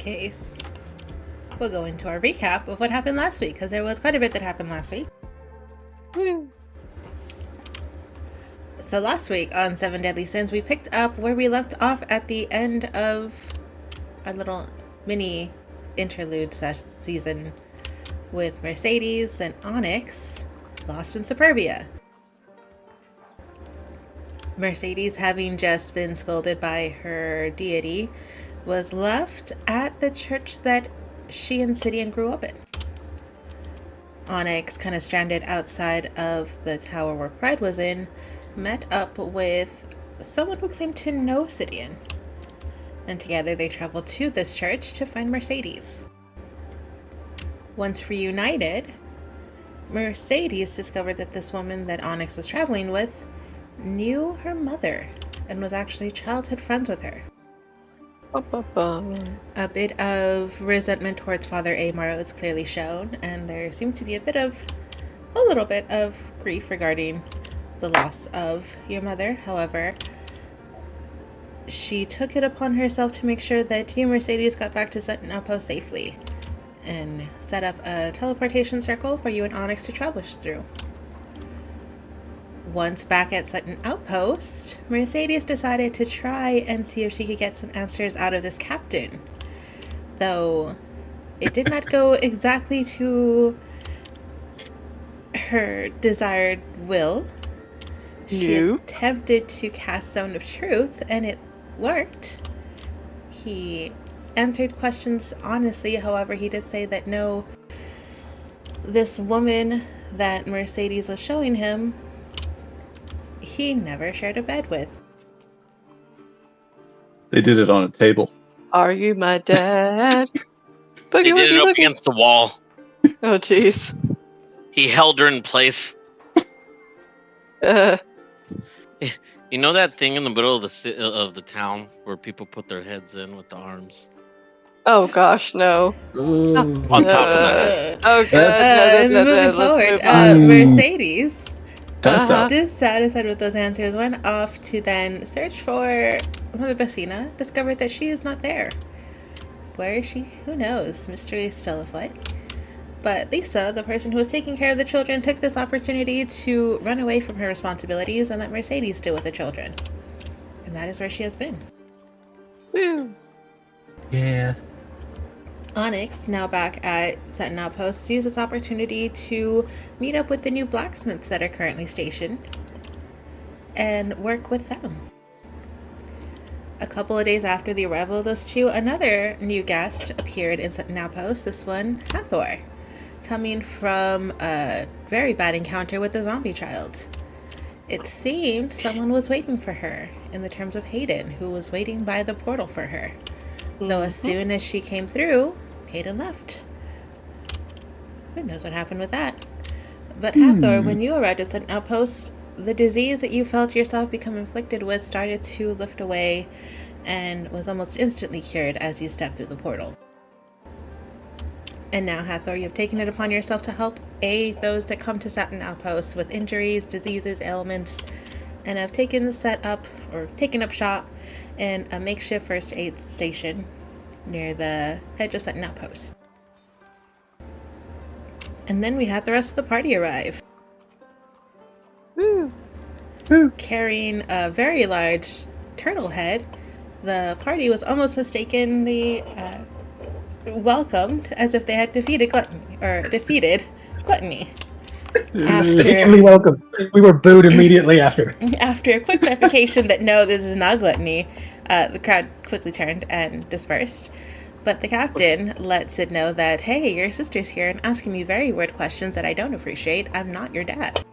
case, we'll go into our recap of what happened last week, because there was quite a bit that happened last week. So last week on Seven Deadly Sins, we picked up where we left off at the end of our little mini interlude season with Mercedes and Onyx lost in Superbia. Mercedes, having just been scolded by her deity, was left at the church that she and Sidian grew up in. Onyx, kind of stranded outside of the tower where Pride was in, met up with someone who claimed to know Sidian. And together they traveled to this church to find Mercedes. Once reunited, Mercedes discovered that this woman that Onyx was traveling with knew her mother and was actually childhood friends with her. A bit of resentment towards Father Amar is clearly shown, and there seemed to be a little bit of grief regarding the loss of your mother. However, she took it upon herself to make sure that you, Mercedes, got back to Sutton Outpost safely and set up a teleportation circle for you and Onyx to travel through. Once back at Sutton Outpost, Mercedes decided to try and see if she could get some answers out of this captain. Though it did not go exactly to her desired will. She attempted to cast Stone of Truth, and it worked. He answered questions honestly. However, he did say that no, this woman that Mercedes was showing him, he never shared a bed with. They did it on a table. Are you my dad? They did it up against the wall. Oh, jeez. He held her in place. You know that thing in the middle of the town where people put their heads in with the arms? Oh gosh, no. On top of that. Oh god. Moving forward, Mercedes, dissatisfied with those answers, went off to then search for Mother Bassina, discovered that she is not there. Where is she? Who knows? Mystery is still afoot. But Lisa, the person who was taking care of the children, took this opportunity to run away from her responsibilities and let Mercedes deal with the children. And that is where she has been. Woo. Yeah. Onyx, now back at Sutton Outpost, used this opportunity to meet up with the new blacksmiths that are currently stationed and work with them. A couple of days after the arrival of those two, another new guest appeared in Sutton Outpost, this one, Hathor, coming from a very bad encounter with the zombie child. It seemed someone was waiting for her, in the terms of Hayden, who was waiting by the portal for her. Though as soon as she came through, Hayden left. Who knows what happened with that? But Hathor, when you arrived at Sutton Outpost, the disease that you felt yourself become inflicted with started to lift away and was almost instantly cured as you stepped through the portal. And now, Hathor, you've taken it upon yourself to help aid those that come to Sutton Outpost with injuries, diseases, ailments, and have taken up shop in a makeshift first aid station near the edge of Sutton Outpost. And then we had the rest of the party arrive. Woo. Carrying a very large turtle head, the party was almost mistakenly welcomed as if they had defeated gluttony. Immediately welcome. We were booed immediately after. After a quick clarification that no, this is not gluttony, the crowd quickly turned and dispersed. But the captain let Sid know that, hey, your sister's here and asking me very weird questions that I don't appreciate. I'm not your dad.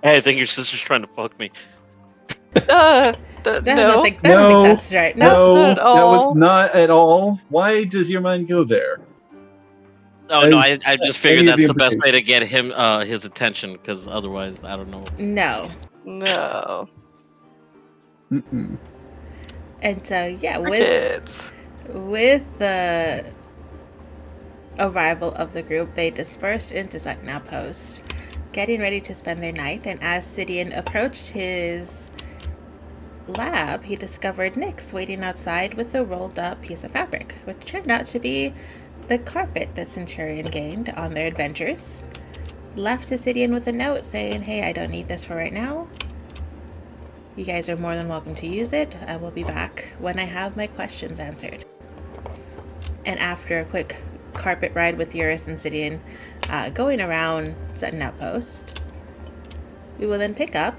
Hey, I think your sister's trying to fuck me. I don't think that's right. No, not at all. That was not at all. Why does your mind go there? Oh, no, I just figured that's the best way to get him his attention, because otherwise, I don't know. No. Mm-mm. And so, yeah, with the arrival of the group, they dispersed into Sutton Outpost, getting ready to spend their night. And as Sidian approached his lab, he discovered Nyx waiting outside with a rolled up piece of fabric, which turned out to be the carpet that Centurion gained on their adventures. Left Obsidian with a note saying, hey, I don't need this for right now. You guys are more than welcome to use it. I will be back when I have my questions answered. And after a quick carpet ride with Eurus and Obsidian, going around setting outpost, we will then pick up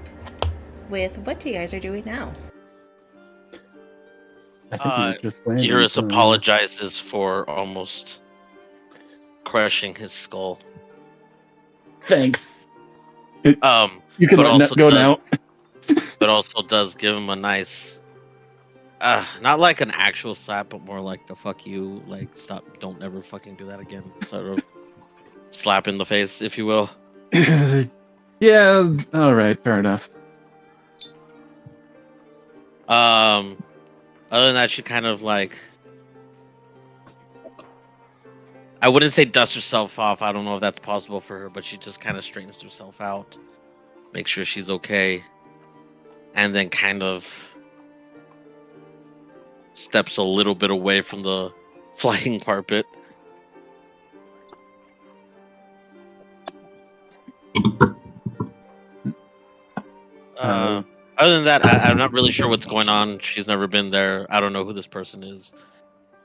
with what you guys are doing now. I think we were just landing. Eurus apologizes for almost crushing his skull. Thanks. You can but go now. But also does give him a nice, not like an actual slap, but more like a fuck you, like stop, don't ever fucking do that again, sort of slap in the face, if you will. Yeah, all right, fair enough. Other than that, she kind of like, I wouldn't say dust herself off. I don't know if that's possible for her, but she just kind of straightens herself out, make sure she's okay, and then kind of steps a little bit away from the flying carpet. Other than that, I'm not really sure what's going on. She's never been there. I don't know who this person is.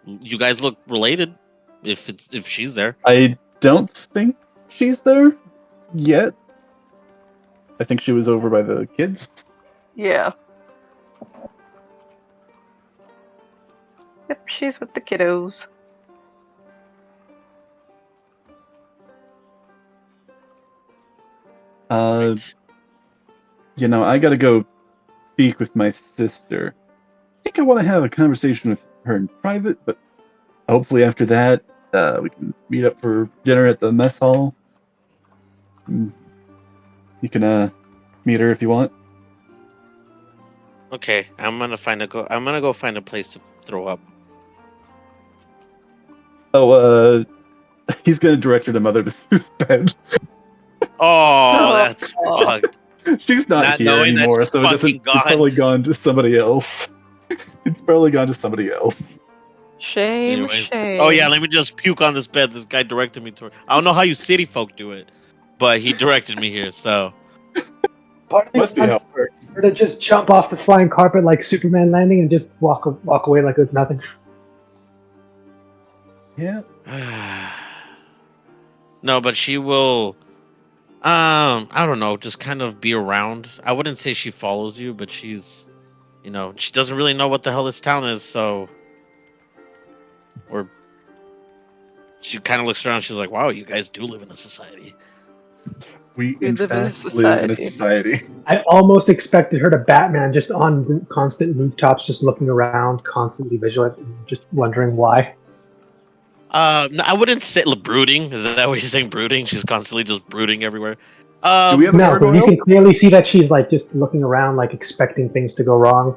You guys look related, if she's there. I don't think she's there yet. I think she was over by the kids. Yeah. Yep, she's with the kiddos. Right. You know, I gotta go speak with my sister. I think I want to have a conversation with her in private, but hopefully after that, we can meet up for dinner at the mess hall. You can meet her if you want. Okay, I'm gonna go find a place to throw up. Oh, he's gonna direct her to Mother Sue's bed. Oh, that's fucked. She's not here knowing that anymore, she's so fucking it's probably gone to somebody else. It's probably gone to somebody else. Shame, Anyways. shame. Oh yeah, let me just puke on this bed. This guy directed me to. I don't know how you city folk do it, but he directed me here. So Part of me Must be how wants it works. her to just jump off the flying carpet like Superman landing and just walk away like it's nothing. Yeah. no, but she will. I don't know, just kind of be around. I wouldn't say she follows you, but she's, she doesn't really know what the hell this town is, so. Or she kind of looks around. She's like, "Wow, you guys do live in a society." We We in live in a fact live in a society. society. I almost expected her to Batman just on constant rooftops, just looking around, constantly vigilant, just wondering why. No, I wouldn't say brooding. Is that what you're saying? Brooding? She's constantly just brooding everywhere. Do we have a No, but you gargoyle? can clearly see that she's like just looking around, like expecting things to go wrong.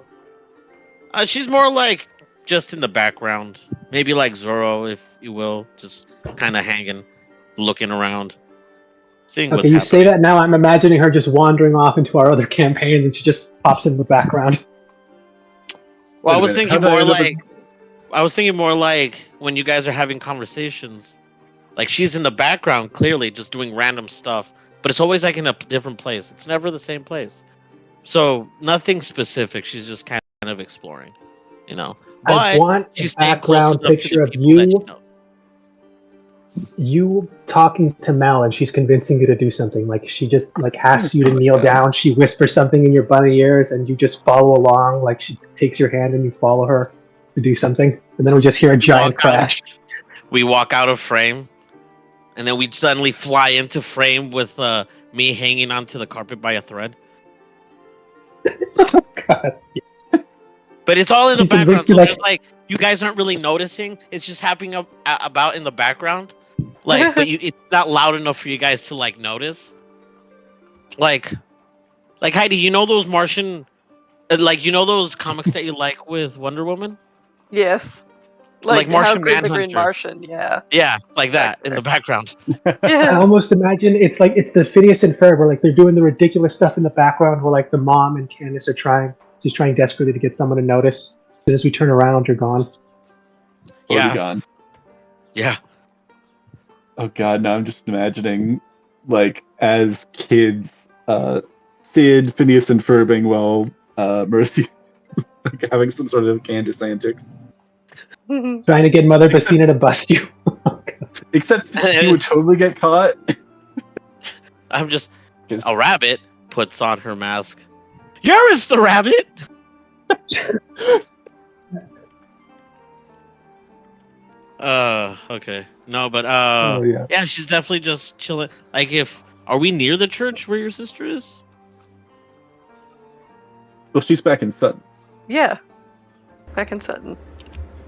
She's more like just in the background, maybe like Zorro, if you will, just kind of hanging, looking around, seeing what's Okay, you happening. say that now. I'm imagining her just wandering off into our other campaign, and she just pops in the background. Well, Wait I a was minute, thinking how did I more end up like, I was thinking more like when you guys are having conversations, like she's in the background, clearly just doing random stuff, but it's always like in a different place. It's never the same place. So nothing specific. She's just kind of exploring, I But want a she's staying close background enough to picture the of people that she you, knows. you talking to Mel, and she's convincing you to do something. Like she just like asks you to kneel down. She whispers something in your bunny ears, and you just follow along. Like she takes your hand and you follow her to do something, and then we just hear a giant walk out. crash. We walk out of frame, and then we suddenly fly into frame with me hanging onto the carpet by a thread. God. But it's all in the She background, convinced so you, like- there's like you guys aren't really noticing. It's just happening about in the background, like, but it's not loud enough for you guys to like notice. Like Heidi, you know those Martian, those comics that you like with Wonder Woman, Yes. Like Martian How Green the Green Manhunter. Martian, yeah. yeah, like that in the background. I Yeah. almost imagine it's the Phineas and Ferb where like they're doing the ridiculous stuff in the background where like the mom and Candace are trying She's trying desperately to get someone to notice. As soon as we turn around, you're gone. Already Yeah. gone. Yeah. Oh god, now I'm just imagining, like, as kids, Sid, Phineas, and Ferb being, well, Mercy, like, having some sort of Candace antics. Trying to get Mother Bassina to bust you. Except he would totally get caught. I'm just a rabbit puts on her mask. You're the rabbit. Okay. No, but Oh, yeah. yeah, she's definitely just chilling. Like, are we near the church where your sister is? Well, she's back in Sutton. Yeah. Back in Sutton.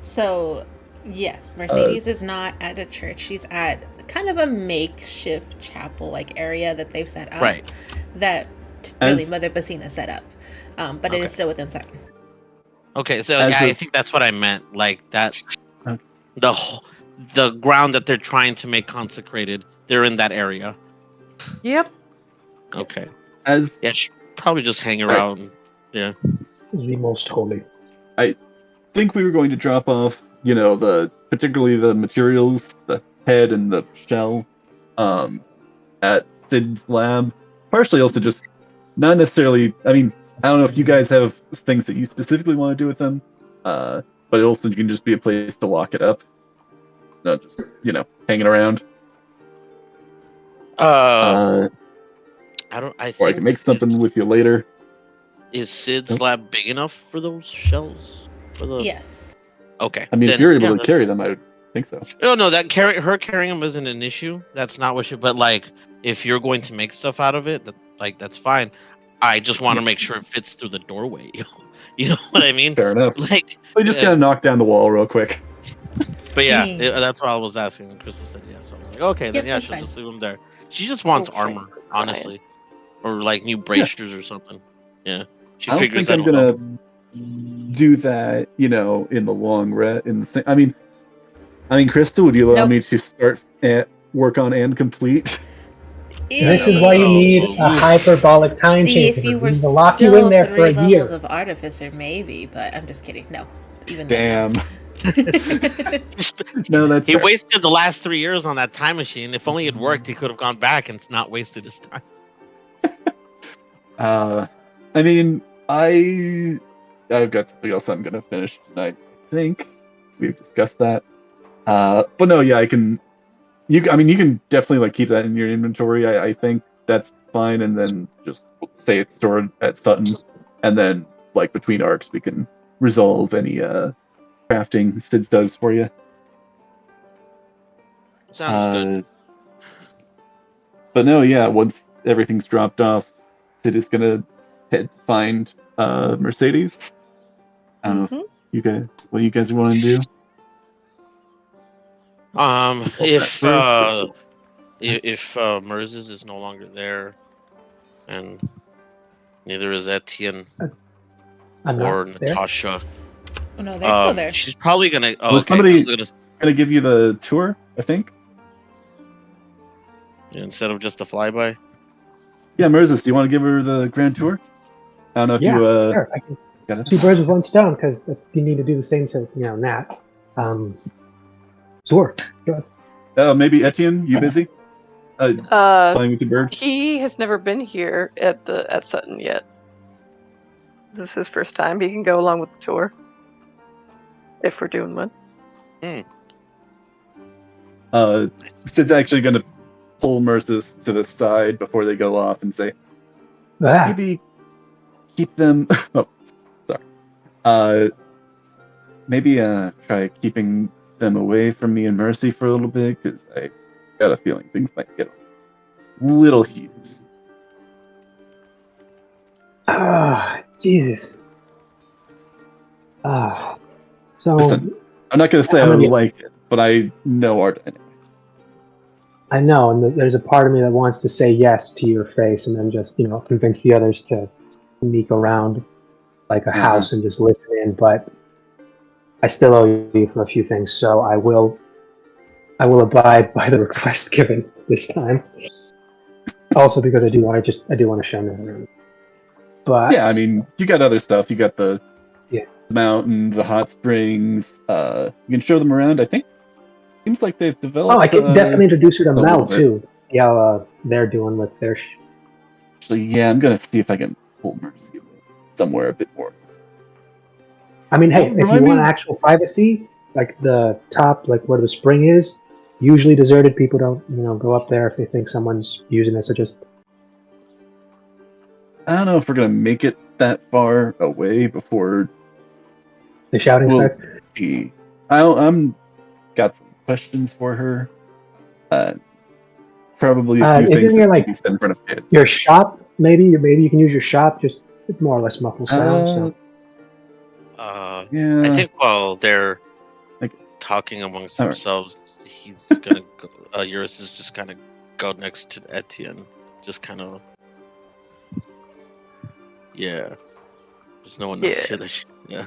So, yes, Mercedes is not at a church. She's at kind of a makeshift chapel-like area that they've set up. Right. That really Mother Bassina set up. But it is still within Sutton. Okay, so I think that's what I meant. Like that, the ground that they're trying to make consecrated, they're in that area. Yep. Okay. As She probably just hang around. Yeah. The most holy. I think we were going to drop off, particularly the materials, the head and the shell, at Sid's lab. Partially also just not necessarily. I mean, I don't know if you guys have things that you specifically want to do with them, but it also can just be a place to lock it up. It's not just hanging around. I Or I think can make something with you later. Is Sid's lab big enough for those shells? Yes. Okay. I mean, then, if you're able to carry them, I would think so. No, that her carrying them isn't an issue. That's not what she. But like, if you're going to make stuff out of it, that's fine. I just want to make sure it fits through the doorway. You know what I mean? Fair enough. Like, We just gotta knock down the wall real quick. But yeah, that's what I was asking. And Crystal said yes. So I was like, okay, then Yep, she'll fine. just leave them there. She just wants Okay, armor, fine. honestly, or like new bracers or something. Yeah, she I don't figures think I'm that'll gonna help. do that, in the long run. I mean, Krista, would you allow Nope. me to start at work on and complete? This is why you need a hyperbolic time See, chamber. if you were We need to lock you still in there for 3 a year. levels of artificer, maybe, but I'm just kidding. No, even Damn. then, No, that's He fair. wasted the last 3 years on that time machine. If only it worked, he could have gone back and not wasted his time. I mean, I've got something else I'm gonna finish tonight. I think we've discussed that. But no, yeah, you can definitely like keep that in your inventory. I think that's fine, and then just say it's stored at Sutton, and then like between arcs we can resolve any crafting Sids does for you. Sounds good. But no, yeah, once everything's dropped off, Sid is gonna find Mercedes. I don't know what you guys want to do. If Merzes is no longer there, and neither is Etienne I'm or not there. Natasha, oh no, they're still there. she's probably gonna. Oh, Was okay. somebody- I was Gonna give you the tour, I think. instead of just a flyby. Yeah, Merzis, do you want to give her the grand tour? I don't know if Yeah, you sure. I can got it. 2 birds with 1 stone because you need to do the same to Nat. Sure. Go ahead. Maybe Etienne, you busy? Flying with the bird? He has never been here at Sutton yet. This is his first time. He can go along with the tour if we're doing one. Sid's actually gonna pull Merzis to the side before they go off and say, Ah, maybe keep them. Oh, sorry. Maybe try keeping them away from me and Mercy for a little bit, because I got a feeling things might get a little heated. Jesus. So Listen, I'm not gonna say I I'm gonna don't get- like it, but I know our dynamic. I know, and there's a part of me that wants to say yes to your face, and then just convince the others to sneak around like a house and just listen in. But I still owe you for a few things, so I will abide by the request given this time. Also, because I do want to show them around. But Yeah, I mean, you got other stuff. You got the Yeah. mountain, the hot springs. You can show them around. I think seems like they've developed. I can definitely introduce her to a Mel little bit. too. See how they're doing with their. Actually, yeah, I'm gonna see if I can pull Mercy somewhere a bit more. I mean, hey, Well, if you remind want me- actual privacy, like the top, like where the spring is, usually deserted. People don't, go up there if they think someone's using it. So just I don't know if we're gonna make it that far away before the shouting Well, starts. see. I'm got some questions for her. Probably a few Is things this near, that like, can be said in front of kids. Your shop, maybe you can use your shop. Just more or less muffle sound. So. Yeah. I think while they're Like- talking amongst All right. themselves, he's gonna go, Eurus is just gonna go next to Etienne, just kind of. Yeah. There's no one else Yeah. here. Yeah.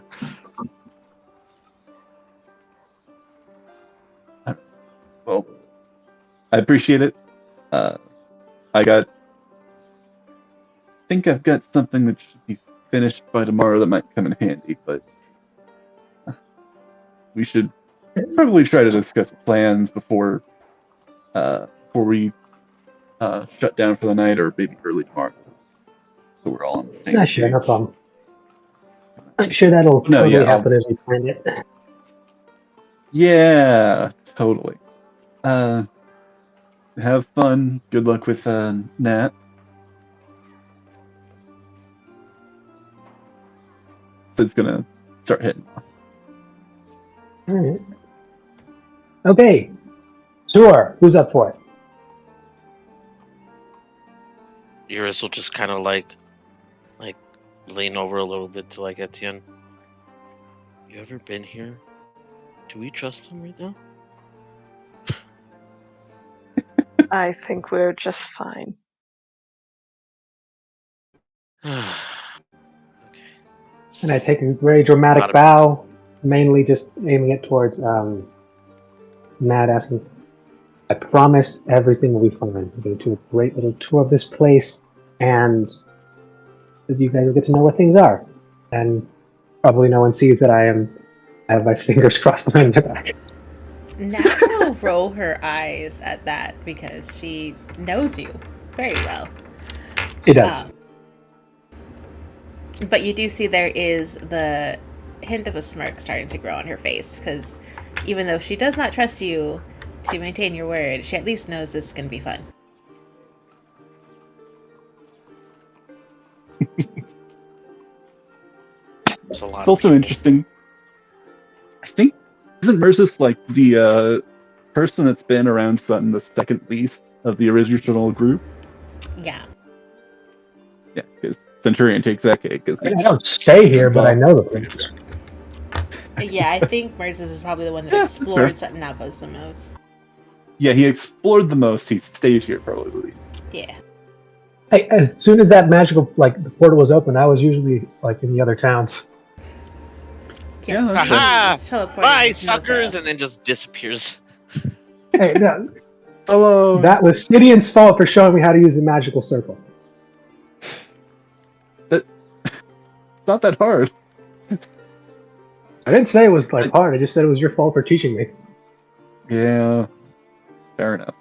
Well, I appreciate it. I think I've got something that should be finished by tomorrow that might come in handy, but we should probably try to discuss plans before we shut down for the night, or maybe early tomorrow, so we're all on the same Yeah, page. sure, no problem. I'm sure that'll No, totally yeah, happen as we planned it. Yeah, totally. Have fun. Good luck with Nat. So it's gonna start hitting off. All right. Okay, Tour, who's up for it? Eurus will just kind of like lean over a little bit to Etienne. You ever been here? Do we trust him right now? I think we're just fine. Okay. And I take a very dramatic Not a- bow, mainly just aiming it towards Matt, asking, I promise everything will be fine. I'm going to do a great little tour of this place, and you guys will get to know where things are. And probably no one sees that I have my fingers crossed behind my back. Nat will roll her eyes at that because she knows you very well. It does. But you do see there is the hint of a smirk starting to grow on her face, because even though she does not trust you to maintain your word, she at least knows it's going to be fun. There's a lot It's also of people. interesting. I think isn't Mercis like the person that's been around Sutton the second least of the original group? Yeah. Yeah, because Centurion takes that cake. Because I don't stay here, but I know the place. Yeah, I think Mercedes is probably the one that Yeah, that's explored fair. Sutton Outpost the most. Yeah, he explored the most. He stayed here probably the least. Yeah. Hey, as soon as that magical, the portal was open, I was usually, in the other towns. Yeah, that's she Aha! was teleporting Bye, to suckers! Snowtail. And then just disappears. Hey, no, Hello. that was Gideon's fault for showing me how to use the magical circle. It's not that hard. I didn't say it was hard. I just said it was your fault for teaching me. Yeah, fair enough.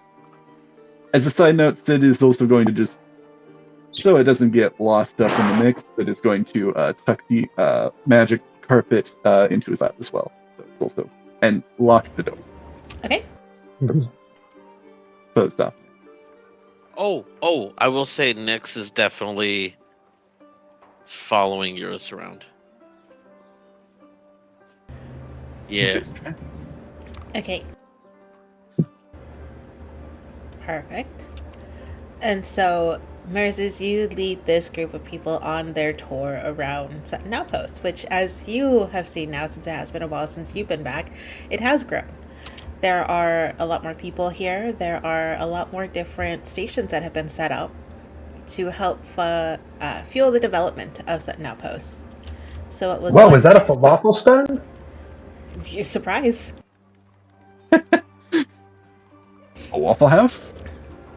As a side note, Sid is also going to just, so it doesn't get lost up in the mix, Sid is going to tuck the magic carpet into his lap as well. So it's also, and lock the door. Okay. Closed off. Oh, I will say Nyx is definitely following Eurus around. Yeah. His tracks. Okay. Perfect. And so, Merces, you lead this group of people on their tour around Sutton Outpost, which, as you have seen now, since it has been a while since you've been back, it has grown. There are a lot more people here. There are a lot more different stations that have been set up to help fuel the development of Sutton Outpost. So it was. Whoa, was that a once- falafel stand? Surprise. A Waffle House?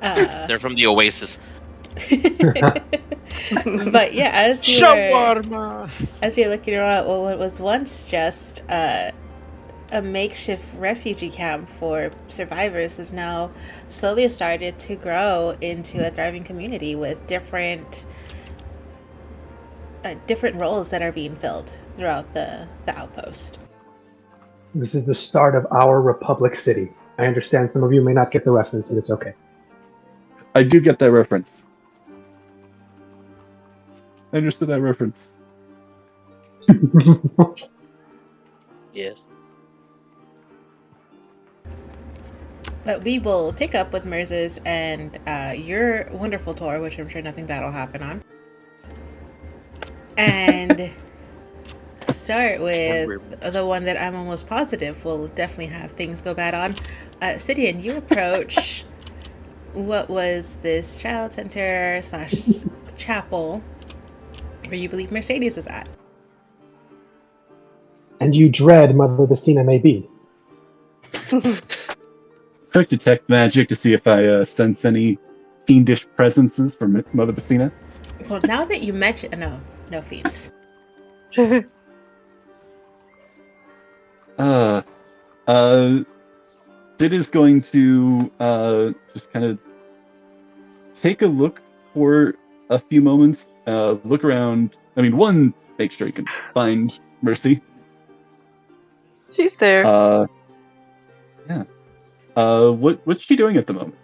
They're from the Oasis. But yeah, Shawarma. as you're looking around, what was once just a makeshift refugee camp for survivors has now slowly started to grow into a thriving community with different roles that are being filled throughout the outpost. This is the start of our Republic City. I understand some of you may not get the reference, and it's okay. I do get that reference. I understood that reference. Yes. But we will pick up with Merz's and your wonderful tour, which I'm sure nothing bad will happen on. And start with the one that I'm almost positive will definitely have things go bad on. Sidian, you approach what was this child center / chapel where you believe Mercedes is at. And you dread Mother Bessina may be. Quick detect magic to see if I sense any fiendish presences from Mother Bessina. Well, now that you mention... No fiends. Sid is going to just kind of take a look for a few moments, look around. I mean, one, make sure you can find Mercy. She's there. Yeah. What's she doing at the moment?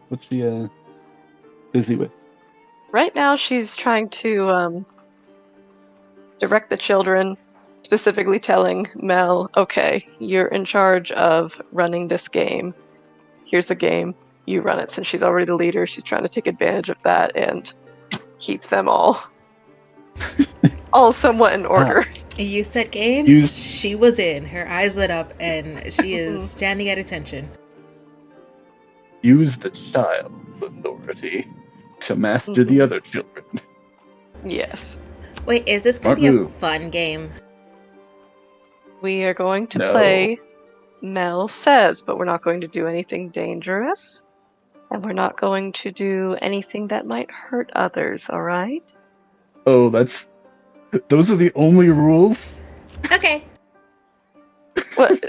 What's she busy with? Right now, she's trying to direct the children, specifically telling Mel, okay, you're in charge of running this game. Here's the game. You run it. Since she's already the leader, she's trying to take advantage of that and keep them all somewhat in order. You said game, she was in. Her eyes lit up, and she is standing at attention. Use the child's authority to master the other children. Yes. Wait, is this going to be a fun game? We are going to play Mel Says, but we're not going to do anything dangerous. And we're not going to do anything that might hurt others, alright? Oh, those are the only rules? Okay. What?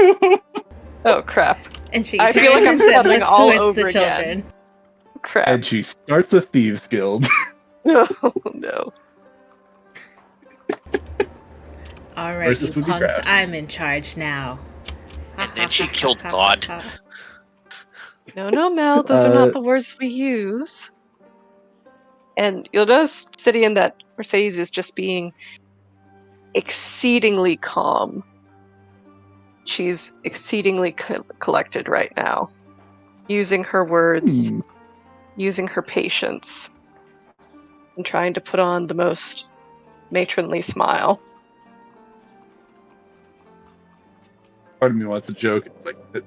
Oh, crap. And she I feel like I'm stumbling all over the children. again. Crap. And she starts a thieves guild. Oh, no. Alright, you punks, I'm in charge now. And then she killed God. No, Mel, those are not the words we use. And you'll notice, Sidian, that Mercedes is just being exceedingly calm. She's exceedingly collected right now. Using her words, using her patience, and trying to put on the most matronly smile. Part of me wants a joke. It's like, it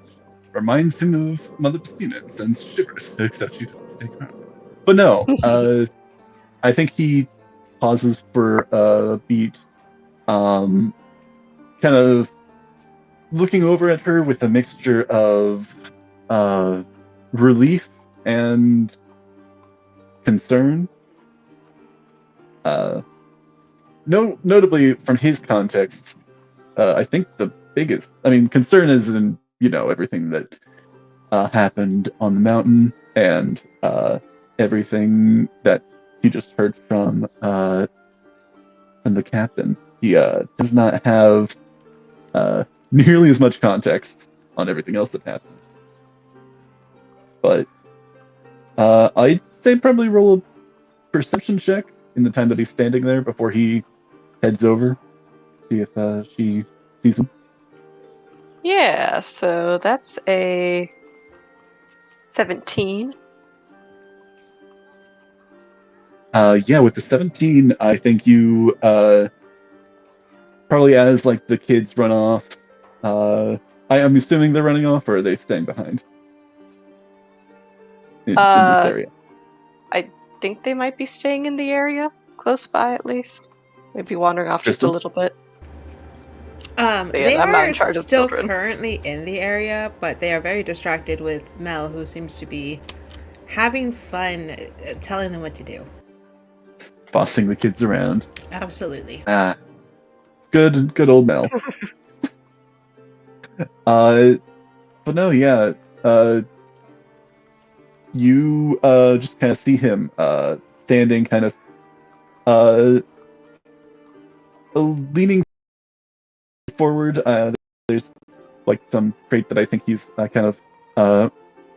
reminds him of Mother Bessina and sends shivers, except she doesn't stay around. But no, I think he pauses for a beat, kind of looking over at her with a mixture of relief and concern. Notably from his context, I think the biggest, concern is in, everything that happened on the mountain and everything that he just heard from the captain. He does not have nearly as much context on everything else that happened. But I'd say probably roll a perception check in the time that he's standing there before he heads over. See if she sees him. Yeah, so that's a 17. Yeah, with the 17, I think you probably as like the kids run off. I'm assuming they're running off, or are they staying behind in this area? I think they might be staying in the area, close by at least. Maybe wandering off just a little bit. They I'm not in are charge of still children. currently in the area, but they are very distracted with Mel, who seems to be having fun telling them what to do. bossing the kids around. Absolutely. Good old Mel. But no, yeah. You just kind of see him standing, kind of leaning forward. There's like some crate that I think he's kind of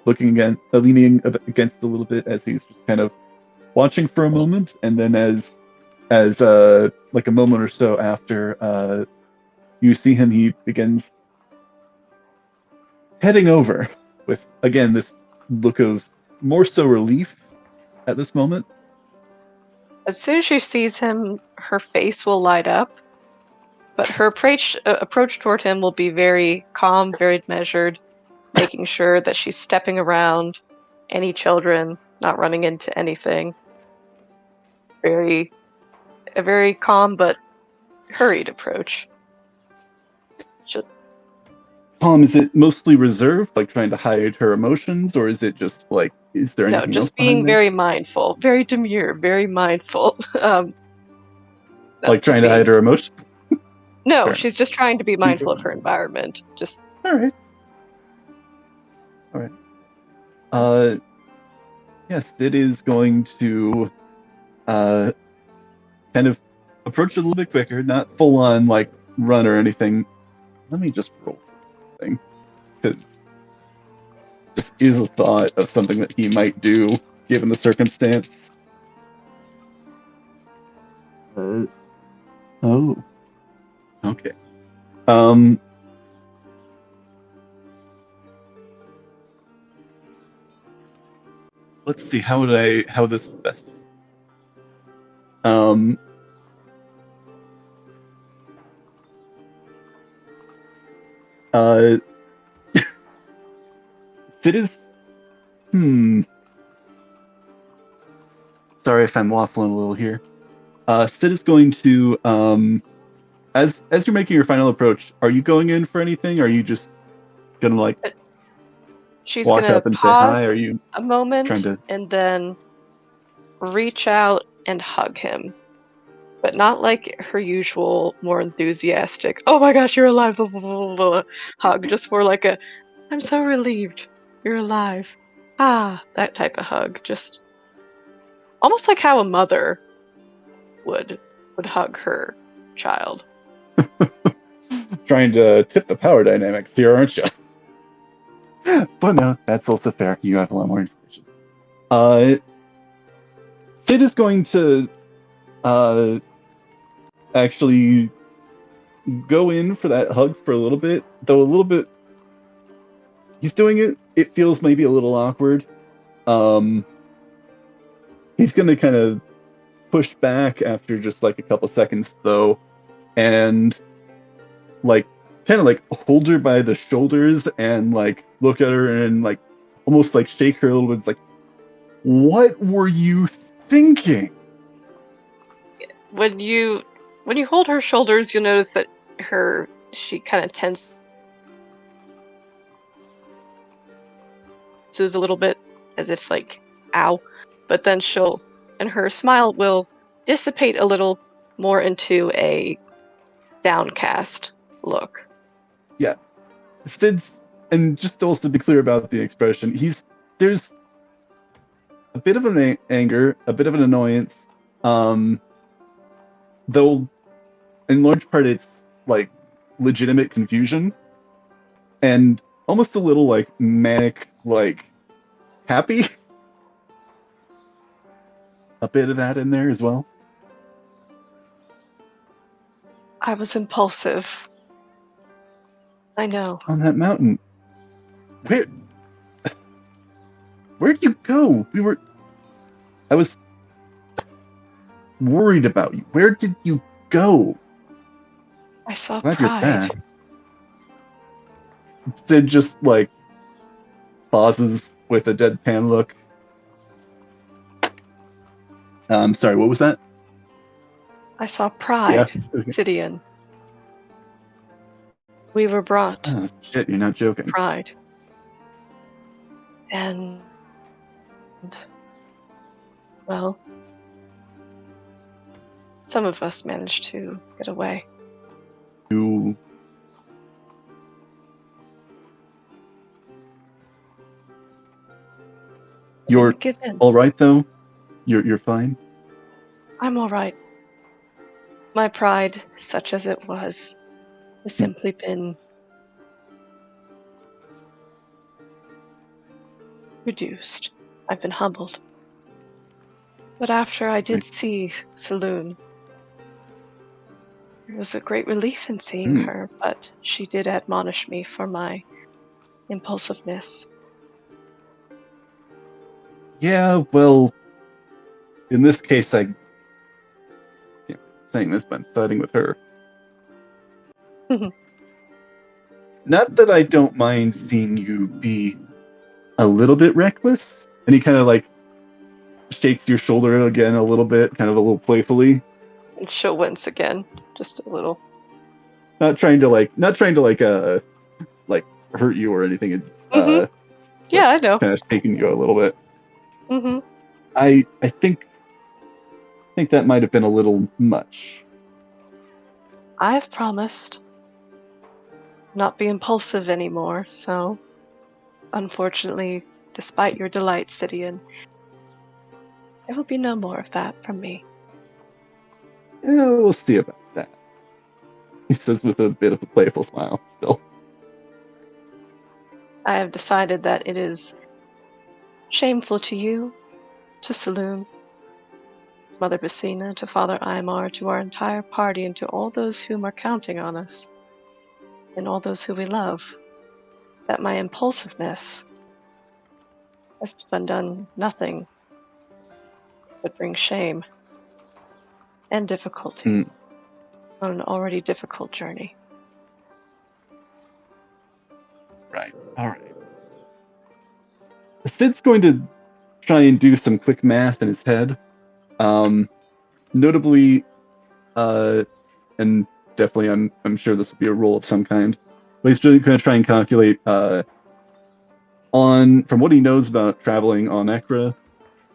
looking again, leaning against a little bit as he's just kind of watching for a moment, and then as like a moment or so after you see him, he begins heading over with again this look of more so relief at this moment. As soon as she sees him, her face will light up, but her approach toward him will be very calm, very measured, making sure that she's stepping around any children, not running into anything. A very calm but hurried approach. Tom, is it mostly reserved, like trying to hide her emotions, or is it just like, is there No, anything else just being behind there? very mindful, very demure, very mindful. No, Like just trying to hide her emotions? No, Fair she's just trying to be mindful of her environment. Just All right. Yes, it is going to kind of approach it a little bit quicker, not full on like run or anything. Let me just roll for thing, because this is a thought of something that he might do given the circumstance. Oh, okay. Let's see, how this would best. Sid is, sorry if I'm waffling a little here. Sid is going to, as you're making your final approach, are you going in for anything? Or are you just gonna like she's walk gonna up and say pause hi? Are you a moment trying to? and then reach out and hug him, but not like her usual more enthusiastic, "Oh my gosh, you're alive!" blah, blah, blah, blah, hug. Just more like a, "I'm so relieved you're alive." That type of hug. Just almost like how a mother would hug her child. Trying to tip the power dynamics here, aren't you? But no, that's also fair. You have a lot more information. Sid is going to actually go in for that hug for a little bit, though a little bit. He's doing it. It feels maybe a little awkward. He's gonna kind of push back after just like a couple seconds, though, and like kind of like hold her by the shoulders and like look at her and like almost like shake her a little bit. It's like, what were you thinking? When you hold her shoulders, you'll notice that she kind of tenses a little bit, as if like, ow. But then her smile will dissipate a little more into a downcast look. Yeah, Sid's, and just also to be clear about the expression, there's a bit of an anger, a bit of an annoyance, though in large part it's like legitimate confusion and almost a little like manic, like happy. A bit of that in there as well. I was impulsive. I know. On that mountain. Where'd you go? I was worried about you. Where did you go? I saw Glad you're pride. back. Sid just like pauses with a deadpan look. Sorry, what was that? I saw pride, Yes. Okay. Sidian. We were brought Oh shit, you're not joking. pride. And well, some of us managed to get away. You're Give in. all right, though? You're fine? I'm all right. My pride, such as it was, has simply been reduced. I've been humbled. But after I did see Saloon, it was a great relief in seeing her, but she did admonish me for my impulsiveness. Yeah, well, in this case, I can't saying this, but I'm siding with her. Not that I don't mind seeing you be a little bit reckless. And he kind of like shakes your shoulder again a little bit, kind of a little playfully. And she'll wince again, just a little. Not trying to hurt you or anything. It's Yeah, I know. kind of shaking you a little bit. Mm-hmm. I think that might have been a little much. I've promised not be impulsive anymore, so unfortunately, despite your delight, Sidian, there will be no more of that from me. Yeah, we'll see about that. He says with a bit of a playful smile still. I have decided that it is shameful to you, to Saloon, Mother Basina, to Father Aymar, to our entire party, and to all those whom are counting on us, and all those who we love, that my impulsiveness has done nothing but bring shame and difficulty on an already difficult journey. Right. All right. Sid's going to try and do some quick math in his head. Notably, and definitely I'm sure this will be a roll of some kind, but he's really going to try and calculate from what he knows about traveling on Ekra,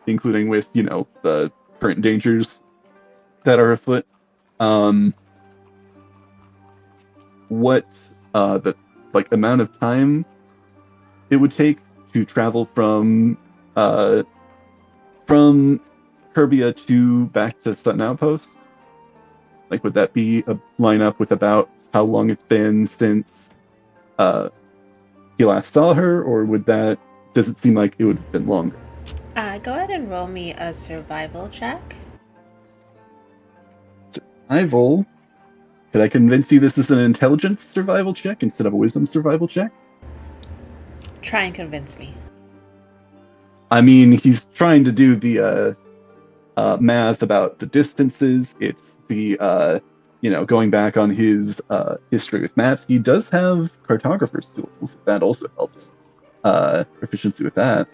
including with, the current dangers that are afoot, what the amount of time it would take to travel from Kerbia to back to Sutton Outpost. Like, would that be a line up with about how long it's been since he last saw her, or does it seem like it would have been longer? Go ahead and roll me a survival check. Survival? Could I convince you this is an intelligence survival check instead of a wisdom survival check? Try and convince me. I mean, he's trying to do the math about the distances. It's the going back on his history with maps. He does have cartographer's tools. That also helps proficiency with that.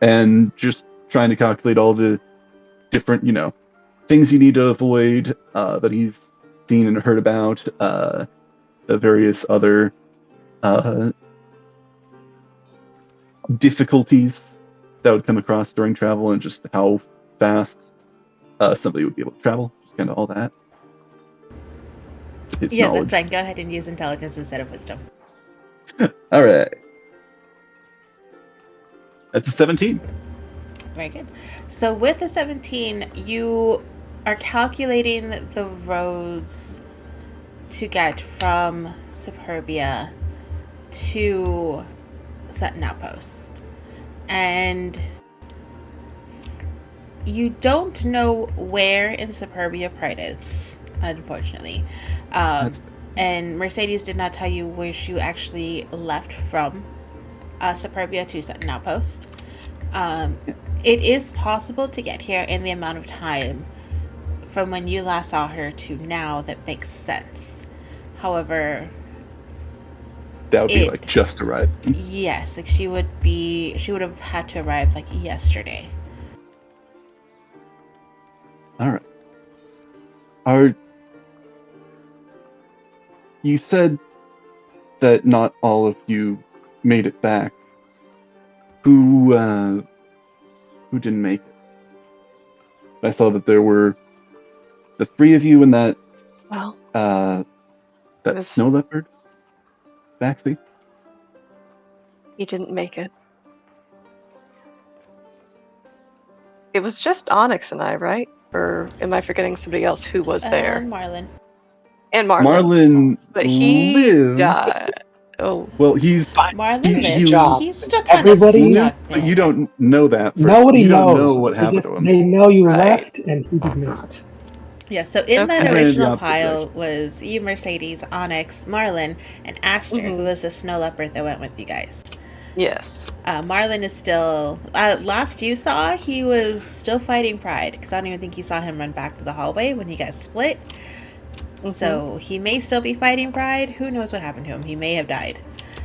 And just trying to calculate all the different, things you need to avoid that he's seen and heard about, the various other difficulties that would come across during travel, and just how fast somebody would be able to travel. Just kind of all that. His knowledge. That's fine. Go ahead and use intelligence instead of wisdom. All right. That's a 17. Very good. So with the 17, you are calculating the roads to get from Superbia to Sutton Outpost. And you don't know where in Superbia Pride is, unfortunately. And Mercedes did not tell you where she actually left from Superbia to Sutton Outpost. It is possible to get here in the amount of time from when you last saw her to now that makes sense. However, that would be just arrived. Yes, she would have had to arrive yesterday. All right. You said that not all of you made it back. Who didn't make it? I saw that there were the three of you and that Well, that was- snow leopard, Baxley. he didn't make it. It was just Onyx and I, right? Or am I forgetting somebody else who was there? Marlin. And Marlon. Marlin But he lived. died. Oh, Well, he's Marlin He- lives. he- job. He's still kind of Everybody- stuck but there. you don't know that. Nobody you don't knows. know what They happened just- to him. They know you Right. left, and he did not. Yeah, so in that Okay. Ran in the original opposite pile direction. was you, Mercedes, Onyx, Marlin, and Aster, who Mhm. was the snow leopard that went with you guys. yes. Marlin is still. Last you saw, he was still fighting Pride, because I don't even think you saw him run back to the hallway when you guys split. So he may still be fighting Pride. Who knows what happened to him? He may have died.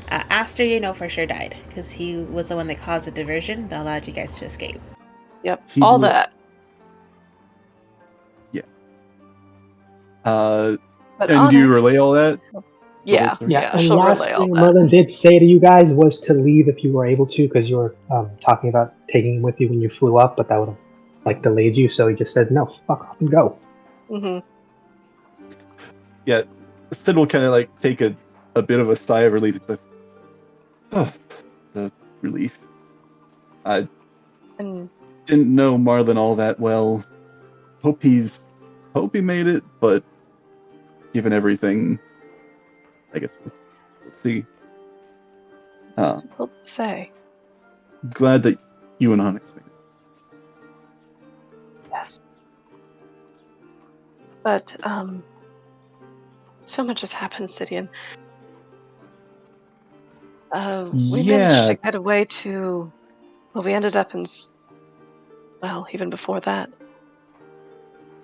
Aster, you know for sure died, because he was the one that caused the diversion that allowed you guys to escape. Yep. He All was- that. But And do you Onyx- relay all that? Yeah. story? Yeah, and she'll last relay all thing that. Merlin did say to you guys was to leave if you were able to, because you were talking about taking him with you when you flew up, but that would have delayed you. So he just said, "No, fuck off and go." hmm Yeah, Sid will kind of take a bit of a sigh of relief. It's like, oh, the relief. I And didn't know Marlin all that well. Hope he made it, but given everything, I guess we'll see. it's difficult to say. Glad that you and Onyx made it. Yes. But, so much has happened, Sidian. We managed Yeah. to get away to... Well, we ended up in... Well, even before that.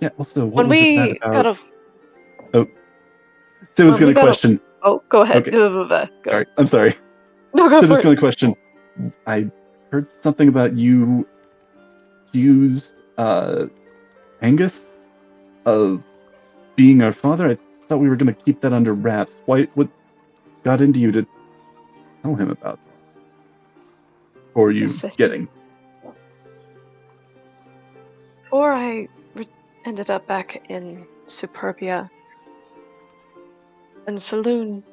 Yeah. Also, what When was we it got about? a... Sid was when we going to got a- question. Oh, go ahead. Okay. Go. Sorry, I'm sorry. No, go Sid for was it. going to question. I heard something about you accused Angus of being our father. I thought we were going to keep that under wraps. What got into you to tell him about that? Or you Yes, I- getting? Before I ended up back in Superbia, and Saloon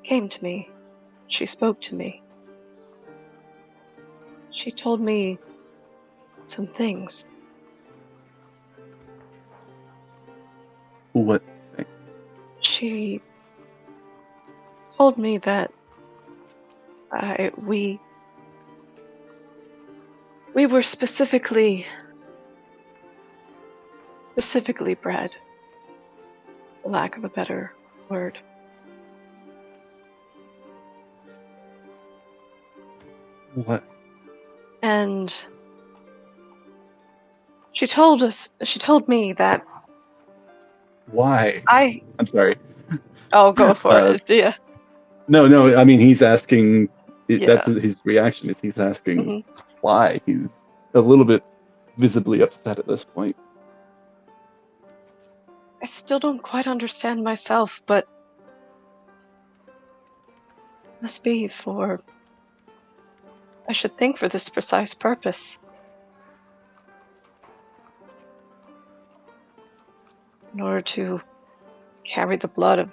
came to me. She spoke to me. She told me some things. What thing? She told me that we were specifically bred, for lack of a better word. What? And she told me that Why? I'm sorry. Oh, go for it. Yeah. No. I mean, he's asking. Yeah. That's his reaction. Is he's asking Mhm. why? He's a little bit visibly upset at this point. I still don't quite understand myself, but must be for... I should think for this precise purpose. In order to carry the blood of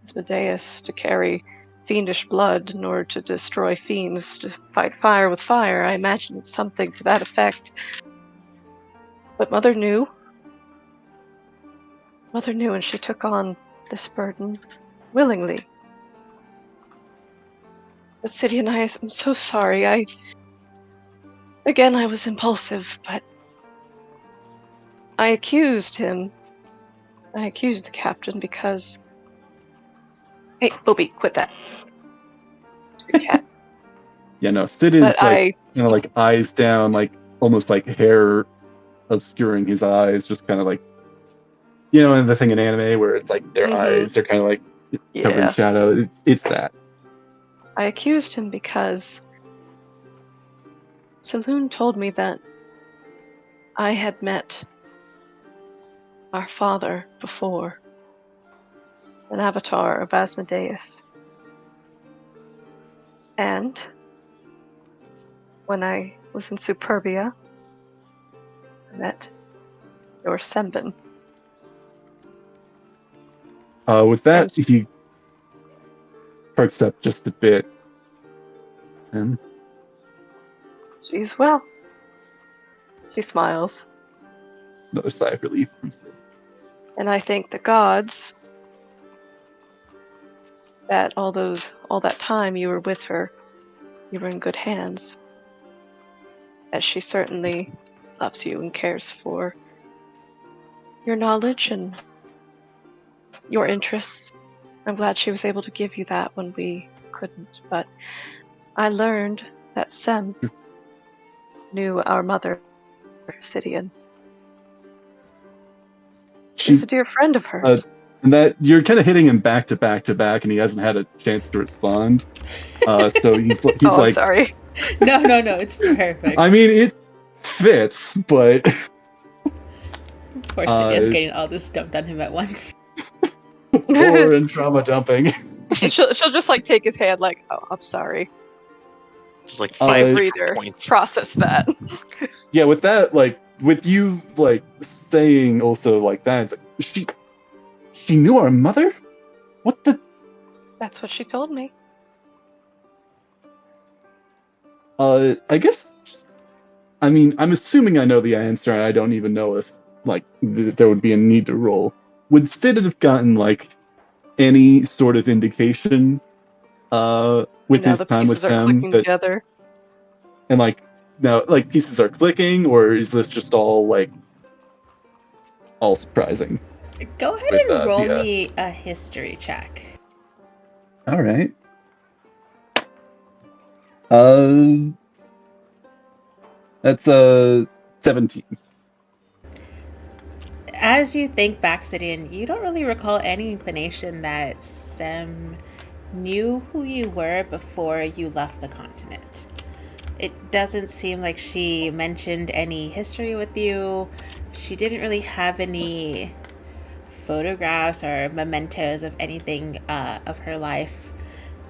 Asmodeus, to carry fiendish blood in order to destroy fiends, to fight fire with fire, I imagine it's something to that effect. But Mother knew. Mother knew, and she took on this burden willingly. But City and I'm so sorry. I was impulsive, but I accused him. I accused the captain because... Hey, Bobby, quit that. Good cat. Yeah, no. Sid is But eyes down, almost like hair obscuring his eyes, just kind of and the thing in anime where it's their Mhm. eyes are kind of covered in Yeah. shadow. It's that. I accused him because Saloon told me that I had met our father before, an avatar of Asmodeus. And when I was in Superbia, I met Or Sembin. With that, he perks up just a bit. Tim? She's well. She smiles. Another sigh of relief. And I thank the gods that all that time you were with her, you were in good hands. As she certainly loves you and cares for your knowledge and your interests. I'm glad she was able to give you that when we couldn't, but I learned that Sem knew our mother, Sidian. She's a dear friend of hers. And that you're kind of hitting him back to back to back, and he hasn't had a chance to respond. So he's oh, like, I'm sorry. No, it's perfect. I mean, it fits, but Poor Sidian's getting all this dumped on him at once. or in trauma dumping. she'll just like take his hand, like, oh, I'm sorry. Just like 5 breather. points. Process that. Yeah, with that, like, with you, like, saying also like that, it's like, she knew our mother? What the? That's what she told me. I guess. I mean, I'm assuming I know the answer, and I don't even know if, like, there would be a need to roll. Would Sid have gotten, like, any sort of indication with his time with them? Together. And, like, now, like, pieces are clicking, or is this just all, like, all surprising? Go ahead and roll me a history check. All right. That's 17. As you think back, Sidian, you don't really recall any inclination that Sem knew who you were before you left the continent. It doesn't seem like she mentioned any history with you. She didn't really have any photographs or mementos of anything of her life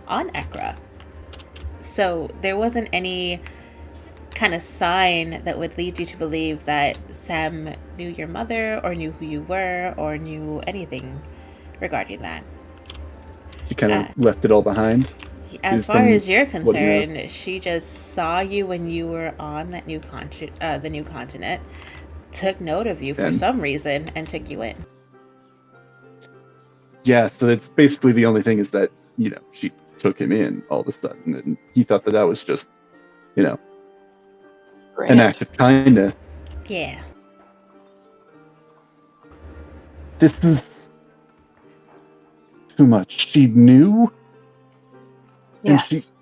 on Ekra. So there wasn't any kind of sign that would lead you to believe that Sam knew your mother or knew who you were or knew anything regarding that. She kind of left it all behind. As far as you're concerned, she just saw you when you were on that the new continent, took note of you for some reason, and took you in. Yeah, so that's basically the only thing is that, you know, she took him in all of a sudden, and he thought that was just, you know, an act of kindness. Yeah. This is too much. She knew? Yes. And she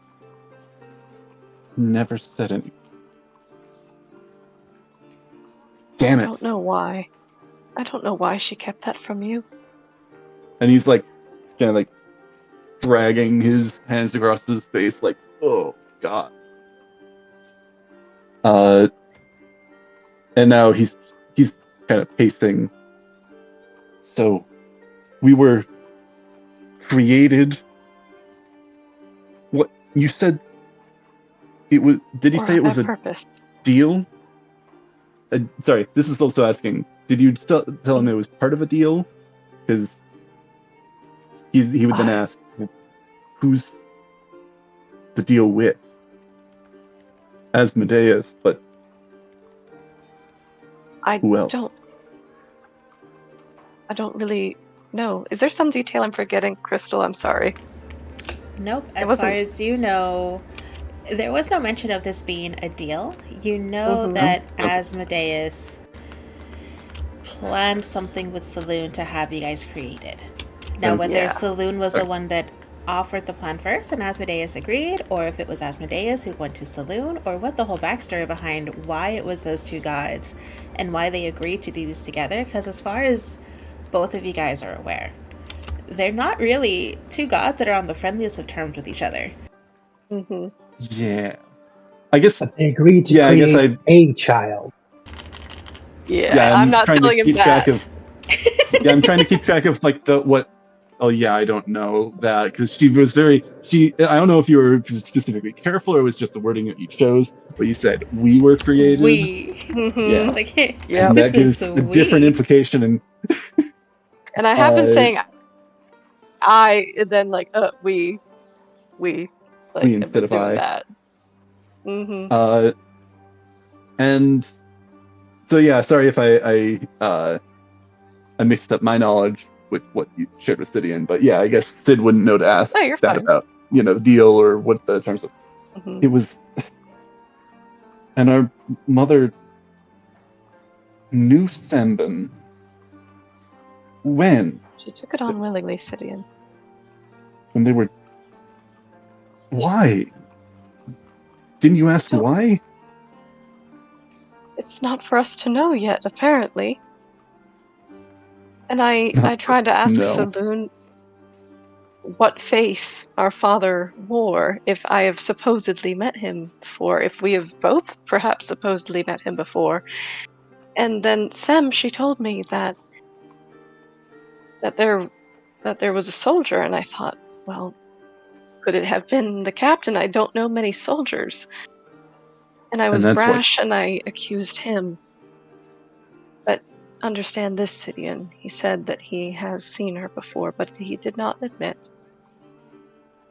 never said anything. Damn it. I don't know why. I don't know why she kept that from you. And he's like, kind of like dragging his hands across his face, like, oh god. And now he's kind of pacing. So, we were created. What you said? It was. Did you say it was a purpose deal? Sorry, this is also asking. Did you tell him it was part of a deal? Because he would then ask, who's the deal with? Asmodeus, but who else? I don't really know. Is there some detail I'm forgetting, Crystal? I'm sorry. Nope. As far as you know, there was no mention of this being a deal. You know that Asmodeus planned something with Saloon to have you guys created. Now, whether Saloon was the one that offered the plan first and Asmodeus agreed, or if it was Asmodeus who went to Saloon, or what the whole backstory behind why it was those two gods and why they agreed to do this together, because as far as both of you guys are aware, they're not really two gods that are on the friendliest of terms with each other. Yeah. I guess but they agreed to create a child. Yeah, I'm not telling him that. I'm trying to keep track of like what oh yeah, I don't know that, because she was very, I don't know if you were specifically careful or it was just the wording that you chose, but you said we were created. We. Yeah. It's like, hey, Yep. And that this gives is a different we. implication. And And I have been Uh, saying I, and then like, we, like, we I've instead been of doing I. that. Mm-hmm. And so yeah, sorry if I mixed up my knowledge with what you shared with Sidian, but yeah, I guess Sid wouldn't know to ask No, you're that fine. about, the deal or what the terms of Mm-hmm. it was. And our mother knew Sembin. When? She took it on willingly, Sidian. When they were. Why? Didn't you ask No. why? It's not for us to know yet, apparently. And I tried to ask No. Saloon what face our father wore, if I have supposedly met him before, if we have both perhaps supposedly met him before. And then Sem, she told me that there was a soldier, and I thought, well, could it have been the captain? I don't know many soldiers. And I was that's why- brash, and I accused him. But understand this, Sidian. He said that he has seen her before, but he did not admit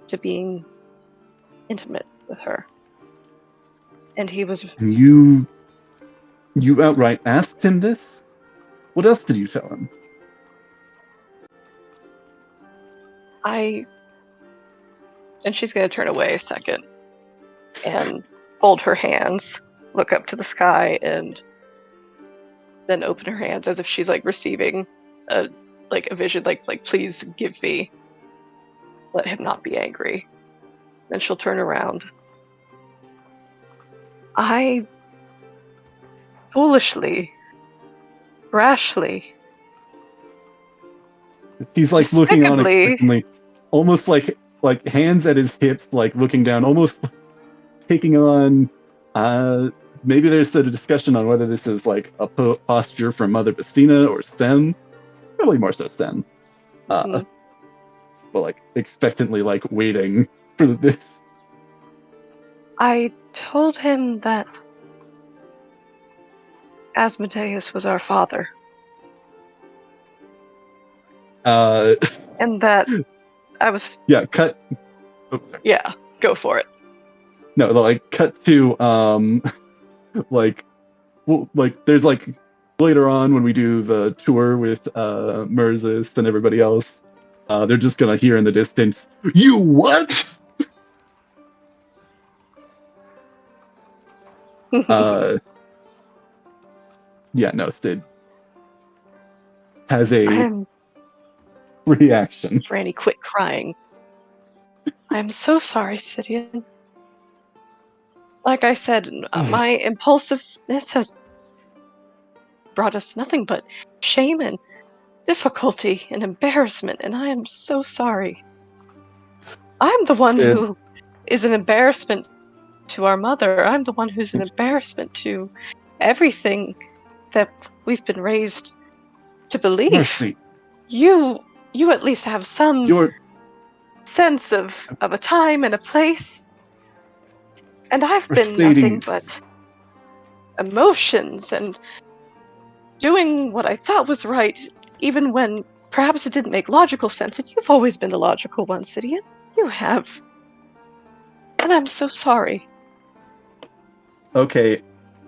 to being intimate with her. And he was... And you outright asked him this? What else did you tell him? And she's going to turn away a second and fold her hands, look up to the sky, and then open her hands as if she's like receiving a vision, like please give me, let him not be angry. Then she'll turn around. I foolishly, rashly, He's like looking on despicably, expectantly, almost like hands at his hips, like looking down, almost taking on. Maybe there's a discussion on whether this is like a posture from Mother Bastina or Sem. Probably more so Sem. But like expectantly, like waiting for this. I told him that Asmodeus was our father. And that I was... Yeah, cut. Oh, sorry. Yeah, go for it. No, like cut to there's like later on when we do the tour with Merzis and everybody else, they're just gonna hear in the distance, "You what?" Yeah, no, Sid has a reaction. Franny, quit crying. I'm so sorry, Sidian. Like I said, my impulsiveness has brought us nothing but shame and difficulty and embarrassment, and I am so sorry. I'm the one Sid. who is an embarrassment to our mother. I'm the one who's an embarrassment to everything that we've been raised to believe. Mercy. You at least have some sense of a time and a place. And I've been nothing but emotions and doing what I thought was right, even when perhaps it didn't make logical sense. And you've always been the logical one, Sidian. You have. And I'm so sorry. Okay.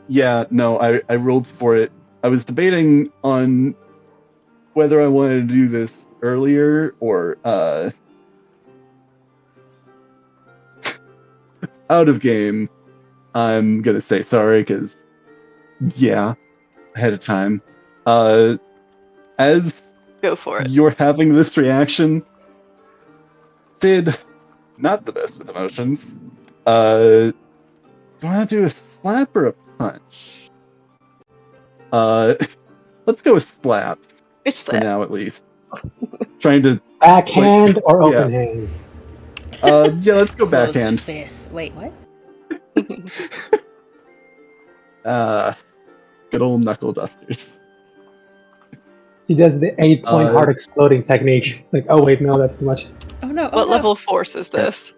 Yeah, no, I rolled for it. I was debating on whether I wanted to do this earlier or out of game. I'm gonna say sorry because ahead of time. As go for it. You're having this reaction, Sid, not the best with emotions. Do you want to do a slap or a punch? Let's go with slap. Which for slap? now, at least. Trying to backhand or open hand. Yeah, let's go Closed backhand. fist. Wait, what? Good old knuckle dusters. He does the 8-point Uh, heart exploding technique. Like, oh wait, no, that's too much. Oh no! Oh What no! level force is this?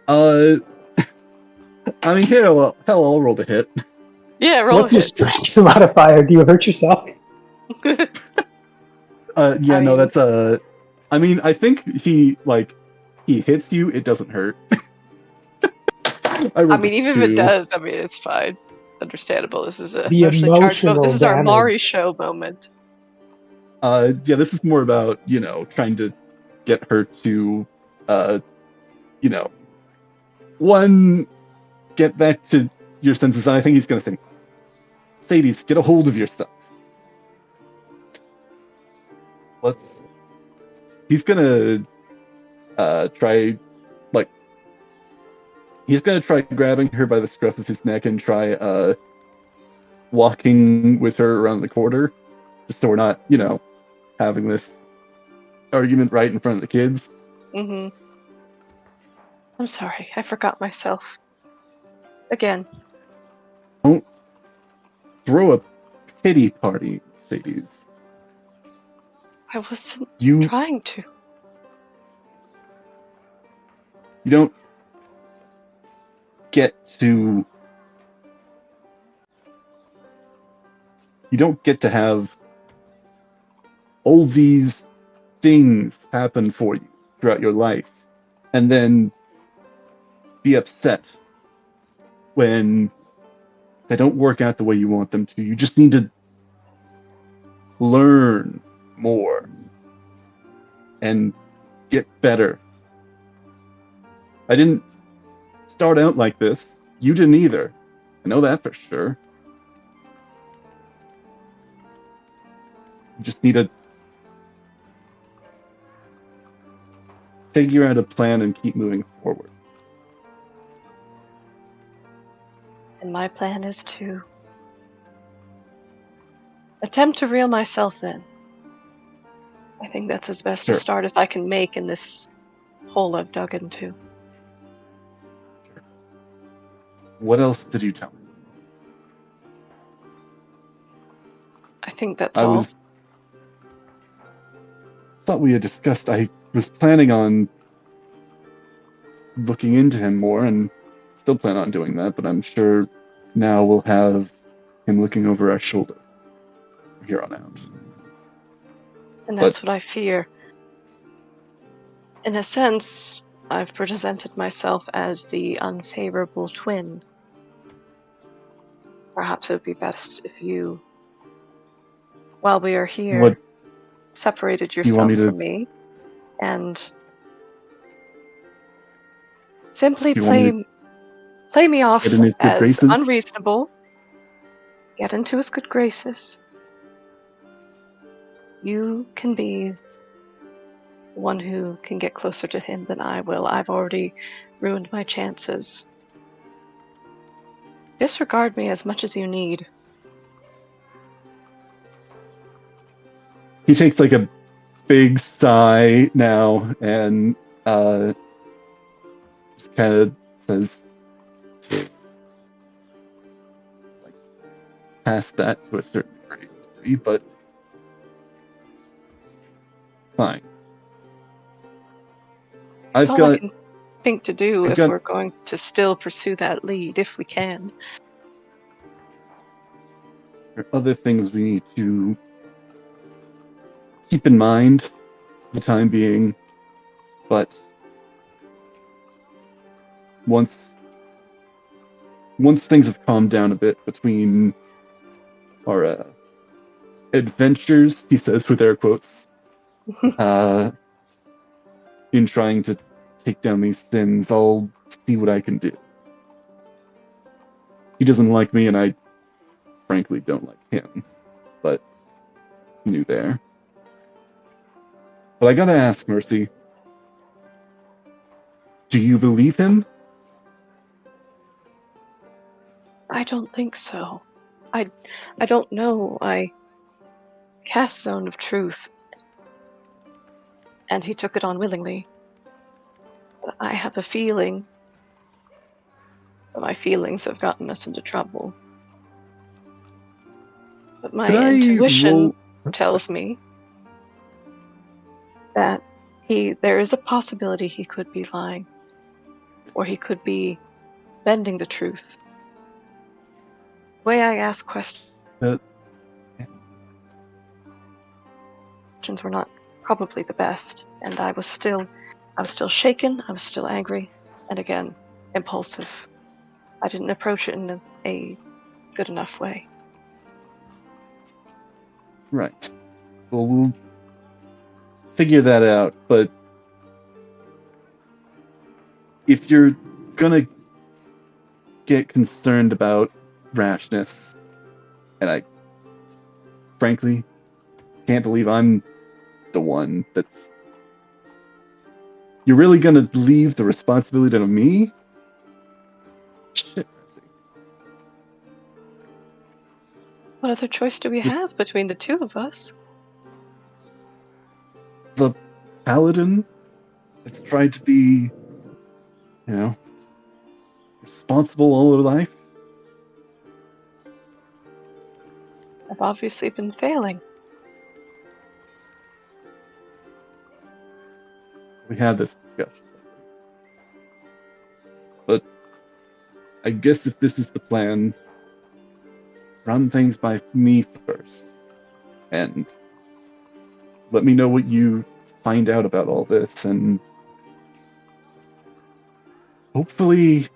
I mean, hell, I'll roll the hit. Yeah, roll What's a your hit. strength modifier? Do you hurt yourself? Yeah, I no, mean- that's I mean, I think he hits you. It doesn't hurt. I rolled mean, a even if it 2. does, I mean, it's fine. Understandable. This is a The emotionally charged moment. This emotional is our damage. Mari show moment. Yeah, this is more about trying to get her to, you know, one, get back to your senses, and I think he's gonna say, Sadie's, get a hold of yourself. He's gonna try, he's gonna try grabbing her by the scruff of his neck and try walking with her around the corner, just so we're not, having this argument right in front of the kids. Mm-hmm. I'm sorry, I forgot myself. Again. Don't throw a pity party, Mercedes. I wasn't You trying to. don't get to have all these things happen for you throughout your life and then be upset when they don't work out the way you want them to. You just need to learn more and get better. I didn't start out like this. You didn't either. I know that for sure. You just need to figure out a plan and keep moving forward. And my plan is to attempt to reel myself in. I think that's as best a Sure. start as I can make in this hole I've dug into. What else did you tell me? I think that's all. Thought we had discussed, I was planning on looking into him more and still plan on doing that, but I'm sure now we'll have him looking over our shoulder from here on out. And that's what I fear. In a sense, I've presented myself as the unfavorable twin. Perhaps it would be best if you, while we are here, What separated you want yourself me to- from me and simply You want me play me off get in his good as graces? unreasonable, get into his good graces. You can be one who can get closer to him than I will. I've already ruined my chances. Disregard me as much as you need. He takes like a big sigh now and just kind of says, like, past that to a certain degree, but fine. It's I've all I got can think to do I've if got- we're going to still pursue that lead, if we can. other things we need to keep in mind for the time being, but once things have calmed down a bit between our adventures, he says with air quotes, in trying to take down these sins, I'll see what I can do. He doesn't like me, and I frankly don't like him, but it's new there. But I gotta ask, Mercy, do you believe him? I don't think so. I don't know. I cast Zone of Truth, and he took it on willingly. But I have a feeling that my feelings have gotten us into trouble. But my Could I intuition roll- tells me that there is a possibility he could be lying, or he could be bending the truth. The way I ask questions Uh, were not probably the best, and I was still shaken, I was still angry, and again, impulsive. I didn't approach it in a good enough way. Right. Well, we'll figure that out, but if you're gonna get concerned about rashness, and I frankly can't believe I'm the one that's... You're really gonna leave the responsibility to me? Shit, Mercy. What other choice do we Just- have between the two of us? The paladin that's tried to be, responsible all her life? I've obviously been failing. We had this discussion. But I guess if this is the plan, run things by me first. And let me know what you find out about all this, and hopefully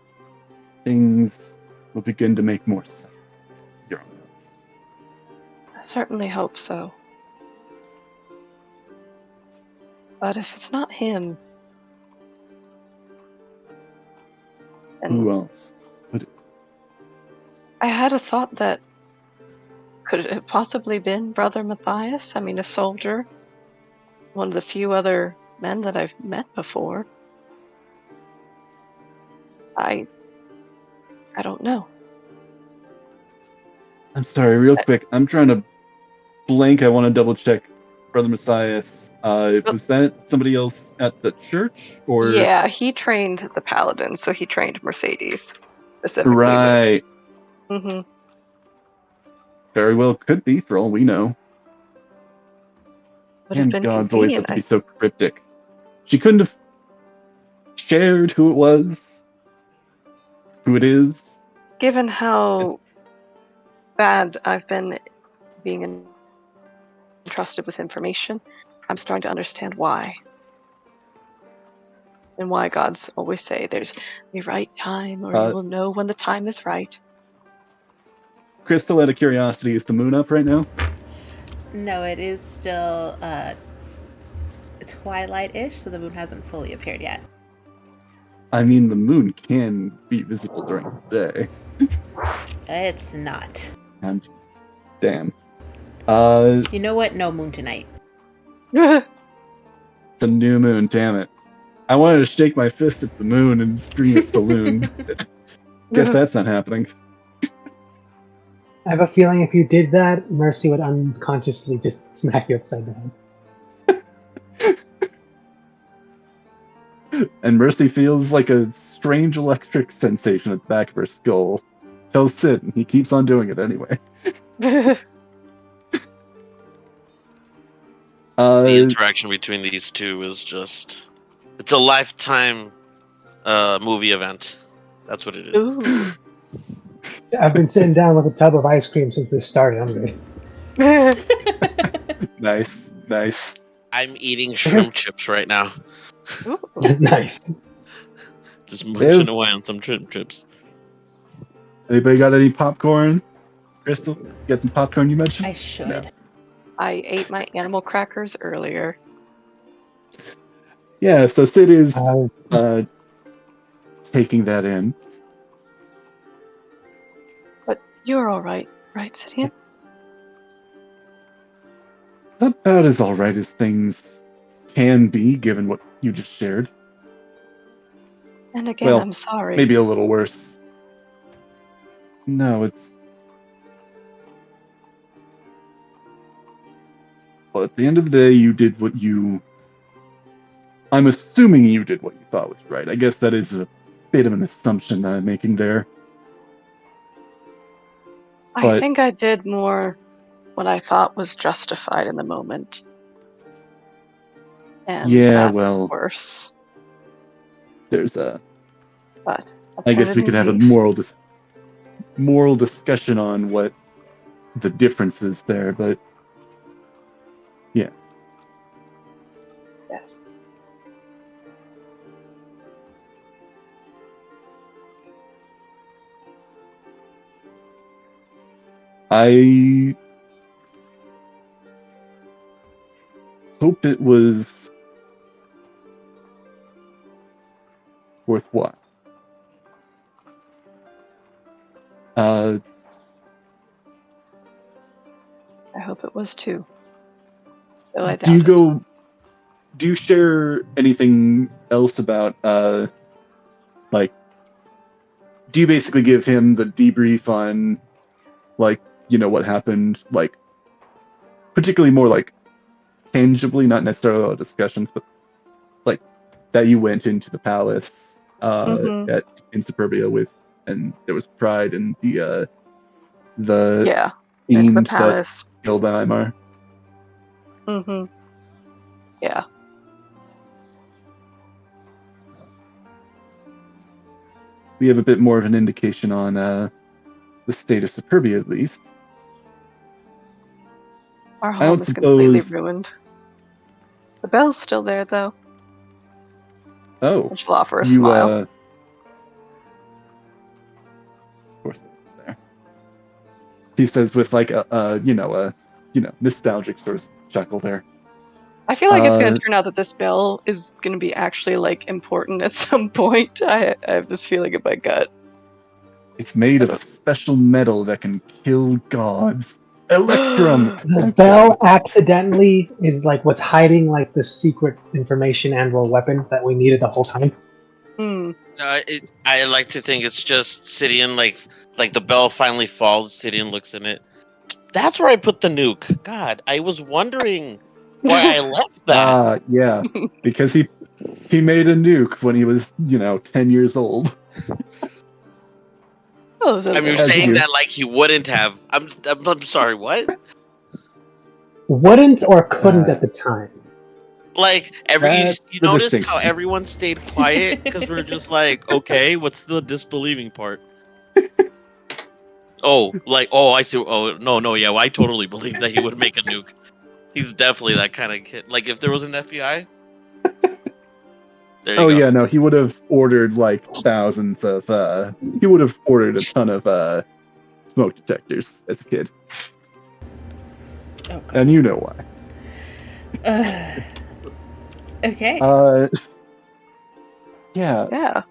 things will begin to make more sense. Your Honor. I certainly hope so. But if it's not him, Who then else? I had a thought that could it have possibly been Brother Matthias? I mean, a soldier, one of the few other men that I've met before. I don't know. I'm sorry, real quick. I'm trying to blank. I want to double check Brother Messias. Was that somebody else at the church? Or Yeah, he trained the paladin, so he trained Mercedes specifically. Right. Mm-hmm. Very well could be, for all we know. Would have And been gods always have convenient. to be so cryptic. She couldn't have shared who it was, who it is. Given how bad I've been being entrusted with information, I'm starting to understand why. And why gods always say there's the right time, or you will know when the time is right. Crystal, out of curiosity, is the moon up right now? No, it is still twilight-ish, so the moon hasn't fully appeared yet. I mean, the moon can be visible during the day. It's not. And damn. You know what? No moon tonight. It's a new moon, damn it. I wanted to shake my fist at the moon and scream at the loon. Guess that's not happening. I have a feeling if you did that, Mercy would unconsciously just smack you upside the head. And Mercy feels like a strange electric sensation at the back of her skull. Tells Sid, and he keeps on doing it anyway. The interaction between these two is just... It's a lifetime movie event. That's what it is. Ooh. I've been sitting down with a tub of ice cream since this started. I'm good. Nice. I'm eating shrimp chips right now. Ooh. Nice. Just munching away on some shrimp chips. Anybody got any popcorn? Crystal, get some popcorn you mentioned? I should. No. I ate my animal crackers earlier. Yeah, so Sid is taking that in. But you're all right, Sidian? About as alright as things can be, given what you just shared. And again, Well, I'm sorry. Maybe a little worse. No, it's... Well, at the end of the day, you did what you... I'm assuming you did what you thought was right. I guess that is a bit of an assumption that I'm making there. I but- think I did more what I thought was justified in the moment. And Yeah, that's well, worse. there's a. But I guess we could have a moral discussion on what the difference is there, but yeah. Yes. I hope it was worthwhile. I hope it was too. Though I doubt do you share anything else about like, do you basically give him the debrief on, like, what happened, like, particularly more like tangibly, not necessarily all discussions, but like that you went into the palace in Superbia with, and there was pride in the Yeah. Into the fiend that palace. killed Aymar. Mm-hmm. Yeah. We have a bit more of an indication on the state of Superbia, at least. Our I home don't is completely suppose- ruined. The bell's still there, though. Oh, And she'll offer a you smile. of course it's there. He says with like a nostalgic sort of chuckle there. I feel like it's going to turn out that this bell is going to be actually, like, important at some point. I have this feeling in my gut. It's made of a special metal that can kill gods. Electrum! The bell accidentally is like what's hiding like the secret information and/or weapon that we needed the whole time. Hmm. I like to think it's just Sidian, like the bell finally falls, Sidian looks in it. That's where I put the nuke. God, I was wondering why I left that. Yeah, because he made a nuke when he was, 10 years old. Oh, so I mean, you're As saying you- that like he wouldn't have. I'm sorry, what? Wouldn't or couldn't at the time. Like That's you the noticed how distinction. everyone stayed quiet because we're just like, okay, what's the disbelieving part? I see. Oh no, yeah, well, I totally believe that he would make a nuke. He's definitely that kind of kid. Like if there was an FBI, there you go. Yeah, no, he would have ordered like thousands of. He would have ordered a ton of smoke detectors as a kid, Oh, God. and you know why. Okay. Yeah. yeah.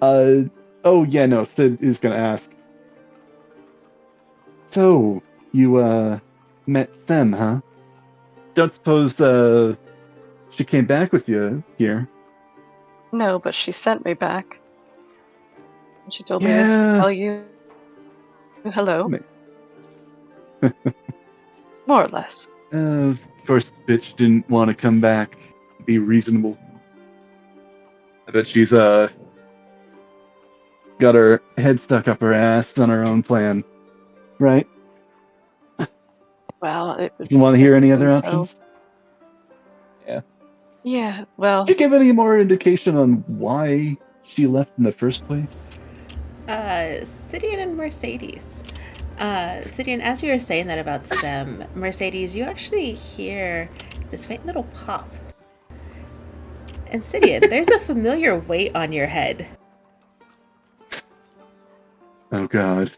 Oh yeah, no. Sid is gonna ask. So you met Sem, huh? Don't suppose she came back with you here? No, but she sent me back. And she told me to Yeah. tell you hello. Ma- More or less. Of course, the bitch didn't want to come back. Be reasonable. I bet she's got her head stuck up her ass on her own plan, right? Well, it was. Doesn't want to hear any other so. options. Yeah, well, Did you give any more indication on why she left in the first place? Sidian and Mercedes. Sidian, as you were saying that about Sem, Mercedes, you actually hear this faint little pop. And Sidian, there's a familiar weight on your head. Oh god.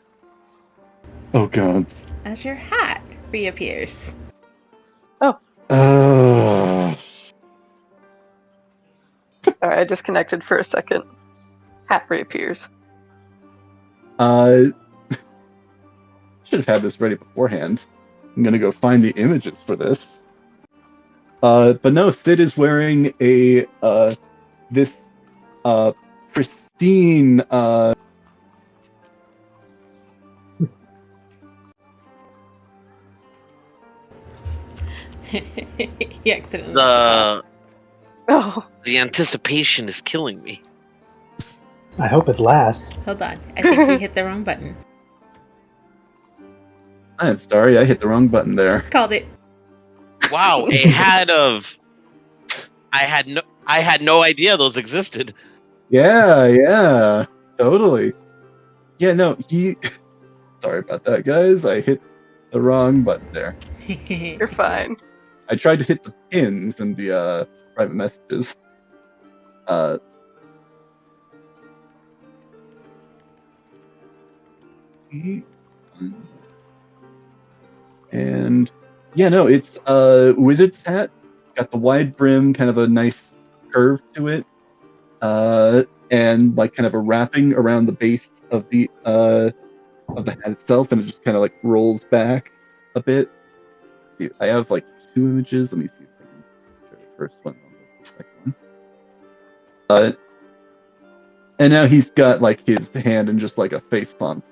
Oh god. As your hat reappears. sorry, I disconnected for a second. Hat reappears. Should have had this ready beforehand. I'm gonna go find the images for this. But no, Sid is wearing a this pristine He accidentally. Oh, The anticipation is killing me. I hope it lasts. Hold on. I think we hit the wrong button. I'm sorry, I hit the wrong button there. Called it. Wow, a hat of. I had no idea those existed. Yeah, totally. Yeah, no, sorry about that, guys. I hit the wrong button there. You're fine. I tried to hit the pins in the private messages. And yeah, no, it's a wizard's hat. Got the wide brim, kind of a nice curve to it, and like kind of a wrapping around the base of the hat itself, and it just kind of like rolls back a bit. See, I have like 2 images. Let me see if I can show the first one and the second one. And now he's got like his hand in just like a face palm.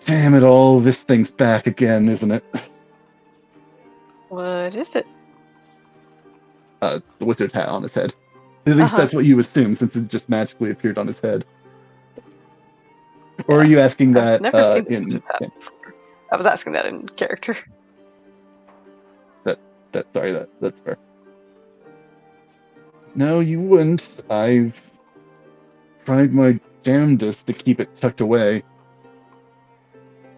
Damn it all, this thing's back again, isn't it? What is it? The wizard hat on his head. At least that's what you assume, since it just magically appeared on his head. Or are you asking that I've never seen in... wizard's hat before. I was asking that in character. That's fair. No, you wouldn't. I've tried my damnedest to keep it tucked away.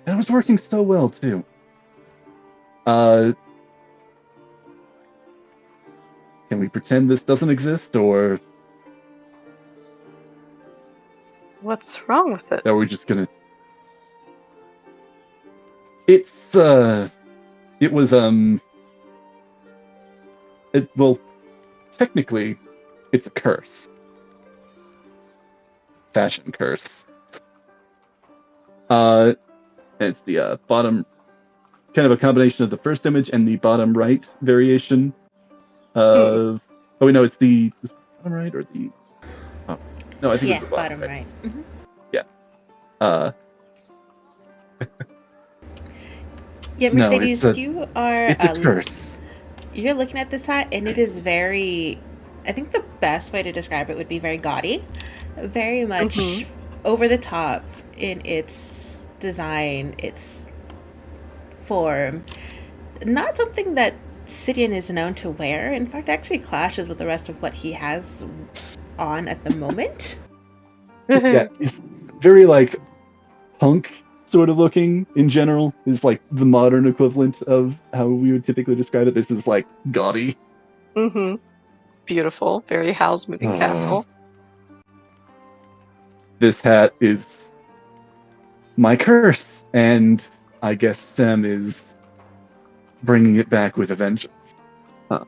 And it was working so well, too. Can we pretend this doesn't exist, or What's wrong with it? are we just gonna... Well, technically, it's a curse. Fashion curse. It's the bottom, kind of a combination of the first image and the bottom right variation of... Oh, wait, no, was the bottom right or the... Oh, no, I think it's the bottom right. Mm-hmm. Yeah. Yeah, No, Mercedes, you are... It's a curse. You're looking at this hat, and it is very... I think the best way to describe it would be very gaudy. Very much over the top in its design, its form. Not something that Sidian is known to wear. In fact, actually clashes with the rest of what he has on at the moment. Yeah, it's very, like, punk sort of looking in general. Is like the modern equivalent of how we would typically describe it. This is, like, gaudy. Mm-hmm. Beautiful. Very Howl's Moving Castle. This hat is my curse, and I guess Sam is bringing it back with a vengeance. Huh.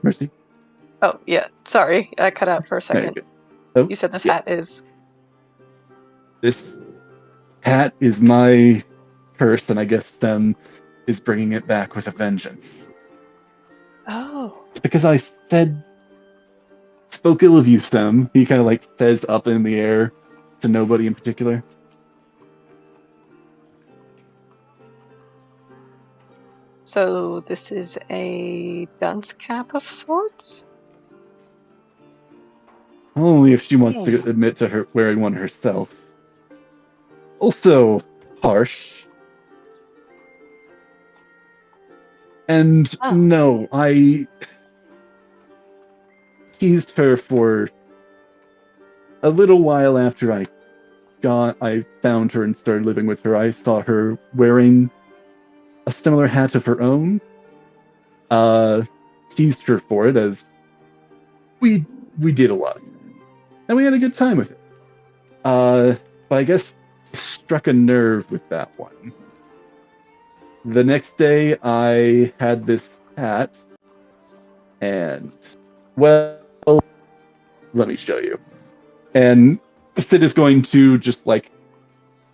Mercy? Oh, yeah. Sorry. I cut out for a second. Oh, You said this hat is... This hat is my curse, and I guess Sam is bringing it back with a vengeance. Oh. It's because I spoke ill of you, Sam. He kind of like says up in the air to nobody in particular. So this is a dunce cap of sorts? Only if she wants to admit to her wearing one herself. Also harsh. And no, I teased her for a little while after I found her and started living with her. I saw her wearing a similar hat of her own. Teased her for it, as we did a lot. And we had a good time with it. But I guess I struck a nerve with that one. The next day, I had this hat, and, well, let me show you. And Sid is going to just, like,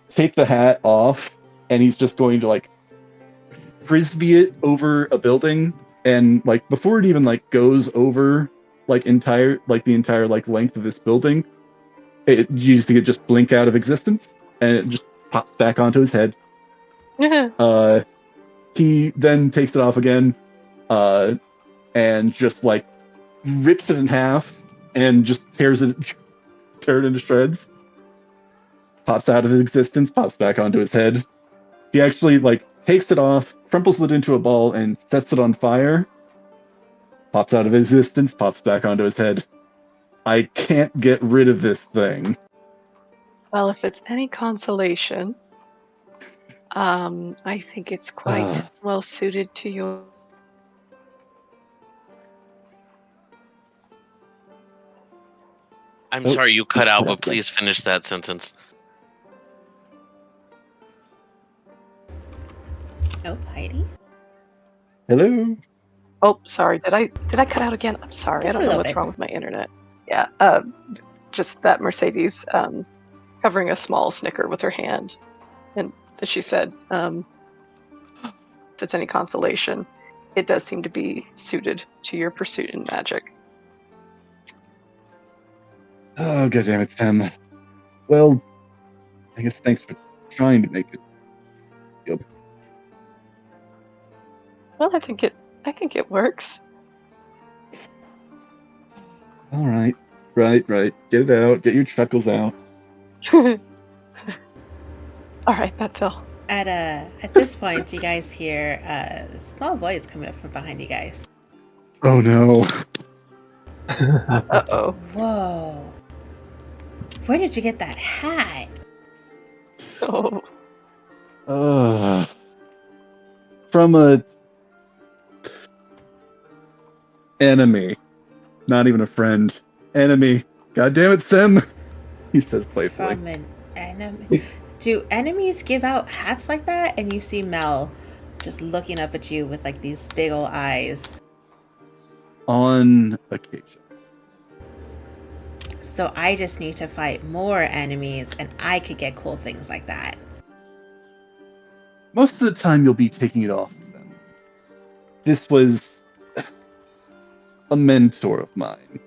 take the hat off, and he's just going to, like, frisbee it over a building, and, like, before it even, like, goes over, like, the entire, like, length of this building, you see it just blink out of existence, and it just pops back onto his head. He then takes it off again, and just, like, rips it in half and just tears it into shreds. Pops out of existence, pops back onto his head. He actually takes it off, crumples it into a ball, and sets it on fire. Pops out of existence, pops back onto his head. I can't get rid of this thing. Well, if it's any consolation, I think it's quite well suited to your. I'm sorry you cut out, but please finish that sentence. Oh, Heidi? Hello? Oh, sorry. Did I cut out again? I'm sorry. I Just don't a know little what's bit. wrong with my internet. Yeah. Just that Mercedes covering a small snicker with her hand, and as she said, if it's any consolation, it does seem to be suited to your pursuit in magic. Oh, goddammit, Sam. Well, I guess thanks for trying to make it. Well, I think it works. All right. Right. Get it out. Get your chuckles out. All right, that's all. At this point, you guys hear a small voice coming up from behind you guys. Oh no. Uh-oh. Whoa. Where did you get that hat? Oh. From a enemy. Not even a friend. Enemy. God damn it, Sim. He says playfully. From an enemy? Do enemies give out hats like that? And you see Mel just looking up at you with these big old eyes. On occasion. So I just need to fight more enemies and I could get cool things like that. Most of the time you'll be taking it off of them. This was a mentor of mine.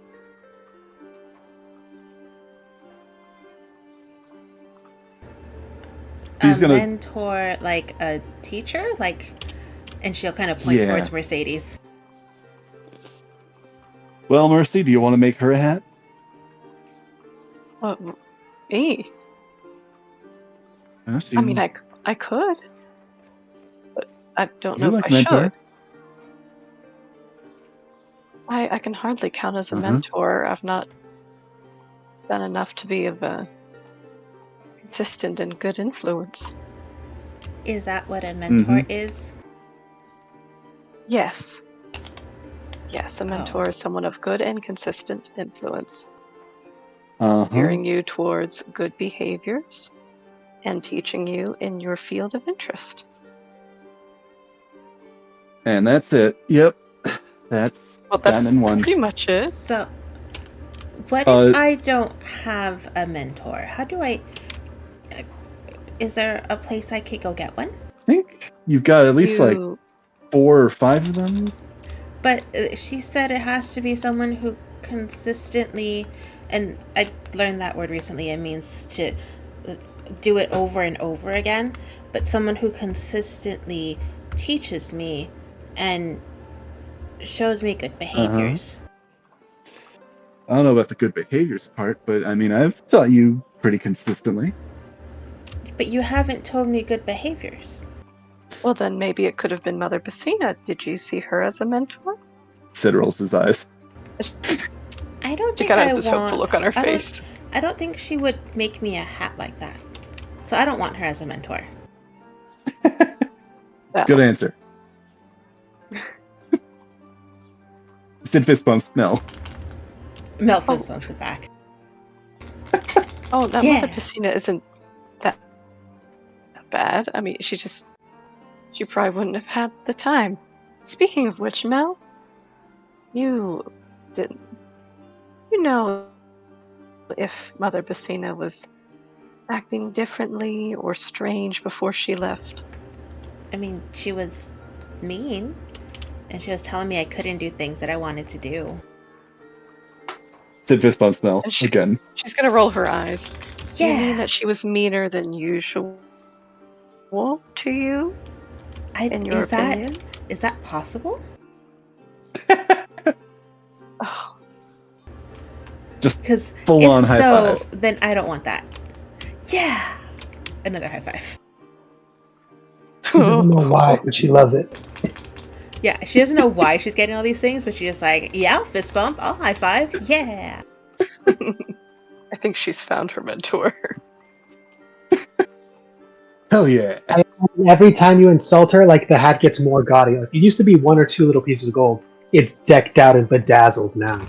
He's gonna mentor, like a teacher? And she'll kind of point towards Mercedes. Well, Mercy, do you want to make her a hat? What? Me? Well, I mean, I could, but I don't know if I mentor. should. I can hardly count as a mentor. I've not done enough to be of a consistent and good influence. Is that what a mentor is? Yes. Yes, a mentor is someone of good and consistent influence. Steering you towards good behaviors and teaching you in your field of interest. And that's it. Yep. That's done in one. Pretty much it. So, what if I don't have a mentor? How do I... Is there a place I could go get one? I think you've got at least 4 or 5 of them. But she said it has to be someone who consistently, and I learned that word recently, it means to do it over and over again, but someone who consistently teaches me and shows me good behaviors. I don't know about the good behaviors part, but I mean, I've taught you pretty consistently. But you haven't told me good behaviors. Well, then maybe it could have been Mother Basina. Did you see her as a mentor? Sid rolls his eyes. I don't She think kind of I has this hopeful look on her face. I don't think she would make me a hat like that. So I don't want her as a mentor. Good answer. Sid fist bumps Mel. Mel fist bumps it back. Oh, that Mother Basina isn't that bad. I mean, she probably wouldn't have had the time. Speaking of which, Mel, you know if Mother Basina was acting differently or strange before she left? I mean, she was mean, and she was telling me I couldn't do things that I wanted to do. Sid fist bumps Mel again. She's gonna roll her eyes. Yeah. You mean that she was meaner than usual to you? In your opinion? Is that possible? Oh, Just Because full if on high so, five. then I don't want that. Yeah, another high five. She doesn't know why, but she loves it. Yeah, she doesn't know why she's getting all these things, but she's just like, yeah, I'll fist bump, I'll high five, yeah. I think she's found her mentor. Hell yeah. Every time you insult her, like the hat gets more gaudy. Like it used to be 1 or 2 little pieces of gold. It's decked out and bedazzled now.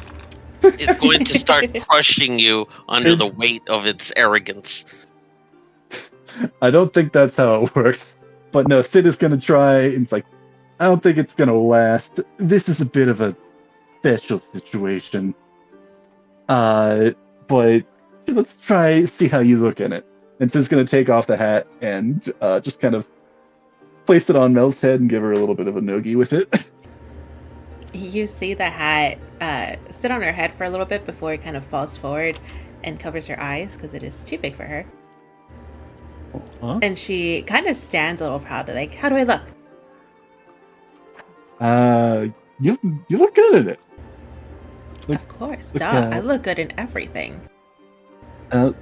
It's going to start crushing you under the weight of its arrogance. I don't think that's how it works. But no, Sid is gonna try, and it's like, I don't think it's gonna last. This is a bit of a special situation. But let's see how you look in it. And Sid's gonna take off the hat and just kind of place it on Mel's head and give her a little bit of a noogie with it. You see the hat sit on her head for a little bit before it kind of falls forward and covers her eyes because it is too big for her. Huh? And she kind of stands a little proudly, like, how do I look? You look good at it. Look- Of course, look, duh, I look good in everything.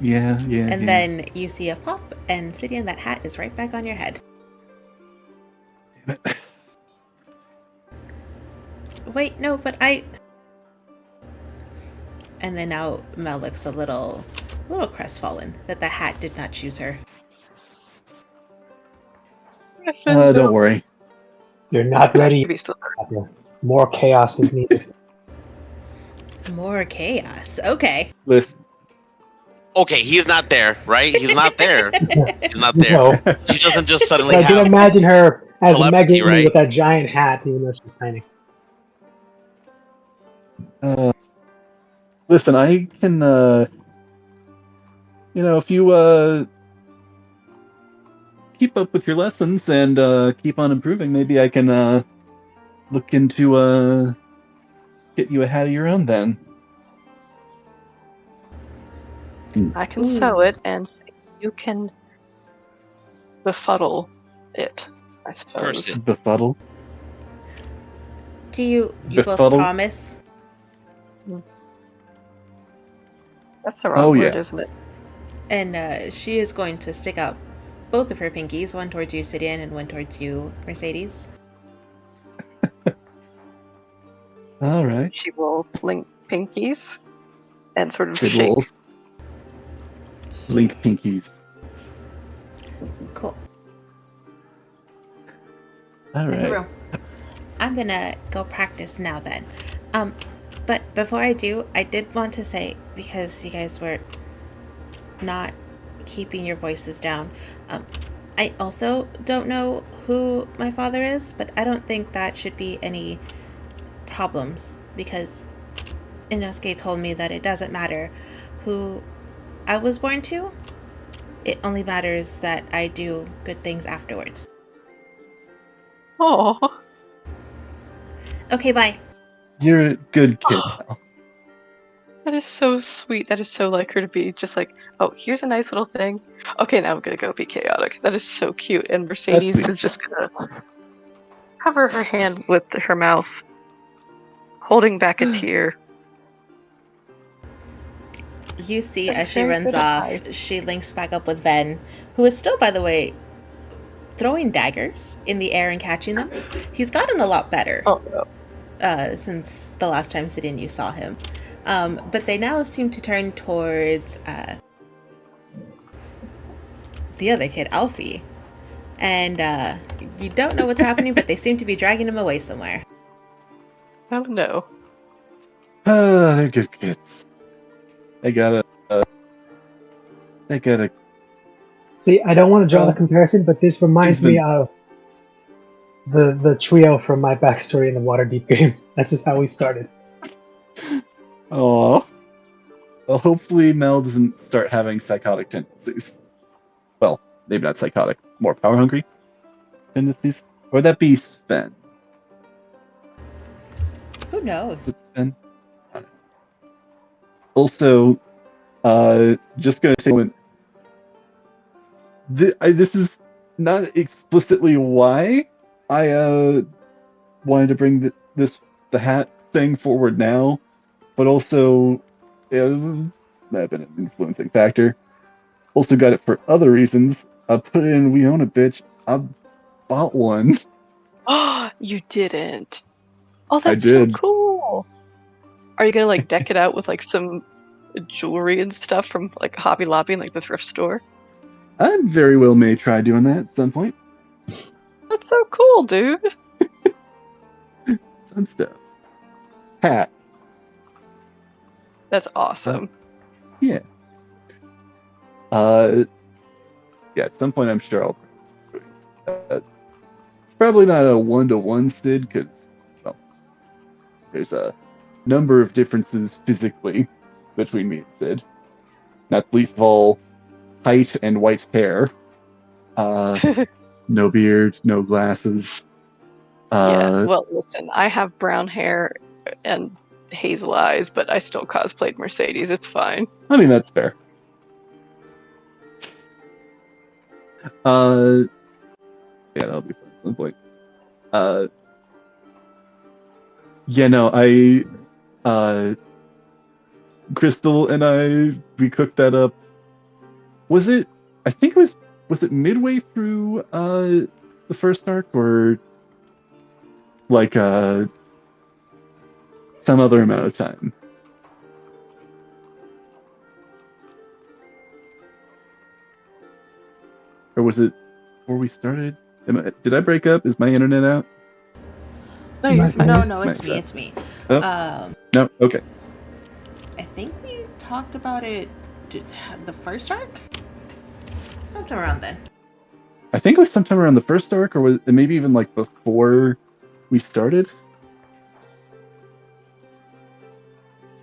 Yeah. And then you see a pop, and sitting in that hat is right back on your head. Damn it. Wait, no, but I... And then now Mel looks a little crestfallen that the hat did not choose her. Don't worry. You're not ready. Maybe still. More chaos is needed. More chaos. Okay. Listen, Okay, he's not there, right? He's not there. He's not there. No. She doesn't just suddenly I can have. imagine her as telepathy, Megan right? with that giant hat, even though she's tiny. listen, I can, if you, keep up with your lessons and, keep on improving, maybe I can, look into, get you a hat of your own then. I can Ooh. sew it, and you can befuddle it, I suppose. Curse Befuddle? Do you both Befuddle? promise? That's the wrong Oh, word, yeah. isn't it? And she is going to stick out both of her pinkies, one towards you, Sidian, and one towards you, Mercedes. All right. She will link pinkies and sort of Good shake. rolls. Link pinkies. Cool. All In the right. room. I'm gonna go practice now then. But before I do, I did want to say, because you guys were not keeping your voices down, I also don't know who my father is, but I don't think that should be any problems, because Inosuke told me that it doesn't matter who I was born to. It only matters that I do good things afterwards. Oh, Okay, bye. You're a good kid, pal. that is so sweet. That is so like her to be just like, oh, here's a nice little thing. Okay, now I'm gonna go be chaotic. That is so cute. And Mercedes sweet. is just gonna cover her hand with her mouth, holding back a tear. You see, That's as she very runs good at off, hide. she links back up with Ven, who is still, by the way, throwing daggers in the air and catching them. He's gotten a lot better Oh no. since the last time Sid and you saw him. But they now seem to turn towards the other kid, Alfie. And you don't know what's happening, but they seem to be dragging him away somewhere. Oh no. They're good kids. They gotta. See, I don't want to draw Well, the comparison, but this reminds it's been- me of the trio from my backstory in the Waterdeep game. That's just how we started. Aww. Well, hopefully Mel doesn't start having psychotic tendencies. Well, maybe not psychotic, more power hungry tendencies. Or that be Sven. Who knows? It's Sven. I don't know. Also, just gonna take a moment. This is not explicitly why I wanted to bring the hat thing forward now, but also might have been an influencing factor. Also got it for other reasons. I put in We Own a Bitch. I bought one. Oh, you didn't. Oh, I that's so did. cool. Are you gonna like deck it out with like some jewelry and stuff from like Hobby Lobby and like the thrift store? I very well may try doing that at some point. That's so cool, dude. Fun stuff. Hat. That's awesome. Yeah. Yeah, at some point I'm sure I'll probably not a 1-to-1 Sid, because, well, there's a number of differences physically between me and Sid. Not least of all, height and white hair. No beard, no glasses. Yeah, well, listen, I have brown hair and hazel eyes, but I still cosplayed Mercedes. It's fine. I mean, that's fair. Yeah, that'll be fun at some point. Yeah, no, Crystal and we cooked that up. Was it, I think was it midway through, the first arc, or like, some other amount of time? Or was it before we started? Did I break up? Is my internet out? No, you're Fine. No, it's Nice. me. It's me. Oh. No? Okay. I think we talked about it the first arc? Sometime around then. I think it was sometime around the first arc, or was it maybe even like before we started?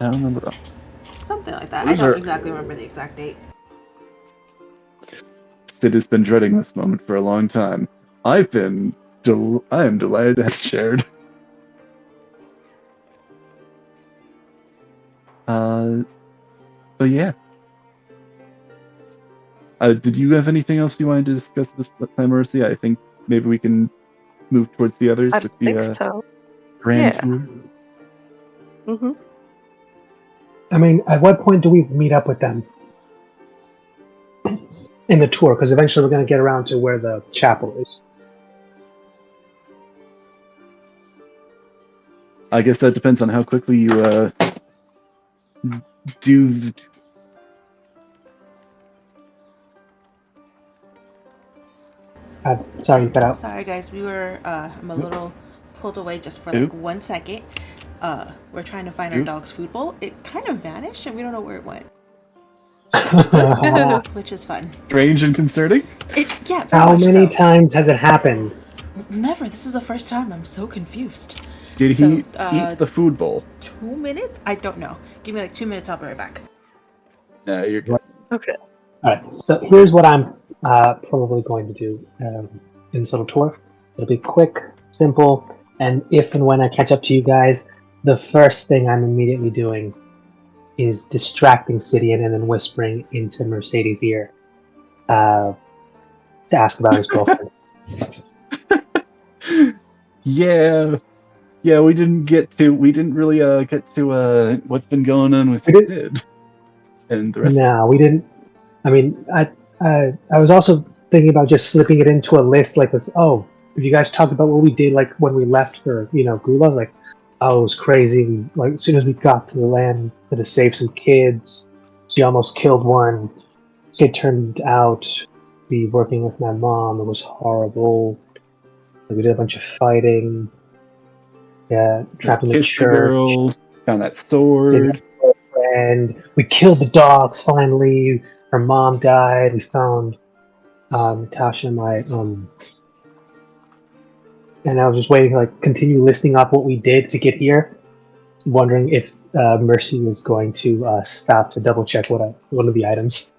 I don't remember. Something like that. Those I don't are- exactly remember the exact date. Sid has been dreading this moment for a long time. I am delighted as shared. But yeah. Did you have anything else you wanted to discuss this time, Mercy? I think maybe we can move towards the others I with think the so. grand Yeah. tour. Mm-hmm. I mean, at what point do we meet up with them in the tour? Because eventually we're going to get around to where the chapel is. I guess that depends on how quickly you do the. Sorry, you cut out. Sorry, guys. We were. I'm a little pulled away just for like Oop. 1 second. We're trying to find our Oop. dog's food bowl. It kind of vanished, and we don't know where it went, which is fun. Strange and concerning. Yeah. Very How much many so. times has it happened? Never. This is the first time. I'm so confused. Did So, he eat the food bowl? 2 minutes? I don't know. Give me like 2 minutes. I'll be right back. No, you're good. Okay. All right, so here's what I'm probably going to do in this little tour. It'll be quick, simple, and if and when I catch up to you guys, the first thing I'm immediately doing is distracting Sidian and then whispering into Mercedes' ear to ask about his girlfriend. Yeah, we didn't really get to what's been going on with We did- Sid and the rest. No, we didn't. I mean, I was also thinking about just slipping it into a list, like this. Oh, if you guys talked about what we did, like when we left for Gula, like, oh, it was crazy. Like as soon as we got to the land to save some kids, she almost killed one. It turned out to be working with my mom. It was horrible. Like, we did a bunch of fighting. Yeah, trapped in the Kissed the church. girl, found that sword. And we killed the dogs finally. Her mom died. We found Natasha and my and I was just waiting to like continue listing off what we did to get here, wondering if Mercy was going to stop to double check one of the items.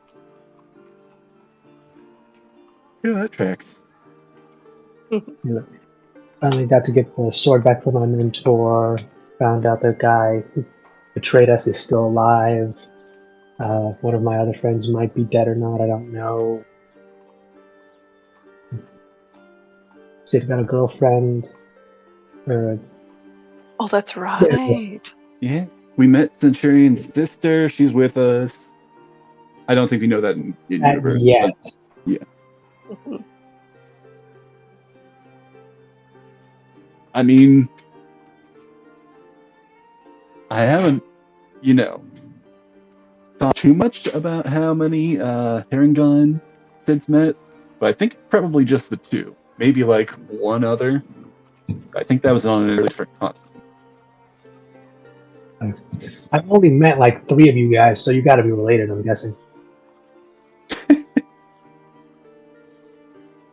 Yeah, that tracks. Finally got to get the sword back from my mentor. Found out the guy who betrayed us is still alive. One of my other friends might be dead or not, I don't know. Sid got a girlfriend. Oh, that's right. Yeah. we met Centurion's sister. She's with us. I don't think we know that in universe. Yet. I mean, I haven't, thought too much about how many Herringon Sid's met, but I think it's probably just the two. Maybe like one other. I think that was on a different continent. I've only met like 3 of you guys, so you got to be related, I'm guessing.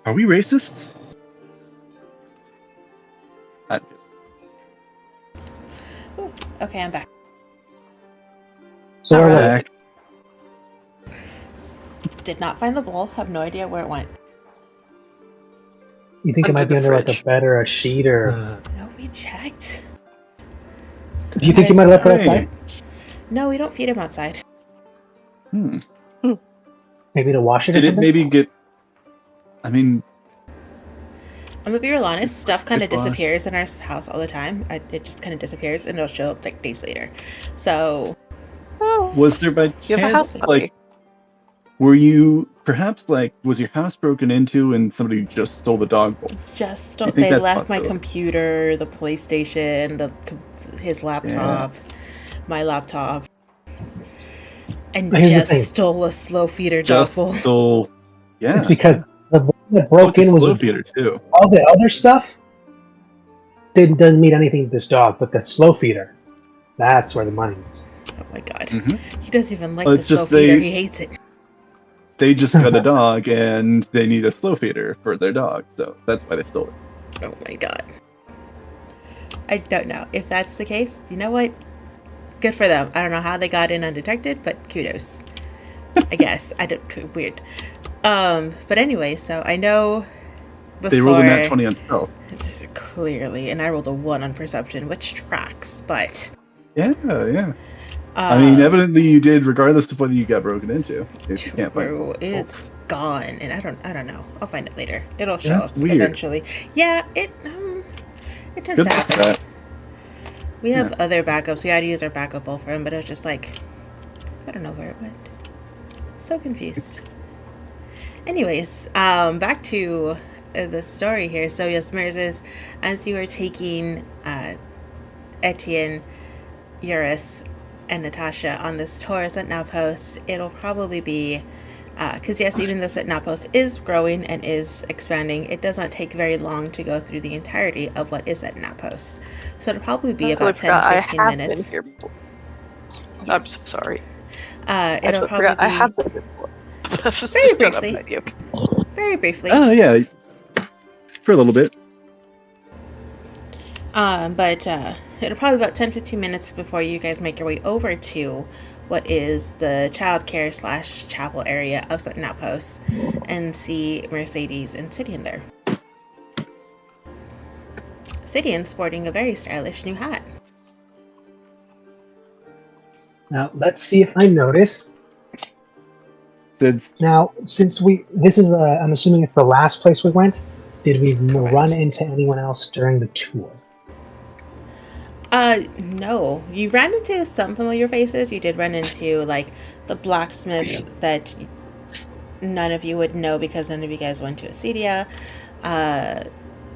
Are we racist? Okay, I'm back. So All we're Back. Did not find the bowl. Have no idea where it went. you think it Under might be the under like fridge. a bed or a sheet, or No, we checked. do you think you might have left it Hey. outside? No, we don't feed him outside. Maybe to wash it or Did it something? maybe get? I mean, I'm gonna be real honest. Stuff kind of Good wash. disappears in our house all the time. It just kind of disappears, and it'll show up like days later. So Oh, was there by you have a house chance puppy. like? Were you perhaps like? Was your house broken into and somebody just stole the dog bowl? just You think they that's left my possible? computer, the PlayStation, his laptop, my laptop, and Here's the just thing. stole a slow feeder dog Just bowl. stole. Yeah. It's because the one that Oh, broke it's a in was slow feeder too. all the other stuff doesn't mean anything to this dog, but the slow feeder, that's where the money is. Oh my god, Mhm. he doesn't even like Well, the it's slow just feeder. they- He hates it. They just got a dog and they need a slow feeder for their dog, so that's why they stole it. Oh my god. I don't know if that's the case. You know what? Good for them. I don't know how they got in undetected, but kudos. I guess. I don't. Weird. But anyway, so I know before. They rolled a nat 20 on stealth. It's clearly, and I rolled a 1 on perception, which tracks. But Yeah. I mean, um, evidently you did, regardless of whether you got broken into. If you can't find true, it. it's gone, and I don't know. I'll find it later. It'll show That's up weird. eventually. Yeah, it tends Good to luck with happen. that. We have other backups. We had to use our backup bowl for him, but it was just like, I don't know where it went. So confused. Anyways, back to the story here. So yes, Merzes, as you are taking Etienne, Eurus, and Natasha on this tour of Sentinel Post, it'll probably be because yes, even though Sentinel Post is growing and is expanding, it does not take very long to go through the entirety of what is Sentinel Post. So it'll probably be about 10-15 minutes. Been here before. I'm so sorry. It'll I probably forgot. I be have been here before. Just Very shut up, briefly. not you. very briefly. Oh, yeah. For a little bit. But it'll probably be about 10-15 minutes before you guys make your way over to what is the childcare / chapel area of Sutton Outpost and see Mercedes and Sidian there. Sidian sporting a very stylish new hat. Now let's see if I notice. Sid's, Now, since this is, I'm assuming it's the last place we went. Did we Correct. run into anyone else during the tour? No. You ran into some familiar faces. You did run into, like, the blacksmith that none of you would know because none of you guys went to Acedia.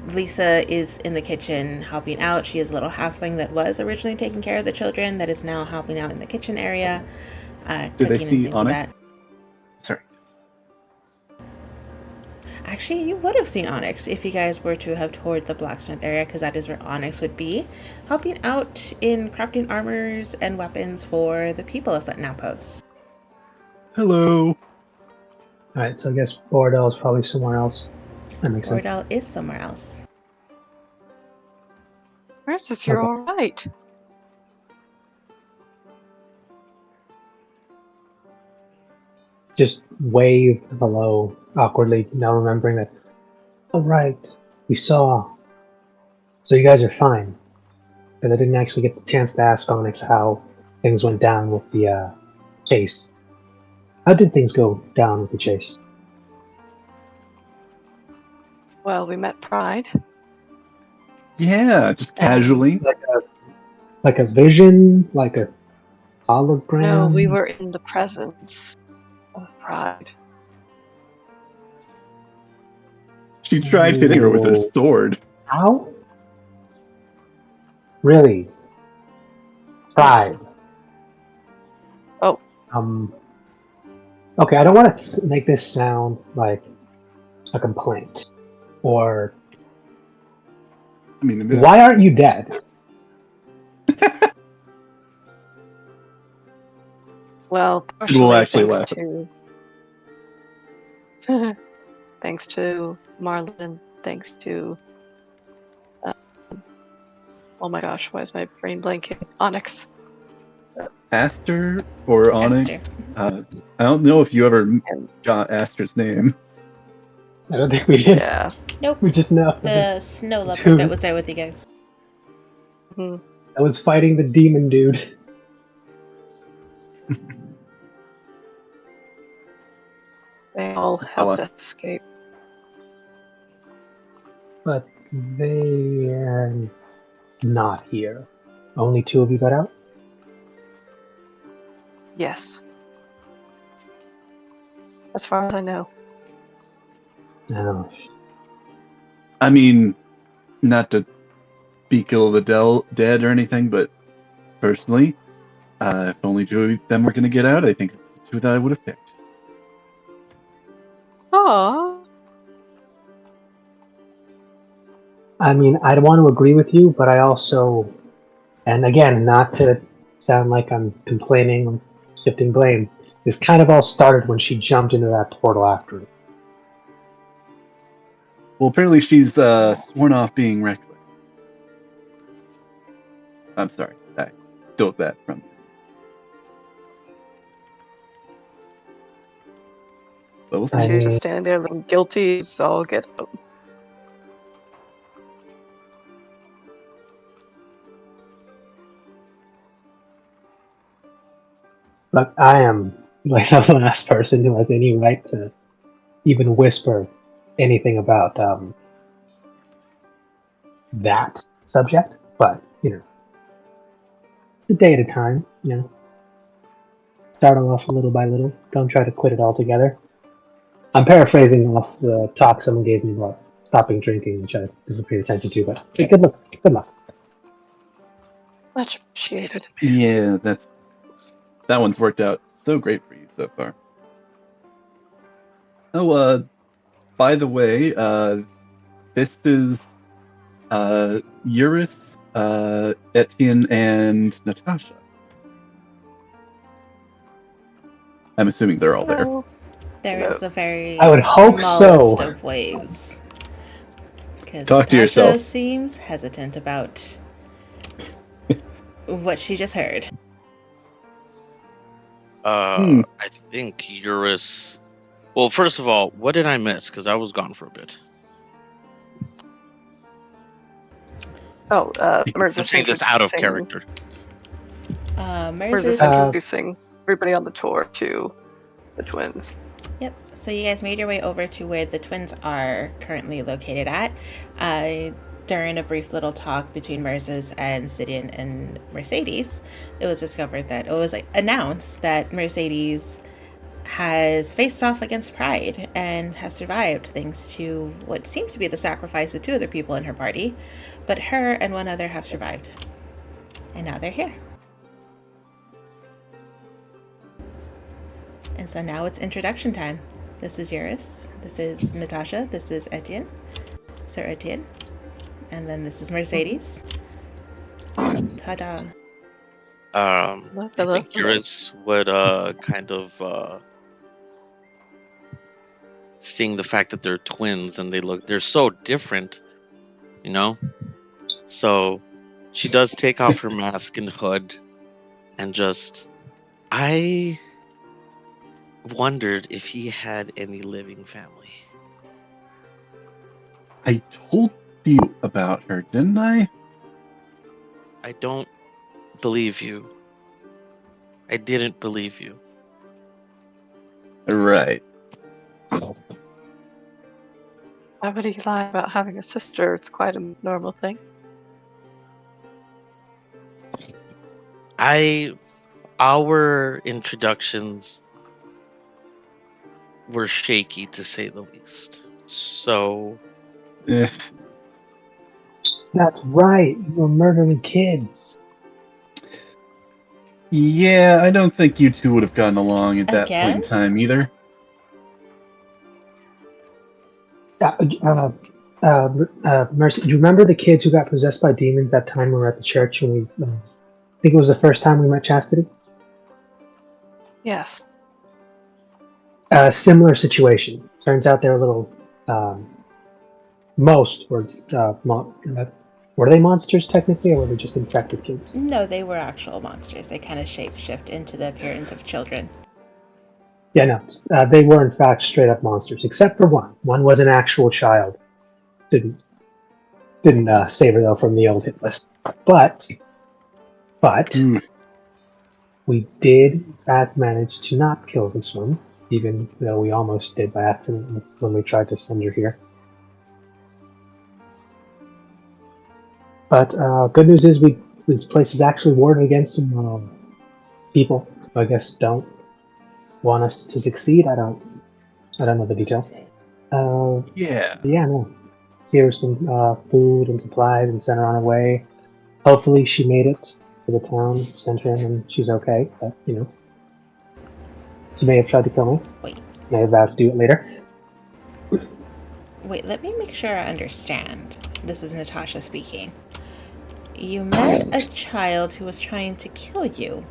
Lisa is in the kitchen helping out. She is a little halfling that was originally taking care of the children that is now helping out in the kitchen area. Did they Cooking see and things like Onyx? that. sorry. Actually, you would have seen Onyx if you guys were to have toured the blacksmith area, because that is where Onyx would be, helping out in crafting armors and weapons for the people of Sutton Outpost. Hello. Alright, so I guess Bordell is probably somewhere else. That makes sense. Bordell is somewhere else. Where's this? You're Okay. all right. Just wave hello awkwardly, now remembering that. Oh, right. We saw. So you guys are fine. But I didn't actually get the chance to ask Onyx how things went down with the chase. How did things go down with the chase? Well, we met Pride. Yeah, just casually. Like Like a vision, like a hologram. No, we were in the presence of Pride. She tried hitting her with a Ooh. sword. How? Really? Pride. Oh. Okay, I don't want to make this sound like a complaint. Or, I mean, why aren't you dead? Well, It will partially actually thanks laugh. to thanks to Marlon, thanks to oh my gosh, why is my brain blanking? Onyx. Aster or Onyx? Aster. I don't know if you ever got Aster's name. I don't think we did. Yeah. Nope. We just know The snow leopard Dude. that was there with you guys. Mhm. I was fighting the demon dude. They all helped us escape. But they're not here. Only two of you got out? Yes. As far as I know. No. I mean, not to speak ill of the dead or anything, but personally, if only two of them were going to get out, I think it's the two that I would have picked. Aww. I mean, I'd want to agree with you, but I also, and again, not to sound like I'm complaining or shifting blame, this kind of all started when she jumped into that portal after it. Well, apparently she's sworn off being reckless. I'm sorry, I stole that from you. But we'll see. She's just standing there looking guilty, so I'll get up. But I am like the last person who has any right to even whisper anything about that subject. But, you know, it's a day at a time, you know. Start off little by little. Don't try to quit it altogether. I'm paraphrasing off the talk someone gave me about stopping drinking, which I didn't pay attention to, but hey, good luck. Good luck. Much appreciated. Yeah, that one's worked out so great for you so far. Oh, by the way, this is Eurus, Etienne, and Natasha. I'm assuming they're all there. Oh, There is a very I would hope smallest so. of waves. Because Talk to Natasha yourself. seems hesitant about what she just heard. I think Eurus. Well, first of all, what did I miss? Because I was gone for a bit. Oh, Merz I'm is saying this out of introducing- character. Merz is Merz introducing everybody on the tour to the twins. Yep. So you guys made your way over to where the twins are currently located at. During a brief little talk between Mercedes and Sidian and Mercedes, it was discovered that it was announced that Mercedes has faced off against Pride and has survived thanks to what seems to be the sacrifice of two other people in her party, but her and one other have survived. And now they're here. And so now it's introduction time. This is Eurus, this is Natasha, this is Etienne, Sir Etienne, and then this is Mercedes. Ta-da. I Hello. think Eurus would kind of seeing the fact that they're twins and they're so different, you know. So she does take off her mask and hood, and I wondered if he had any living family. I told you about her, didn't I? I don't believe you. I didn't believe you. Right. Why would he lie about having a sister? It's quite a normal thing. Our introductions were shaky to say the least. So Eh, That's right. You were murdering kids. yeah, I don't think you two would have gotten along at that point in Again? time either. Mercy, do you remember the kids who got possessed by demons that time we were at the church when we? I think it was the first time we met Chastity. Yes. Similar situation. Turns out they're little. Most were. Were they monsters technically, or were they just infected kids? No, they were actual monsters. They kind of shapeshift into the appearance of children. Yeah, no. They were in fact straight up monsters, except for one. One was an actual child. Didn't save her though from the old hit list. But Hmm. we did in fact manage to not kill this one, even though we almost did by accident when we tried to send her here. But good news is this place is actually warded against some people who I guess don't want us to succeed. I don't know the details. Yeah. Yeah, no. Here's some food and supplies and sent her on her way. Hopefully she made it to the town center and she's okay, but she may have tried to kill me. Wait. May have vowed to do it later. Wait, let me make sure I understand. This is Natasha speaking. You met a child who was trying to kill you,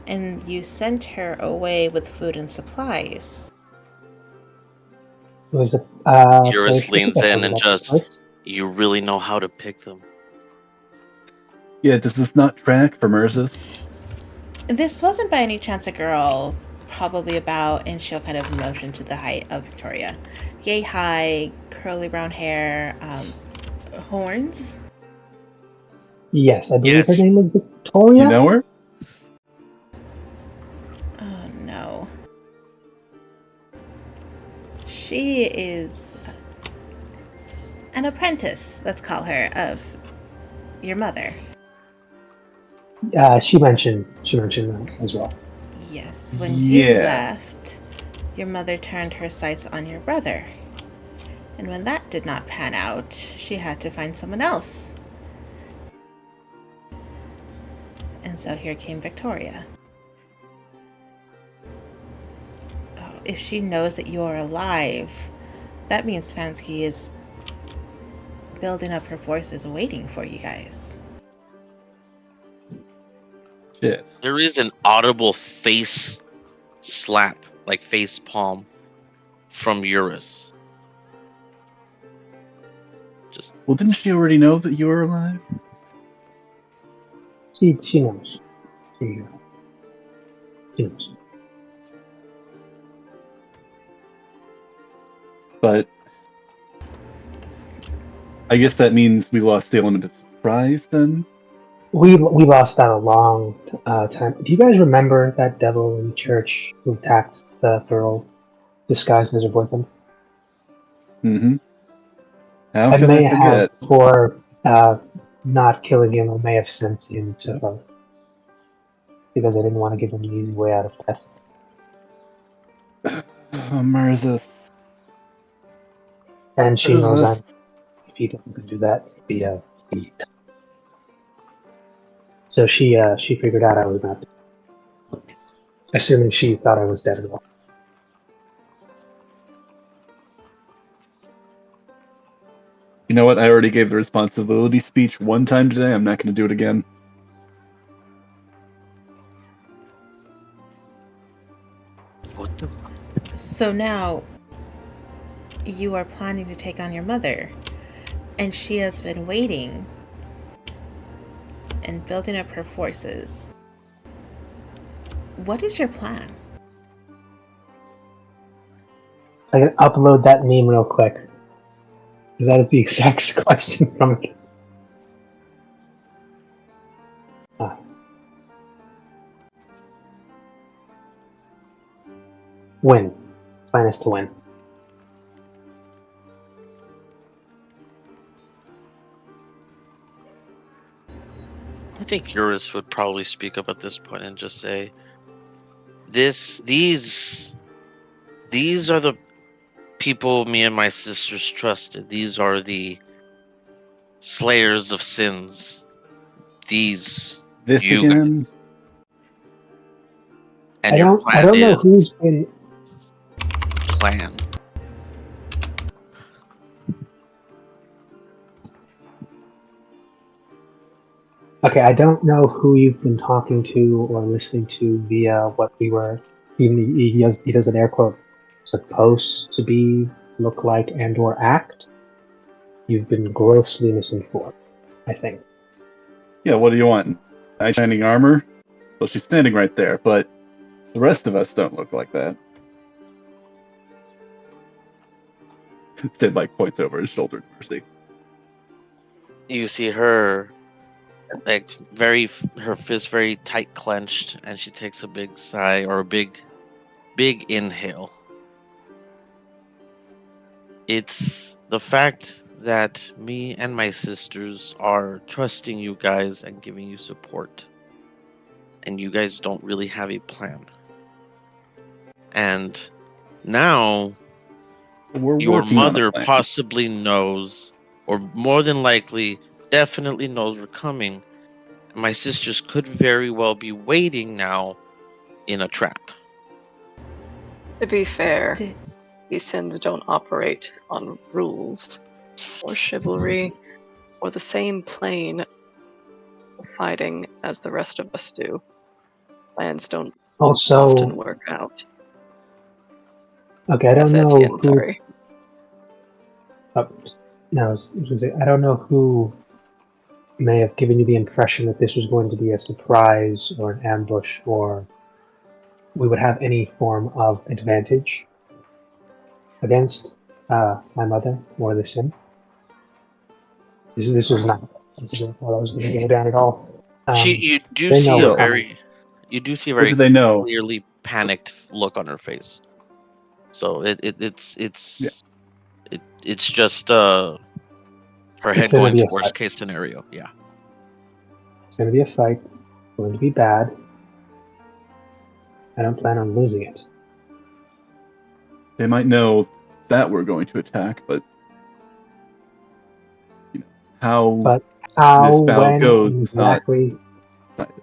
and you sent her away with food and supplies. It was a Eurus place leans in and about just, place. you really know how to pick them. Yeah, does this not track for Merzus? This wasn't by any chance a girl, probably about, and she'll kind of motion to the height of Victoria. Yay high, curly brown hair, horns. Yes, I believe Yes. her name was Victoria. You know her? Oh no. She is an apprentice, let's call her, of your mother. She mentioned that as well. Yes, when you Yeah. left, your mother turned her sights on your brother. And when that did not pan out, she had to find someone else. And so here came Victoria. Oh, if she knows that you are alive, that means Fansky is building up her forces waiting for you guys. Shit. There is an audible face slap, like face palm, from Eurus. Just Well, didn't she already know that you were alive? She knows. She knows. But I guess that means we lost the element of surprise then? We lost that a long time. Do you guys remember that devil in the church who attacked the girl disguised as her boyfriend? Mm-hmm. How I could may I have, forget? for not killing him, I may have sent him to her because I didn't want to give him an easy way out of death. Oh, Merzus. And she knows I'm Merzus. people who can do that via feet. So she figured out I was not dead. Assuming she thought I was dead as well. You know what? I already gave the responsibility speech one time today. I'm not going to do it again. what the? So now, you are planning to take on your mother, and she has been waiting and building up her forces. What is your plan? I can upload that meme real quick. Because that is the exact question from it. Win. Plan is to win. I think Eurus would probably speak up at this point and just say, These are the people me and my sisters trusted. These are the slayers of sins. This You again? guys. And your I plan don't know is who's been. plan. Okay, I don't know who you've been talking to or listening to via what we were. He does an air quote. Supposed to be, look like, and/or act. You've been grossly misinformed. I think. Yeah, what do you want? Knight shining armor? Well, she's standing right there, but the rest of us don't look like that. Sid points over his shoulder to Mercy. You see her her fist very tight clenched, and she takes a big sigh or a big inhale. It's the fact that me and my sisters are trusting you guys and giving you support, and you guys don't really have a plan. And now We're your working on a mother plan. possibly knows, or more than likely definitely knows we're coming. My sisters could very well be waiting now in a trap. To be fair, Did- these sins don't operate on rules or chivalry or the same plane of fighting as the rest of us do. Plans don't Also, often work out. okay, I don't know Etienne, who. sorry. No, I was gonna say, I don't know who may have given you the impression that this was going to be a surprise or an ambush, or we would have any form of advantage against my mother or the sin. This was not what I was going to go down at all. You do they see know a we're very, you do see a What very do they know? clearly panicked look on her face. So it's just her head It's gonna going be to a worst fight. case scenario. Yeah. It's going to be a fight. It's going to be bad. I don't plan on losing it. They might know that we're going to attack, but how But how, this battle when, goes is not exactly, decided.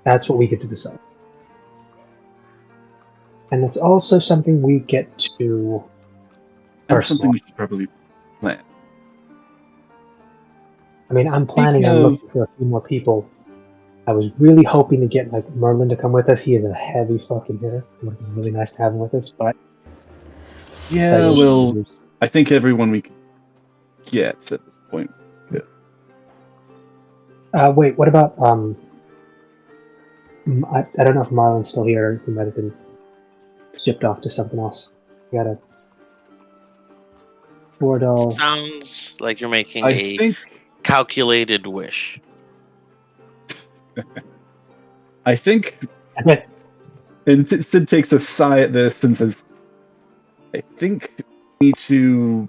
that's what we get to decide. And it's also something we get to That's something personalize. we should probably plan. I mean, I'm planning Speaking on of- looking for a few more people. I was really hoping to get Merlin to come with us. He is a heavy fucking hitter. It would have been really nice to have him with us, but Yeah, well, I think everyone we can get at this point. wait, what about I don't know if Marlon's still here. He might have been shipped off to something else. We got a Bordeaux. Sounds like you're making I a think calculated wish. and Sid takes a sigh at this and says, I think we need to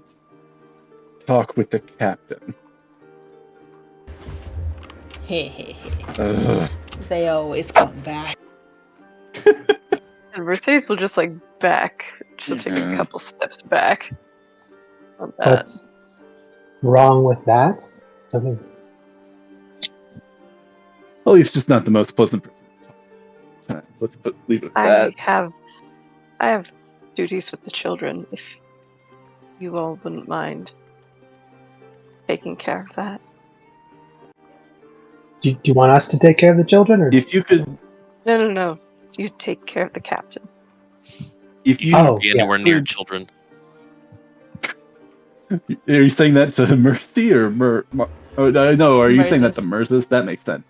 talk with the captain. Ugh. They always come back. And Mercedes will just back. She'll take a Yeah. couple steps back. On that. What's wrong with that? Something. Well, he's just not the most pleasant person. Let's leave it at that. I have duties with the children. If you all wouldn't mind taking care of that. Do you want us to take care of the children, or If you could, No. You take care of the captain. if you, Oh, Be yeah. anywhere near children. are you saying that to Mercy or oh, no, are you saying that to Mercis? That makes sense.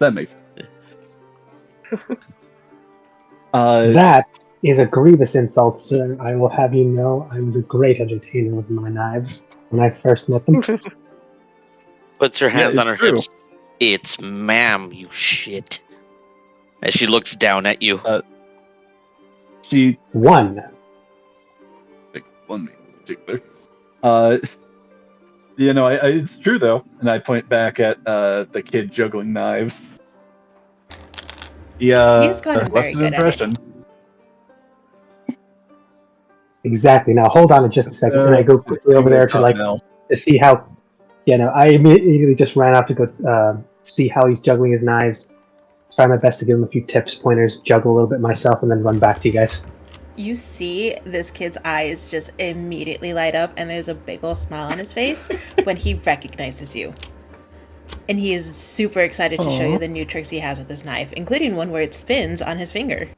That is a grievous insult, sir. I will have you know I was a great entertainer with my knives when I first met them. Puts her hands Yeah, on her it's true. hips. It's ma'am, you shit. As she looks down at you. She One. one me in particular. It's true though, and I point back at the kid juggling knives. Yeah, He's gotten left very an good at it. impression. Exactly. Now hold on just a second. Can I go quickly over there to see how? I immediately just ran out to go see how he's juggling his knives. Try my best to give him a few tips, pointers, juggle a little bit myself, and then run back to you guys. You see this kid's eyes just immediately light up, and there's a big old smile on his face when he recognizes you. And he is super excited to show you the new tricks he has with his knife, including one where it spins on his finger.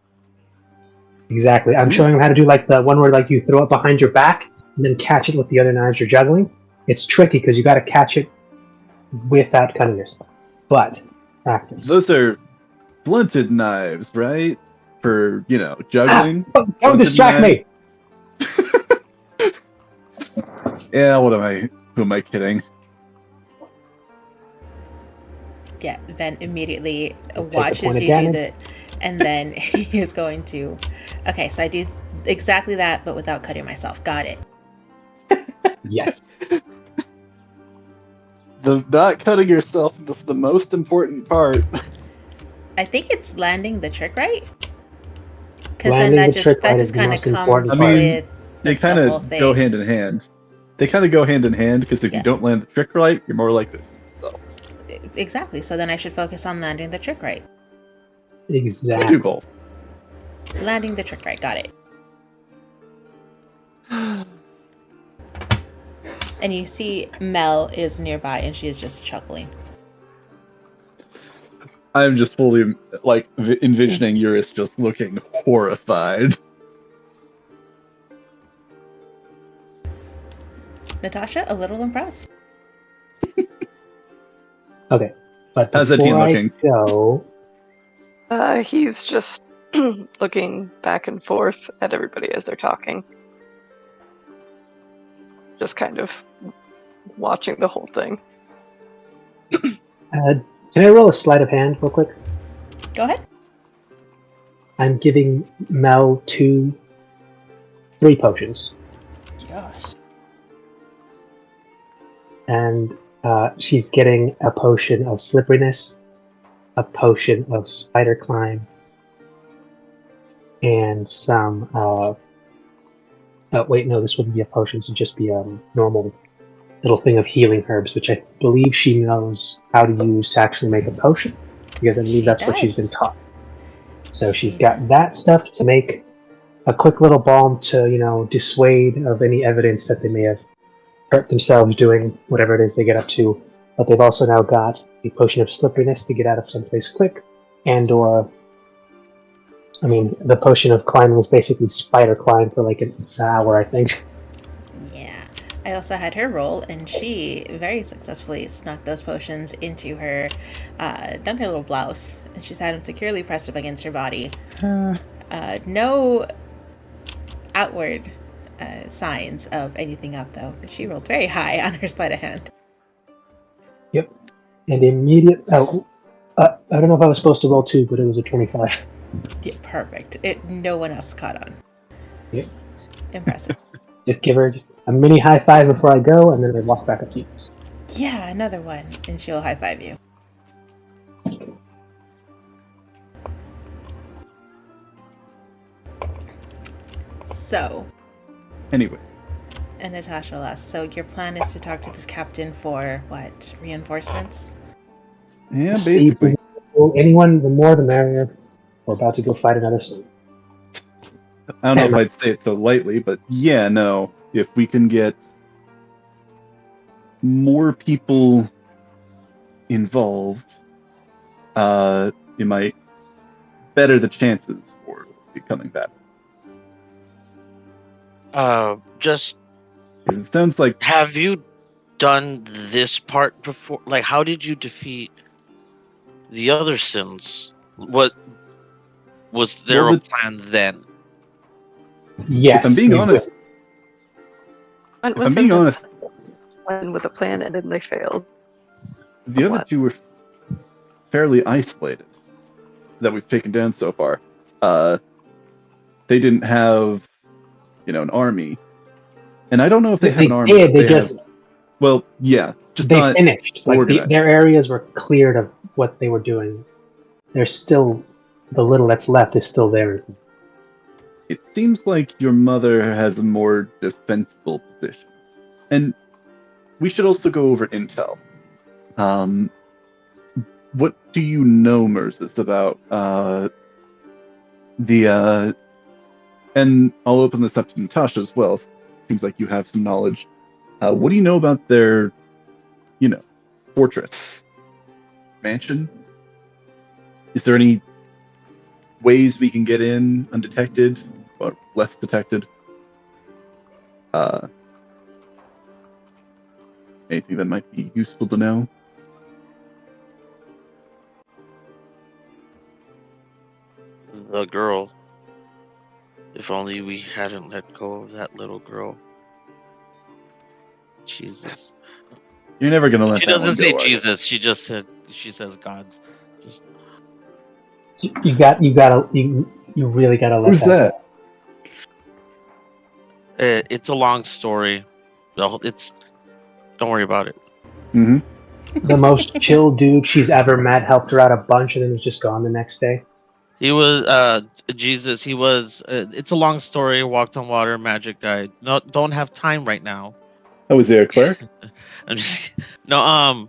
Exactly. I'm showing him how to do like the one where like you throw it behind your back and then catch it with the other knives you're juggling. It's tricky because you got to catch it without cutting yourself. But practice. Those are blunted knives, right? For, juggling. Don't distract me! Yeah, who am I kidding? Yeah, Ven immediately Take watches a you point do of and then he is going to... Okay, so I do exactly that, but without cutting myself. Got it. Yes. The not cutting yourself is the most important part. I think it's landing the trick right. Because then Landing the trick that right just is the kind of most comes important part. I mean, with They kind the whole of thing. go hand in hand. They kind of go hand in hand because if you don't land the trick right, you're more likely to hurt yourself. Exactly. So then I should focus on landing the trick right. Exactly. You do both. Landing the trick right. Got it. And you see Mel is nearby and she is just chuckling. I'm just fully envisioning Eurus just looking horrified. Natasha, a little impressed. Okay. But how's that before team I looking? go, He's just looking back and forth at everybody as they're talking. Just kind of watching the whole thing. can I roll a sleight of hand real quick? Go ahead. I'm giving Mel 3 potions. Yes. And she's getting a potion of slipperiness, a potion of spider climb, and some wait, no, this wouldn't be a potion, so just be a normal little thing of healing herbs, which I believe she knows how to use to actually make a potion, because I believe that's what she's been taught. So she's got that stuff to make a quick little balm to, dissuade of any evidence that they may have hurt themselves doing whatever it is they get up to. But they've also now got a potion of slipperiness to get out of someplace quick, the potion of climbing is basically spider climb for like an hour, I think. Yeah. I also had her roll, and she very successfully snuck those potions into her, done her little blouse, and she's had them securely pressed up against her body. No outward signs of anything up, though. She rolled very high on her sleight of hand. Yep. And immediate. I don't know if I was supposed to roll 2, but it was a 25. Yeah, perfect. No one else caught on. Yep. Impressive. Just give her a mini high five before I go, and then I walk back up to you. Yeah, another one, and she'll high five you. So. Anyway. And Natasha last. So your plan is to talk to this captain for what? Reinforcements? Yeah, basically. Anyone, the more the merrier. We're about to go fight another city. I don't know if I'd say it so lightly, but yeah, no. If we can get more people involved, it might better the chances for becoming better. Just Because it sounds like... Have you done this part before? Like, how did you defeat the other sins? What was there a plan then? Yes. If I'm being honest... With a plan and then they failed. The other two were fairly isolated that we've taken down so far. They didn't have, an army. And I don't know if they have an army. They just... Well, yeah. Just they not finished. Like their areas were cleared of what they were doing. They're still the little that's left is still there. It seems like your mother has a more defensible position. And we should also go over intel. What do you know, Mursus, about and I'll open this up to Natasha as well. Seems like you have some knowledge. What do you know about their, fortress, mansion? Is there any ways we can get in undetected or less detected? Anything that might be useful to know? The girl. If only we hadn't let go of that little girl. Jesus. You're never gonna let She that doesn't one say go, are you? Jesus. She says God's. Just You really gotta let Who's that that? go. it's a long story. It's don't worry about it. Mm-hmm. The most chill dude she's ever met helped her out a bunch and then was just gone the next day. He was Jesus. He was. It's a long story. Walked on water, magic guy. No, don't have time right now. Oh, was there a cleric? I'm just no.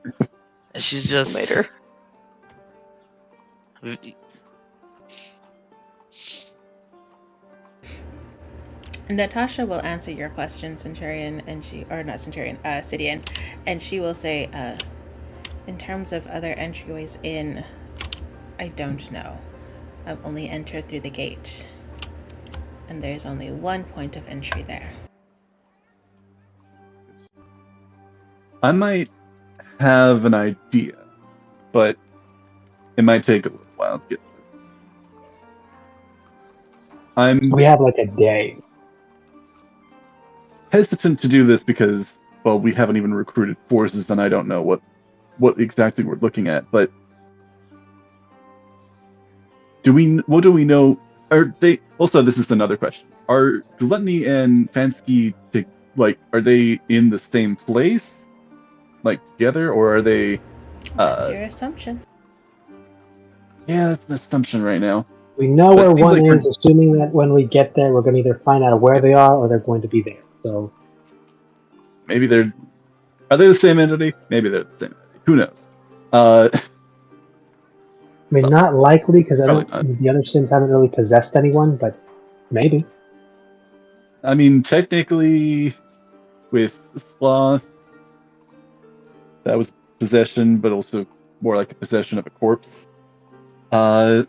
She's just Later. Natasha will answer your question, Centurion, Sidian, and she will say, in terms of other entryways in, I don't know. I've only entered through the gate, and there's only one point of entry there. I might have an idea, but it might take a little while to get through. We have like a day. Hesitant to do this because, well, we haven't even recruited forces, and I don't know what exactly we're looking at. But what do we know? Are they also? This is another question. Are Gluttony and Fansky are they in the same place, like together, or are they? That's your assumption. Yeah, that's an assumption right now. We know But where it seems one like is, assuming that when we get there, we're going to either find out where they are or they're going to be there. So maybe are they the same entity? Maybe they're the same entity. Who knows? I mean, not likely because Probably the other Sims haven't really possessed anyone, but maybe. I mean, technically, with Sloth, that was possession, but also more like a possession of a corpse. That's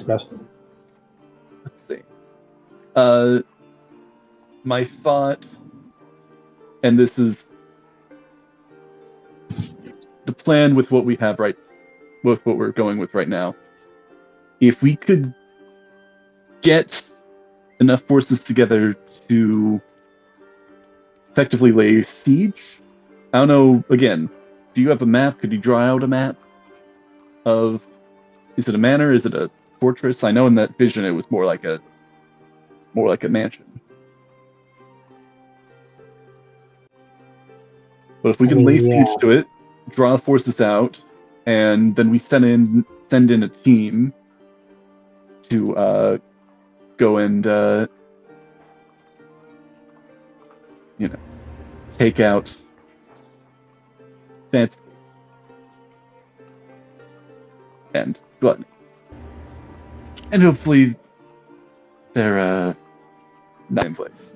gross. Let's see. My thought, and this is the plan with what we have with what we're going with right now. If we could get enough forces together to effectively lay siege, I don't know. Again, do you have a map? Could you draw out a map of? Is it a manor? Is it a fortress? I know in that vision it was more like a mansion. But if we can lay siege to it, draw forces out, and then we send in a team to go and take out Fancy and Gluttony, and hopefully they're not in place.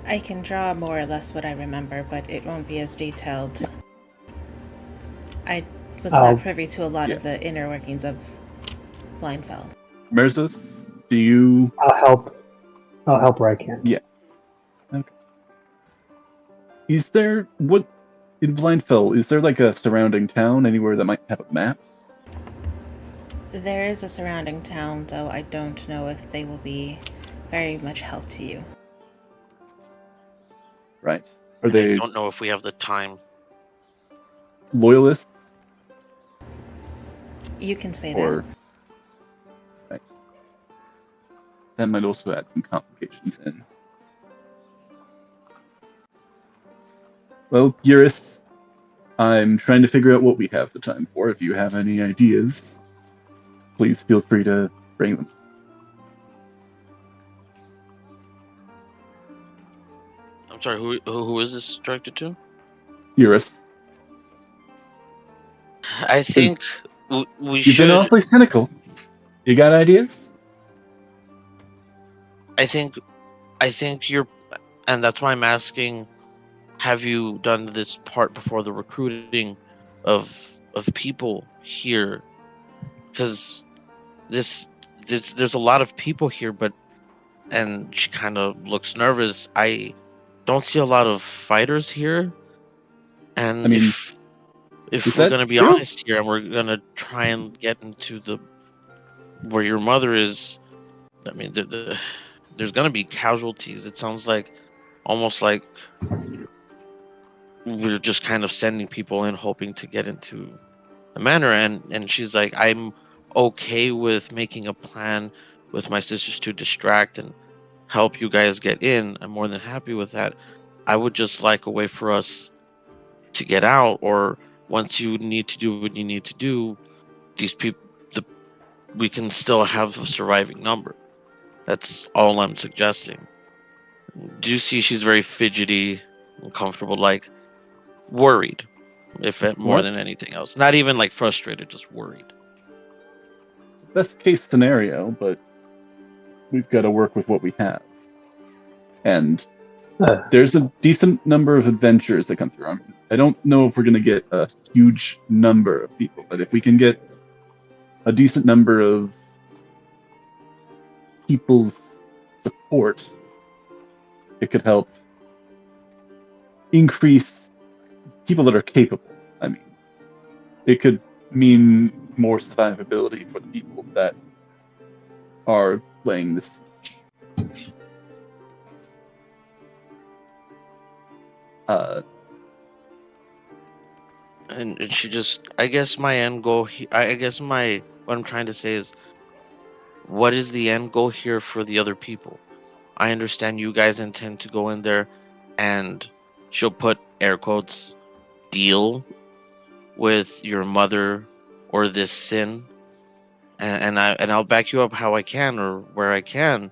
I can draw more or less what I remember, but it won't be as detailed. I was not privy to a lot of the inner workings of Blindfell. Merzus, do you? I'll help where I can. Yeah. Okay. Is there in Blindfell? Is there like a surrounding town anywhere that might have a map? There is a surrounding town, though I don't know if they will be very much help to you. Right. Are I they don't know if we have the time. loyalists? You can say Or right. That might also add some complications in. Well, Eurus, I'm trying to figure out what we have the time for. If you have any ideas, please feel free to bring them. I'm sorry. Who is this directed to? Eurus, I think we you've been should. awfully cynical. You got ideas? I think you're, and that's why I'm asking. Have you done this part before, the recruiting of people here? Because there's a lot of people here, and she kind of looks nervous. I don't see a lot of fighters here, and I mean, if is we're that gonna be true? honest here, and we're gonna try and get into the where your mother is, I mean, there's gonna be casualties. It sounds like almost like we're just kind of sending people in, hoping to get into the manor. And she's like, I'm okay with making a plan with my sisters to distract and help you guys get in. I'm more than happy with that. I would just like a way for us to get out, or once you need to do what you need to do, these people, we can still have a surviving number. That's all I'm suggesting. Do you see she's very fidgety, uncomfortable, like worried, if it, more What? than anything else. Not even like frustrated, just worried. Best case scenario, but we've got to work with what we have. And there's a decent number of adventures that come through. I don't know if we're going to get a huge number of people, but if we can get a decent number of people's support, it could help increase people that are capable. I mean, it could mean more survivability for the people that are laying this siege. And she just, I guess my end goal, I guess what I'm trying to say is, what is the end goal here for the other people? I understand you guys intend to go in there and, she'll put air quotes, deal with your mother or this sin, and I'll back you up how I can or where I can.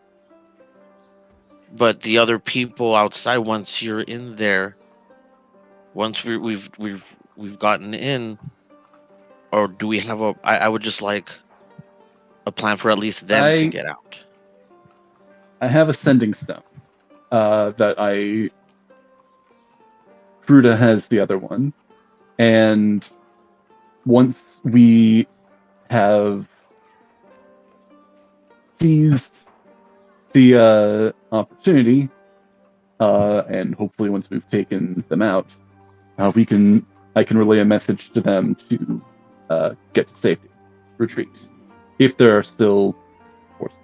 But the other people outside, once you're in there, once we've gotten in, or do we have I would just like a plan for at least them to get out. I have a sending stone that Fruta has the other one, and once we have seized the opportunity, and hopefully once we've taken them out, I can relay a message to them to get to safety, retreat, if there are still forces,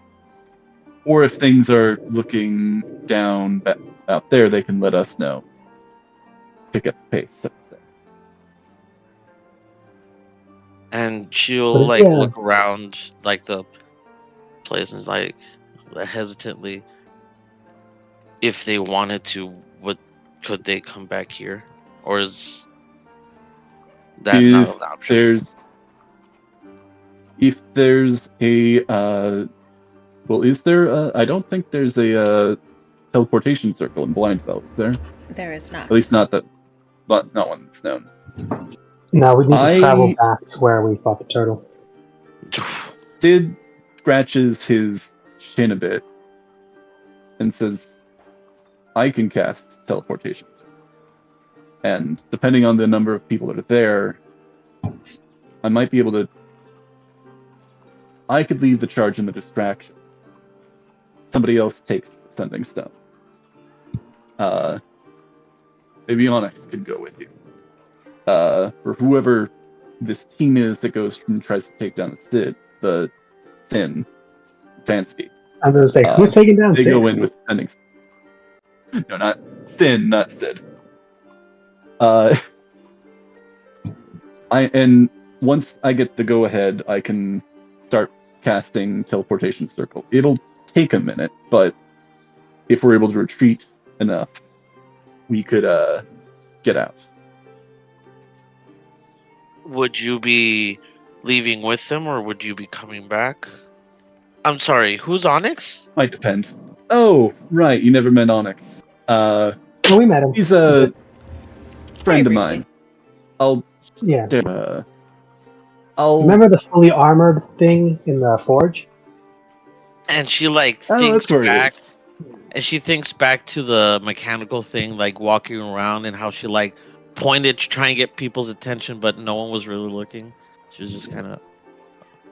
or if things are looking down out there, they can let us know. Pick up the pace, so to say. And she'll look around like the place and like hesitantly, if they wanted to, could they come back here, or is that not an option? If there's a well, is there I don't think there's a teleportation circle in Blindfell, is there? There is not. At least not one that's known. No, we need to travel back to where we fought the turtle. Sid scratches his chin a bit and says, I can cast teleportation. And depending on the number of people that are there, I might be able to... I could leave the charge in the distraction. Somebody else takes the sending stone. Maybe Onyx could go with you. Or whoever this team is that goes and tries to take down the Sin, Vansky. I'm going to say, who's taking down Sid? They Sid? go in with sending. No, not Sin, not Sid. And once I get the go ahead, I can start casting teleportation circle. It'll take a minute, but if we're able to retreat enough, we could get out. would you be leaving with them or would you be coming back? I'm sorry, who's Onyx? Might depend. Oh, right. You never met Onyx. Oh, we met him. He's a friend of Very mine. I'll. Yeah. I'll. Remember the fully armored thing in the forge? And she like Oh, thinks that's where he back, is. and she thinks back to the mechanical thing, like walking around, and how she like pointed to try and get people's attention, but no one was really looking. She was just kind of,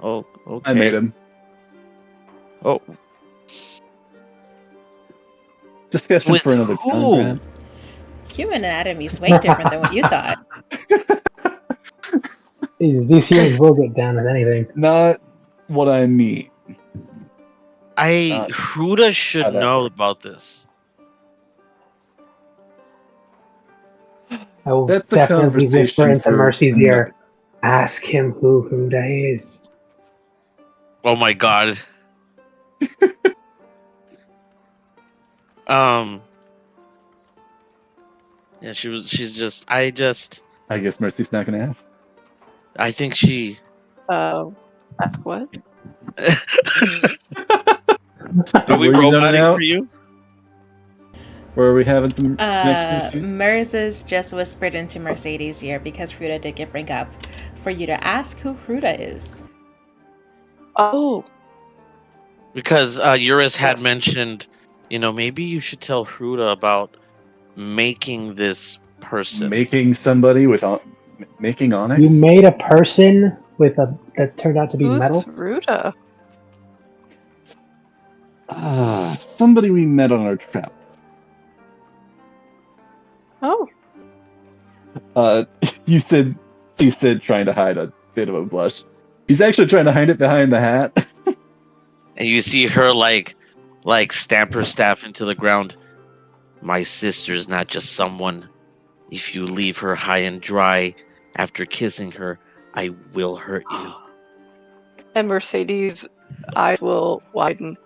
oh, okay. I made him. Oh, Discussion with for another who? time, perhaps. Human anatomy is way different than what you thought. These humans will get down with anything. Not what I mean. Huda should how that know works. about this. I will That's a definitely whisper conversation into for Mercy's another- ear. Ask him who Huda is. Oh my god. Yeah, she's just, I guess Mercy's not going to ask. I think she, That's what? are we Were you zoning roboting out? for you? Or are we having some connection issues? Mers just whispered into Mercedes' ear because Fruta did get bring up for you to ask who Fruta is. Oh, Because Eurus had Yes. mentioned, maybe you should tell Huda about making this person. Making somebody with making Onyx? You made a person with a that turned out to be who's metal. Ruta? Somebody we met on our travels. Oh, He said, trying to hide a bit of a blush. He's actually trying to hide it behind the hat. And you see her like stamp her staff into the ground. My sister's not just someone. If you leave her high and dry after kissing her, I will hurt you. and Mercedes' eyes will widen.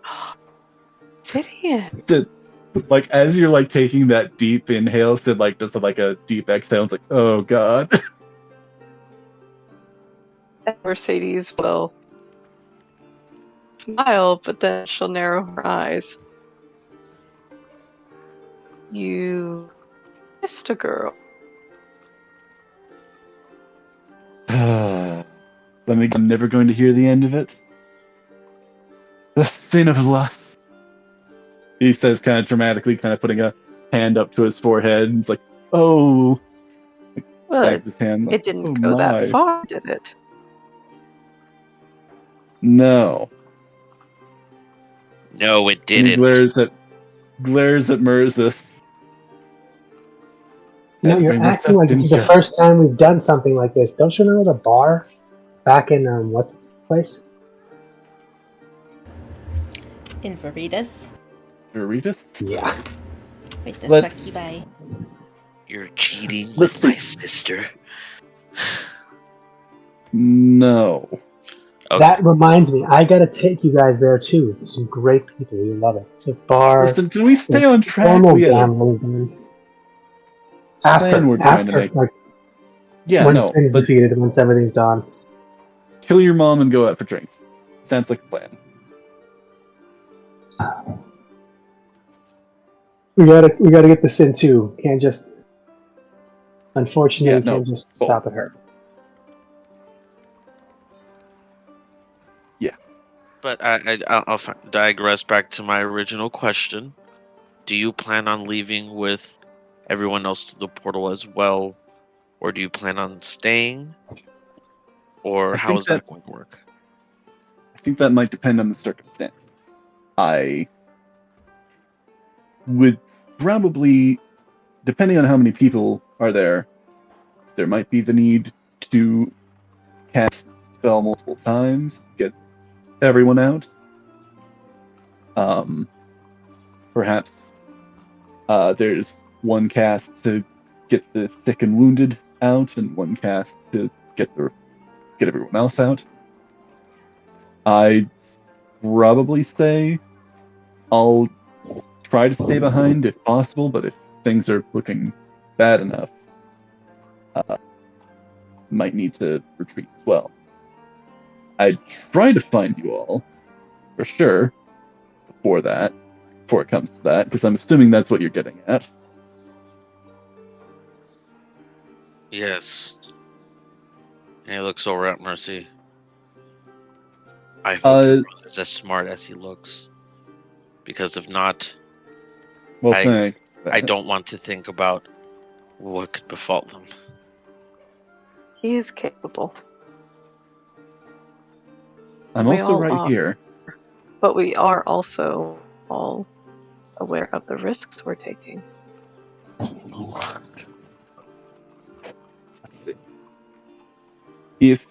Sidian. Like as you're like taking that deep inhale, Sid like does like a deep exhale. It's like, oh god. And Mercedes will smile, but then she'll narrow her eyes. You kissed a girl. I'm never going to hear the end of it. The sin of lust. He says, kind of dramatically, kind of putting a hand up to his forehead, and it's like, oh. Well, Back his hand, like, it didn't oh go my. that far, did it? No. No, it And he didn't. glares at Merzus. No, you're acting like this is the first time we've done something like this. Don't you remember the bar back in what's its place? In Veritas. Veritas? Yeah. Wait, the Let's- succubi. You're cheating Let's with my see. sister. No. Okay. That reminds me, I gotta take you guys there too. Some great people, you love it. It's a bar. Listen, can we stay on track? Formal We had a gambling done. plan we're trying to make. Like, Yeah, when no, sin's but defeated, once everything's done. kill your mom and go out for drinks. Sounds like a plan. We gotta get this in too. Can't just. Unfortunately, Yeah, we no. can't just stop at her. But I'll digress back to my original question. Do you plan on leaving with everyone else through the portal as well? Or do you plan on staying? Or I how think is that going to work? I think that might depend on the circumstance. I would probably, depending on how many people are there might be the need to cast spell multiple times, get everyone out. Perhaps there's one cast to get the sick and wounded out, and one cast to get everyone else out. I'd probably say I'll try to stay behind if possible, but if things are looking bad enough, might need to retreat as well. I'd try to find you all, for sure, before it comes to that, because I'm assuming that's what you're getting at. Yes. And he looks over at Mercy. I hope your brother's as smart as he looks. Because if not, Well, I thanks. don't want to think about what could befall them. He is capable. I'm We also all right are. here. But we are also all aware of the risks we're taking. Let's see. If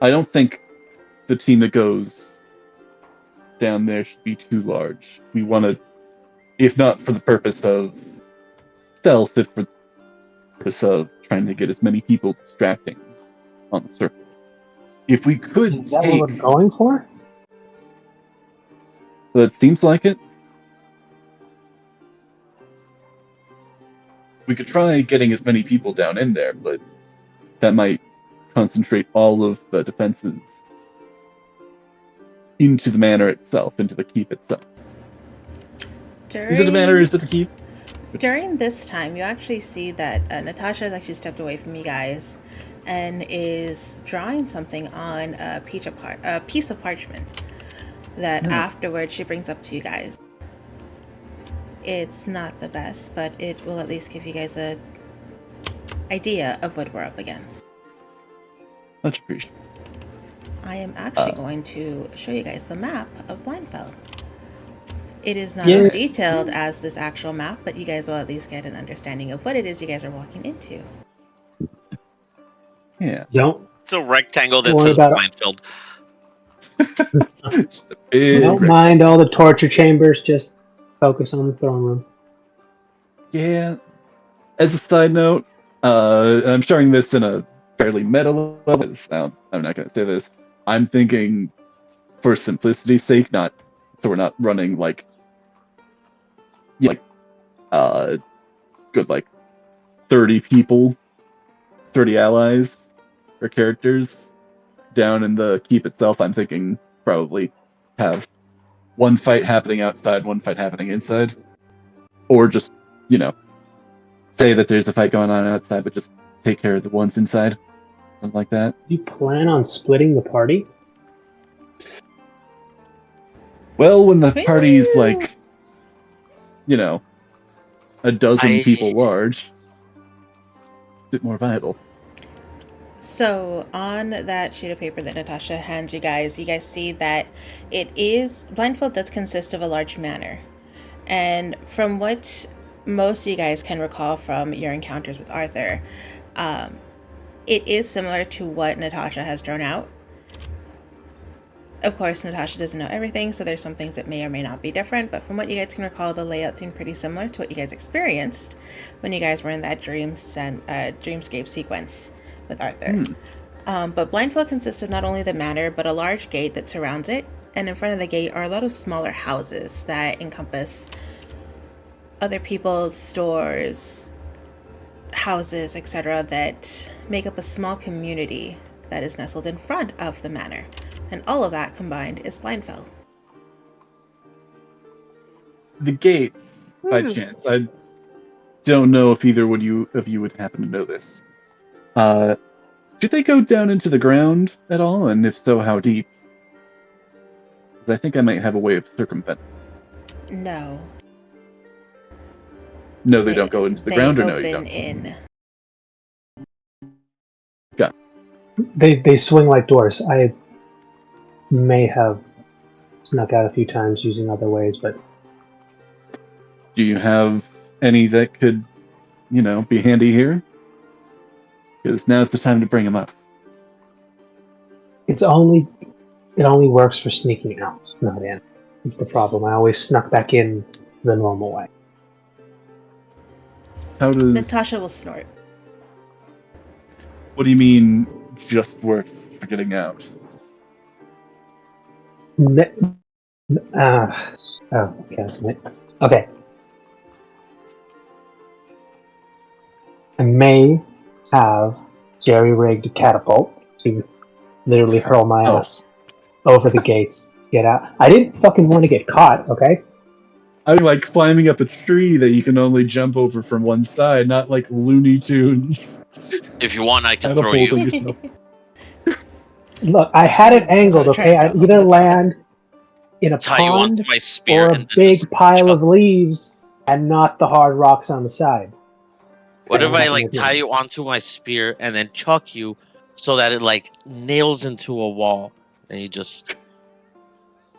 I don't think the team that goes down there should be too large. We want to, if not for the purpose of stealth, if for the purpose of trying to get as many people distracting on the surface. If we could Is that take, what we're going for? that seems like it. We could try getting as many people down in there, but that might concentrate all of the defenses into the manor itself, into the keep itself. Is it a manor? Is it a keep? During this time, you actually see that Natasha has actually stepped away from you guys and is drawing something on a piece of parchment that afterwards she brings up to you guys. It's not the best, but it will at least give you guys a idea of what we're up against. Much appreciated. I am actually going to show you guys the map of Blindfell. It is not Yeah. as detailed as this actual map, but you guys will at least get an understanding of what it is you guys are walking into. Yeah. Don't It's a rectangle that Don't worry says about it. Blindfield. don't mind all the torture chambers. Just focus on the throne room. Yeah. As a side note, I'm showing this in a fairly meta level. I'm not going to say this. I'm thinking, for simplicity's sake, so we're not running good 30 people, 30 allies or characters down in the keep itself. I'm thinking probably have one fight happening outside, one fight happening inside, or just say that there's a fight going on outside, but just take care of the ones inside, something like that. Do you plan on splitting the party? Well, when the party's Woo! a dozen people large, a bit more viable. So on that sheet of paper that Natasha hands you guys see that Blindfold does consist of a large manor. And from what most of you guys can recall from your encounters with Arthur, it is similar to what Natasha has drawn out. Of course, Natasha doesn't know everything, so there's some things that may or may not be different, but from what you guys can recall, the layout seemed pretty similar to what you guys experienced when you guys were in that dreamscape sequence with Arthur. But Blindfold consists of not only the manor, but a large gate that surrounds it, and in front of the gate are a lot of smaller houses that encompass other people's stores, houses, etc., that make up a small community that is nestled in front of the manor. And all of that combined is Blindfell. The gates, by chance, I don't know if either of you would happen to know this. Do they go down into the ground at all? And if so, how deep? Because I think I might have a way of circumventing. No. No, they don't go into the ground, or no, you They don't? open in. They swing like doors. I may have snuck out a few times using other ways, but Do you have any that could, be handy here? Because now's the time to bring them up. it only works for sneaking out, not in. Is the problem. I always snuck back in the normal way. How does? Natasha will snort. What do you mean? Just works for getting out? Okay. I may have jerry-rigged a catapult to literally hurl my ass over the gates to get out. I didn't fucking want to get caught, okay? I'm like climbing up a tree that you can only jump over from one side, not like Looney Tunes. If you want, I can throw you. Catapulting yourself. Look, I had it So angled, try okay? and I'd throw either him, that's land in a Tie you pond onto my spear or a and then big just pile chuck. of leaves and not the hard rocks on the side. What if I'm I not gonna like do tie it. you onto my spear and then chuck you so that it like nails into a wall? Then you just,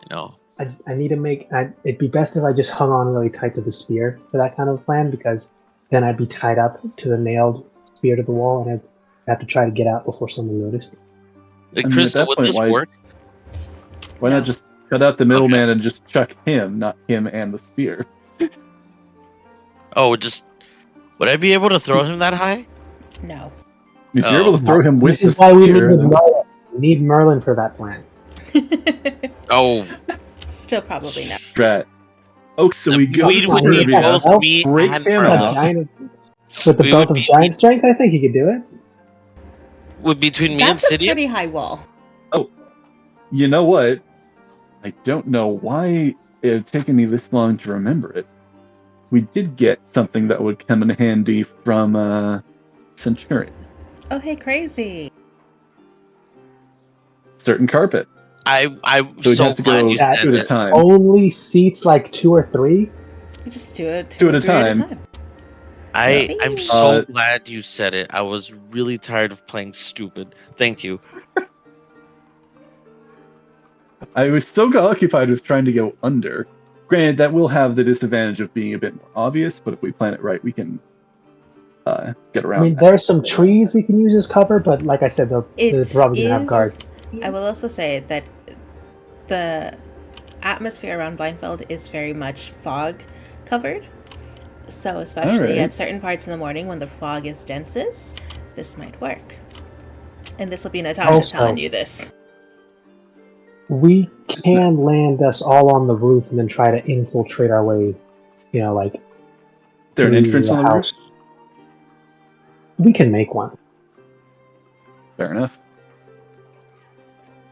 I need to make. It'd be best if I just hung on really tight to the spear for that kind of plan, because then I'd be tied up to the nailed spear to the wall, and I'd have to try to get out before someone noticed. Like, I mean, at Crystal, that would point, this work? Why No. not just cut out the middleman and just chuck him, not him and the spear? Oh, would I be able to throw him that high? No. If you're able to throw him with This is the why we spear, need then Merlin. We need Merlin for that plan. Oh, Still probably not. strat. Oh, so we go we to would need suburbia, both me break and him A out. Merlin. giant with the We belt would of be- giant strength. I think he could do it. Between me and That's a Cydia? pretty high wall. You know what? I don't know why it had taken me this long to remember it. We did get something that would come in handy from Centurion. Oh, hey, crazy. Certain carpet. I'm So we'd so have to glad go you two said at a that. time. Only seats like 2 or 3. You just do it Two at a three at a time. time. I'm so Uh, glad you said it. I was really tired of playing stupid. Thank you. I was so occupied with trying to go under. Granted, that will have the disadvantage of being a bit more obvious, but if we plan it right, we can get I around mean, that. there's some trees we can use as cover, but like I said, they're probably gonna have guards. I will also say that the atmosphere around Blindfeld is very much fog covered. So especially Alright. at certain parts in the morning when the fog is densest, this might work. And this will be Natasha Also- telling you this. We can land us all on the roof and then try to infiltrate our way, like Is there an through entrance the on the roof? house. We can make one. Fair enough.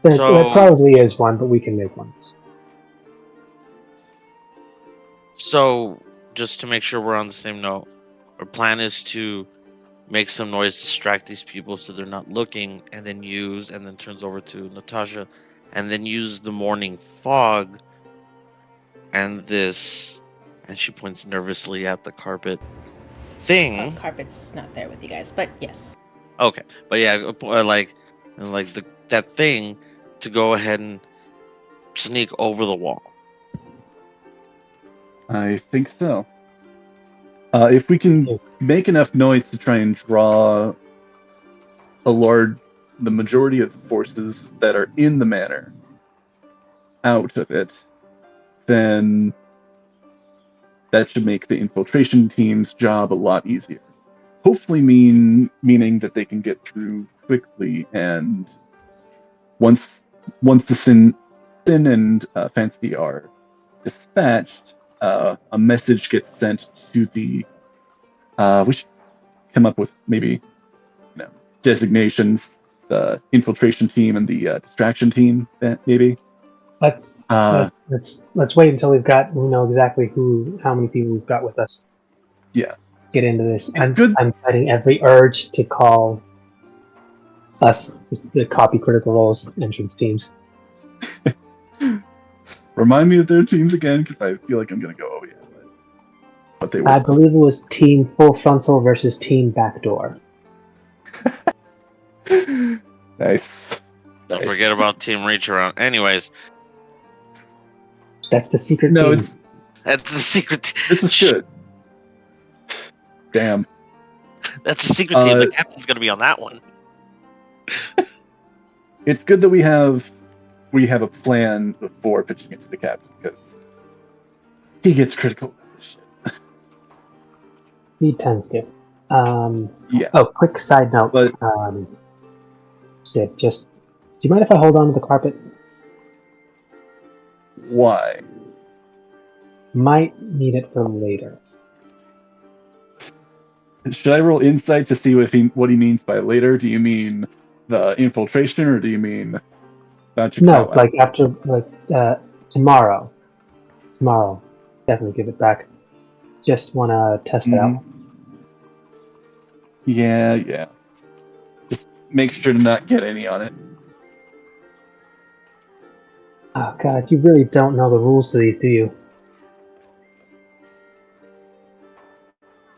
There So- probably is one, but we can make one. So, just to make sure we're on the same note, our plan is to make some noise, distract these people so they're not looking, and then turns over to Natasha, and then use the morning fog and she points nervously at the carpet thing. Oh, carpet's not there with you guys, but yes. Okay, but yeah, that thing to go ahead and sneak over the wall. I think so. If we can make enough noise to try and draw the majority of the forces that are in the manor out of it, then that should make the infiltration team's job a lot easier. Hopefully meaning that they can get through quickly, and once the Sin and Fancy are dispatched, a message gets sent to the we should come up with maybe designations, the infiltration team and the distraction team, maybe. Let's wait until we know exactly how many people we've got with us. Yeah. Get into this. It's good. I'm fighting every urge to call us just the copy Critical Role's entrance teams. Remind me of their teams again, because I feel like I'm gonna go over here. But they were. I believe it was Team Full Frontal versus Team Backdoor. Nice. Don't forget about Team Reach Around. Anyways, That's the secret No, team. that's the secret. this is good. Damn. That's the secret team. The captain's gonna be on that one. It's good that we have a plan before pitching it to the captain, because he gets critical of this shit. He tends to. Yeah. Oh, quick side note. But Sid, do you mind if I hold on to the carpet? why? Might need it for later. Should I roll insight to see what he means by later? Do you mean the infiltration, or do you mean No, Bachikawa? like after, tomorrow. Tomorrow. Definitely give it back. Just want to test it out. Yeah. Just make sure to not get any on it. Oh, God, you really don't know the rules to these, do you?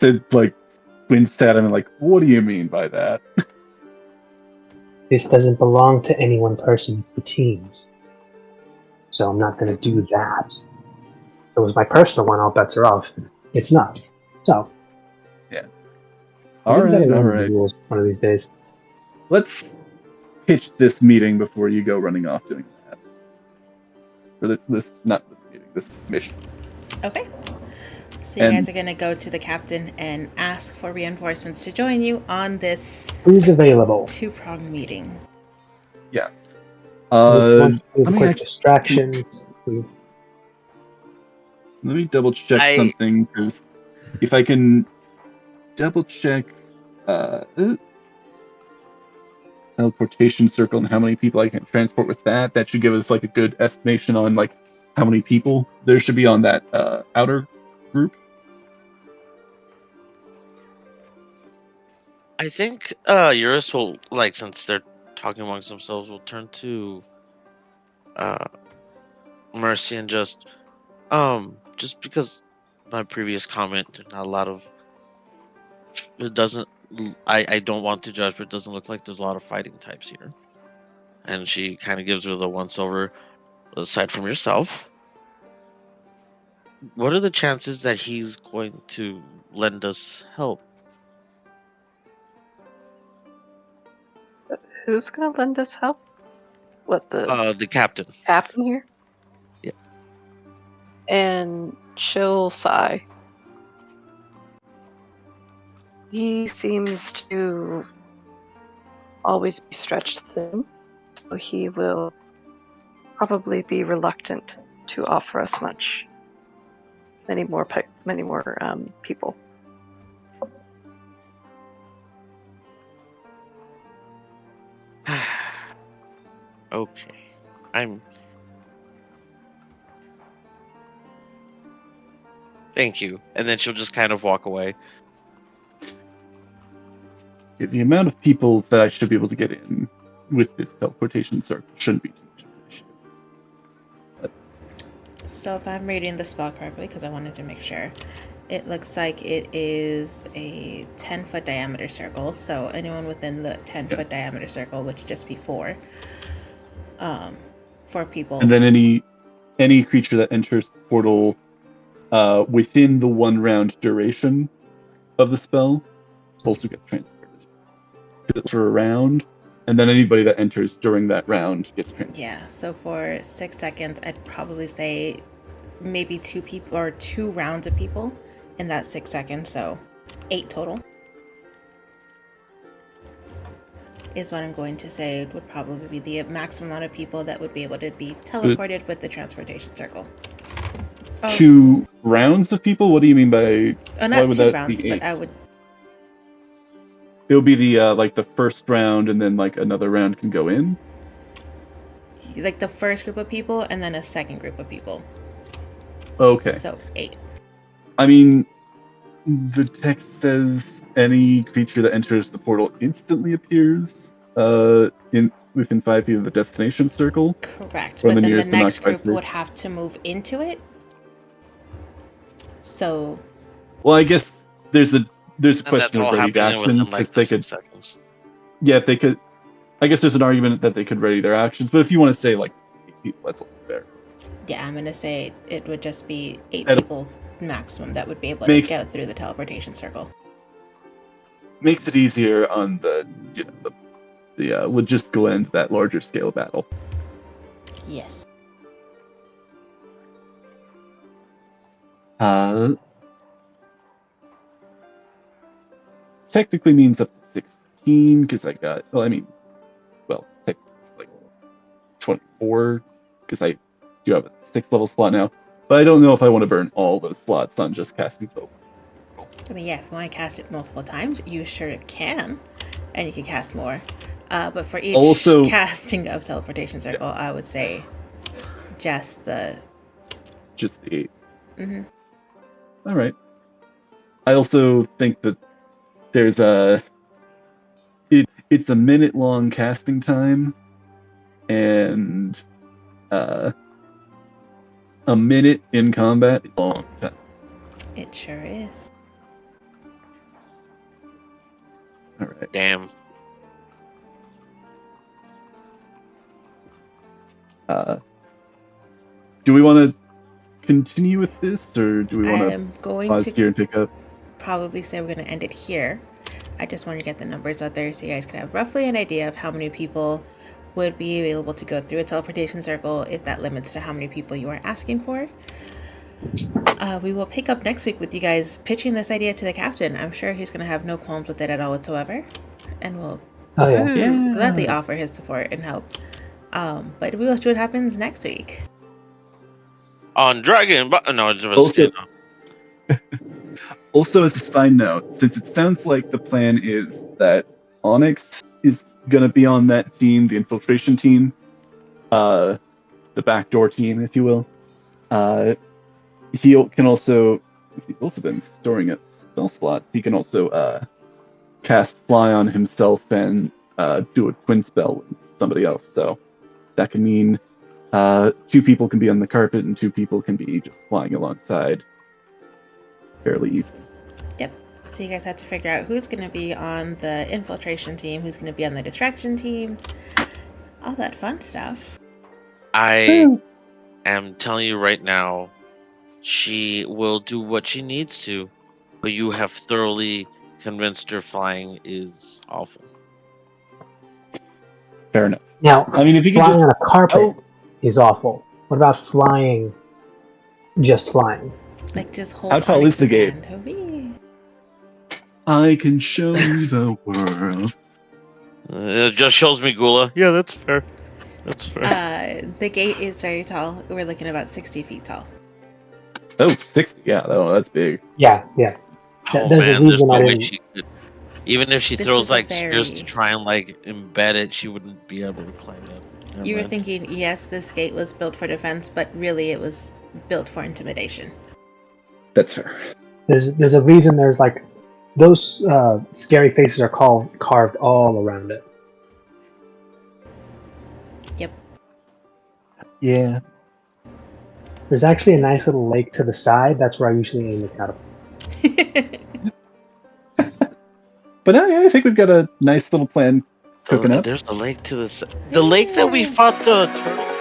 So, like, squints at him and like, what do you mean by that? This doesn't belong to any one person, it's the team's. So I'm not going to do that. If it was my personal one, all bets are off. It's not. So. Yeah. All right. All The right. rules one of these days. Let's pitch this meeting before you go running off doing that. Or not this meeting, this mission. Okay. So you guys are going to go to the captain and ask for reinforcements to join you on this Who's available? two-pronged meeting. Yeah. Quick actually, distractions. let me double check something, because if I can double check teleportation circle and how many people I can transport with that should give us like a good estimation on like how many people there should be on that outer group. I think Eurus will, like, since they're talking amongst themselves, will turn to Mercy and just because my previous comment, there's not a lot of, it doesn't, I don't want to judge, but it doesn't look like there's a lot of fighting types here. And she kind of gives her the once over. Aside from yourself, what are the chances that he's going to lend us help? Who's gonna lend us help? What, The captain. captain here? Yeah. And she'll sigh. He seems to always be stretched thin, so he will probably be reluctant to offer us many more people. Okay. Thank you. And then she'll just kind of walk away. The amount of people that I should be able to get in with this teleportation circle shouldn't be too much of an issue. So if I'm reading the spell correctly, because I wanted to make sure, it looks like it is a 10-foot diameter circle. So anyone within the 10-foot diameter circle, which would just be four people. And then any creature that enters the portal within the 1 round duration of the spell also gets transported. Because it's for a round, and then anybody that enters during that round gets transported. Yeah, so for 6 seconds, I'd probably say maybe 2 people or 2 rounds of people in that 6 seconds, so 8 total is what I'm going to say would probably be the maximum amount of people that would be able to be teleported with the transportation circle. 2 rounds of people? What do you mean by? Not 2 rounds, but I would. It'll be the like the first round, and then like another round can go in. Like the first group of people, and then a second group of people. Okay. So 8. I mean, the text says any creature that enters the portal instantly appears within 5 feet of the destination circle. Correct, but then the next group would have to move into it. So. Well, I guess there's a question of ready actions. Like they could, seconds. Yeah, if they could. I guess there's an argument that they could ready their actions, but if you want to say like 8 people, that's also fair. Yeah, I'm gonna say it would just be 8 people maximum that would be able to get through the teleportation circle. Makes it easier on the logistical end of that larger scale battle. Yes. Technically means up to 16 because I got. Like 24 because I do have a 6th level slot now. But I don't know if I want to burn all those slots on just casting Vocal. I mean, yeah, if you want to cast it multiple times, you sure can, and you can cast more. But for each Also- casting of teleportation circle, I would say just the. Just the 8. Mm-hmm. All right. I also think that there's it's a minute long casting time, and a minute in combat is a long time. It sure is. All right. Damn. Do we want to continue with this, or do we I want to am going pause to here and pick up? probably say we're going to end it here. I just wanted to get the numbers out there so you guys can have roughly an idea of how many people would be available to go through a teleportation circle if that limits to how many people you are asking for. We will pick up next week with you guys pitching this idea to the captain. I'm sure he's going to have no qualms with it at all whatsoever, and will Oh yeah. Yeah. gladly offer his support and help. But we will see what happens next week. On Dragon, but no, it was Also- you know. Also, as a side note, since it sounds like the plan is that Onyx is going to be on that team, the infiltration team, the backdoor team, if you will, he can also, he's also been storing up spell slots, he can also cast Fly on himself and do a twin spell with somebody else. So that can mean 2 people can be on the carpet and 2 people can be just flying alongside. Fairly easy. So you guys have to figure out who's going to be on the infiltration team, who's going to be on the distraction team, all that fun stuff. I am telling you right now, she will do what she needs to, but you have thoroughly convinced her flying is awful. Fair enough. Now, I mean, if you could flying just on a carpet Oh. is awful. What about flying? Just flying. Like, just hold How tall is the Onyx's gate? hand. Hooray. I can show you the world. It just shows me Gula. Yeah, that's fair. That's fair. The gate is very tall. We're looking about 60 feet tall. Oh, 60. Yeah, that's big. Yeah, yeah. Oh there's a man, there's reason no I way didn't- she could. Even if she This throws is a like spears to very- try and like embed it, she wouldn't be able to climb it. Never You were mind. thinking, yes, this gate was built for defense, but really it was built for intimidation. That's fair. There's a reason there's like those scary faces are carved all around it. Yeah. There's actually a nice little lake to the side. That's where I usually aim the catapult. But I think we've got a nice little plan cooking up. There's the lake to the lake that we fought the turtle.